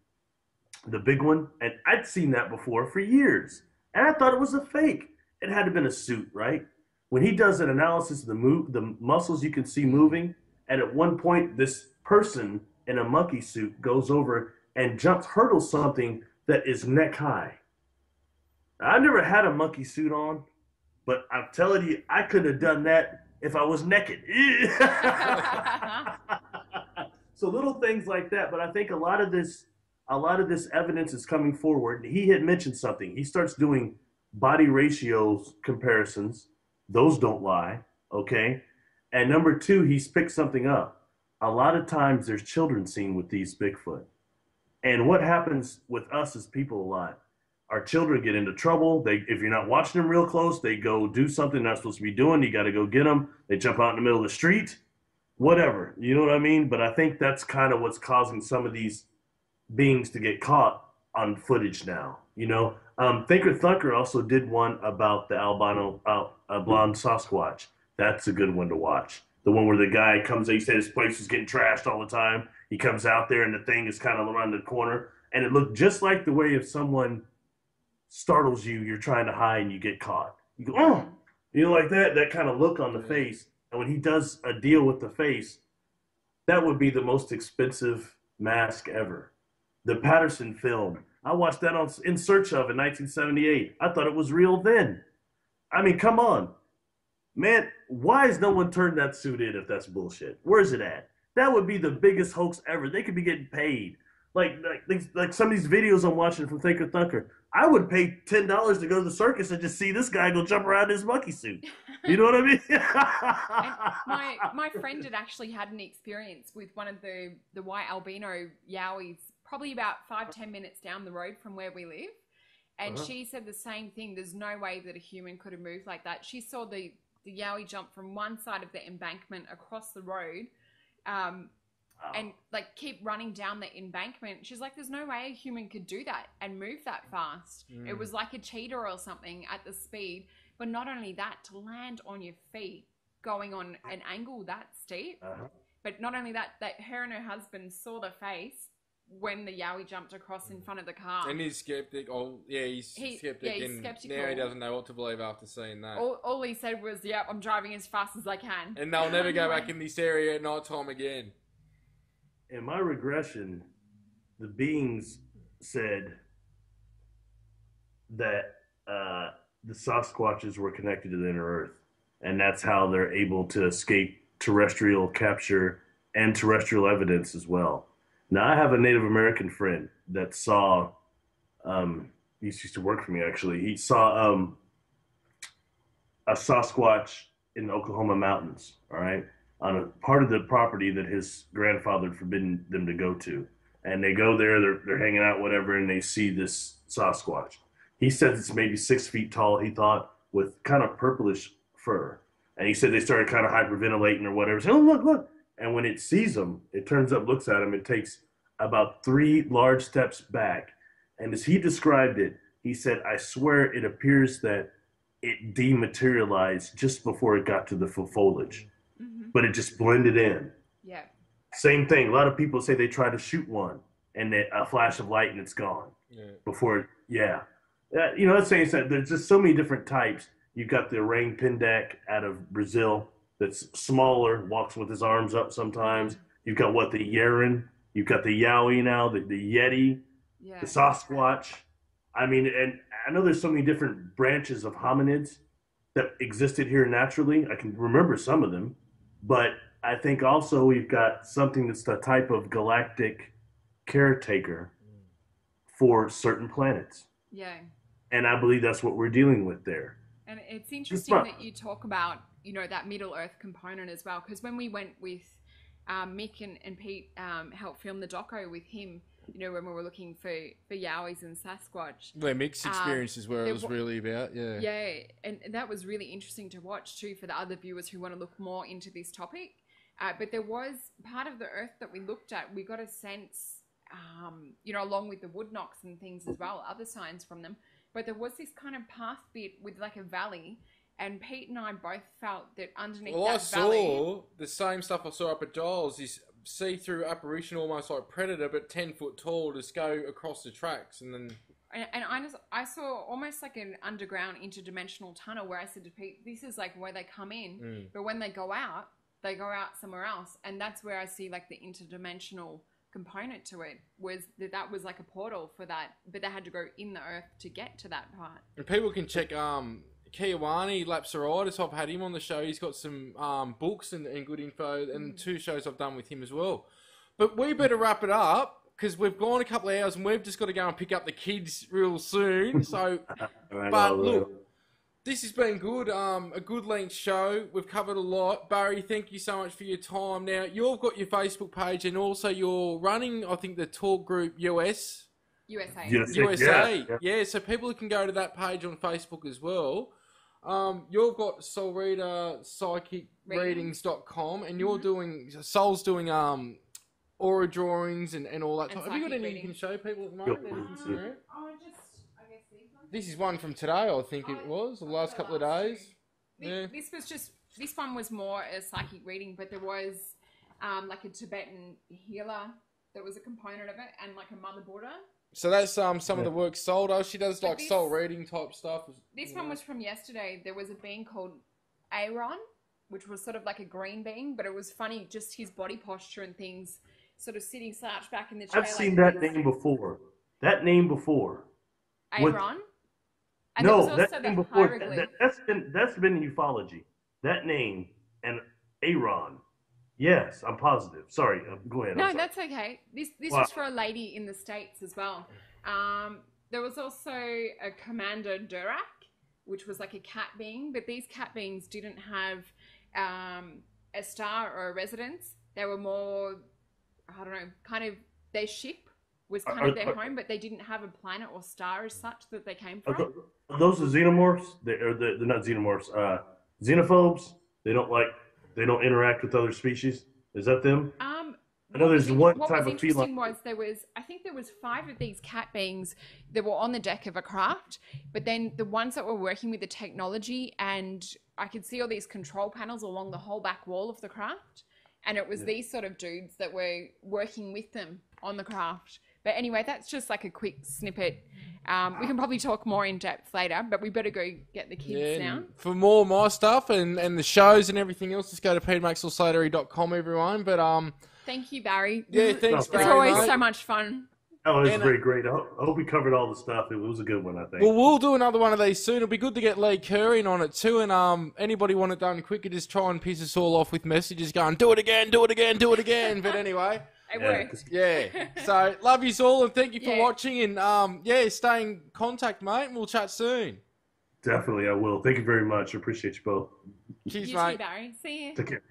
the big one. And I'd seen that before for years. And I thought it was a fake. It had to have been a suit, right? When he does an analysis of the muscles you can see moving, and at one point, this person in a monkey suit goes over and hurdles something that is neck high. I never had a monkey suit on, but I'm telling you, I could have done that if I was naked. So little things like that. But I think a lot of this evidence is coming forward. He had mentioned something. He starts doing body ratios comparisons. Those don't lie, okay? And number 2, he's picked something up. A lot of times there's children seen with these Bigfoot. And what happens with us as people a lot, our children get into trouble. If you're not watching them real close, they go do something they're not supposed to be doing. You got to go get them. They jump out in the middle of the street, whatever. You know what I mean? But I think that's kind of what's causing some of these beings to get caught on footage now. Thinker Thunker also did one about the albino blonde Sasquatch. That's a good one to watch. The one where the guy comes, he said his place was getting trashed all the time. He comes out there and the thing is kind of around the corner. And it looked just like the way if someone startles you, you're trying to hide and you get caught. You go, oh, like that kind of look on the face. And when he does a deal with the face, that would be the most expensive mask ever. The Patterson film. I watched that on In Search of in 1978. I thought it was real then. I mean, come on. Man, why has no one turned that suit in if that's bullshit? Where's it at? That would be the biggest hoax ever. They could be getting paid. Like some of these videos I'm watching from Thinker Thunker. I would pay $10 to go to the circus and just see this guy go jump around in his monkey suit. You know what I mean? my friend had actually had an experience with one of the white albino yowies, probably about 5-10 minutes down the road from where we live. And she said the same thing. There's no way that a human could have moved like that. She saw the yowie jump from one side of the embankment across the road and like keep running down the embankment. She's like, there's no way a human could do that and move that fast. It was like a cheetah or something at the speed. But not only that, to land on your feet going on an angle that steep. But not only that her and her husband saw the face when the yowie jumped across in front of the car. And he's skeptic. He's skeptic. Yeah, he's skeptical. Now he doesn't know what to believe after seeing that. All he said was, yep, I'm driving as fast as I can. And they'll never go back in this area at night time again. In my regression, the beings said that the Sasquatches were connected to the inner earth. And that's how they're able to escape terrestrial capture and terrestrial evidence as well. Now, I have a Native American friend that saw, he used to work for me actually. He saw a Sasquatch in the Oklahoma mountains, all right, on a part of the property that his grandfather had forbidden them to go to. And they go there, they're hanging out, whatever, and they see this Sasquatch. He said it's maybe 6 feet tall, he thought, with kind of purplish fur. And he said they started kind of hyperventilating or whatever. Said, oh, look. And when it sees him, it turns up, looks at him, it takes about 3 large steps back. And as he described it, he said, I swear it appears that it dematerialized just before it got to the foliage, but it just blended in. Yeah. Same thing. A lot of people say they try to shoot one and a flash of light and it's gone before. That's saying that there's just so many different types. You've got the orang pindac out of Brazil that's smaller, walks with his arms up sometimes. You've got the Yeren. You've got the Yowie now, the Yeti, the Sasquatch. I mean, and I know there's so many different branches of hominids that existed here naturally. I can remember some of them, but I think also we've got something that's the type of galactic caretaker for certain planets. Yeah. And I believe that's what we're dealing with there. And it's interesting that you talk about, that Middle Earth component as well, because when we went with Mick and Pete helped film the doco with him, when we were looking for Yowies and Sasquatch. Where Mick's experiences were it was really about, Yeah, and that was really interesting to watch too for the other viewers who want to look more into this topic. But there was part of the Earth that we looked at, we got a sense, along with the wood knocks and things as well, other signs from them. But there was this kind of path bit with like a valley, and Pete and I both felt that underneath that valley... I saw the same stuff I saw up at Giles, this see-through apparition almost like Predator, but 10 foot tall, just go across the tracks, and then... And I saw almost like an underground interdimensional tunnel where I said to Pete, this is like where they come in, but when they go out somewhere else. And that's where I see like the interdimensional component to it, was that was like a portal for that, but they had to go in the earth to get to that part. And people can check Kiawani Lapsaritis. I've had him on the show. He's got some books and good info, and 2 shows I've done with him as well. But we better wrap it up, because we've gone a couple of hours and we've just got to go and pick up the kids real soon. So, but look, this has been good. A good length show. We've covered a lot. Barry, thank you so much for your time. Now, you've got your Facebook page, and also you're running, I think, the talk group USA. Yeah, so people can go to that page on Facebook as well. You've got Solreta psychicreadings.com, and you're doing, Sol's doing aura drawings and all that. Have you got any you can show people at the moment? This is one from today, I think it was, the last couple of days. This one was more a psychic reading, but there was like a Tibetan healer that was a component of it, and like a Mother Buddha. So that's some of the work Sol does. She does like soul reading type stuff. This one was from yesterday. There was a being called Aaron, which was sort of like a green being, but it was funny, just his body posture and things, sort of sitting slouched back in the chair. I've seen that name before. Aaron? No, that name before. That's been in ufology. That name and Aaron. Yes, I'm positive. Sorry, go ahead. No, that's okay. This was for a lady in the States as well. There was also a Commander Durak, which was like a cat being, but these cat beings didn't have a star or a residence. They were more, I don't know, kind of their ship was kind of their home, but they didn't have a planet or star as such that they came from. Are those the xenomorphs? They're not xenomorphs. Xenophobes. They don't interact with other species. Is that them? I know there's one type of feline. What was interesting I think there was 5 of these cat beings that were on the deck of a craft, but then the ones that were working with the technology, and I could see all these control panels along the whole back wall of the craft, and it was these sort of dudes that were working with them on the craft. But anyway, that's just like a quick snippet. We can probably talk more in depth later, but we better go get the kids now. For more of my stuff and the shows and everything else, just go to petermaxwellslattery.com, everyone. But thank you, Barry. Yeah, thanks, Barry. It's always so much fun. Oh, it was very great. I hope we covered all the stuff. It was a good one, I think. Well, we'll do another one of these soon. It'll be good to get Lee Curry on it too. And anybody want it done quicker, just try and piss us all off with messages going, do it again, do it again, do it again. But anyway. It works. Yeah. So, love you all, and thank you for watching. And, stay in contact, mate, and we'll chat soon. Definitely, I will. Thank you very much. I appreciate you both. Cheers, You mate. too, Barry. See you. Take care.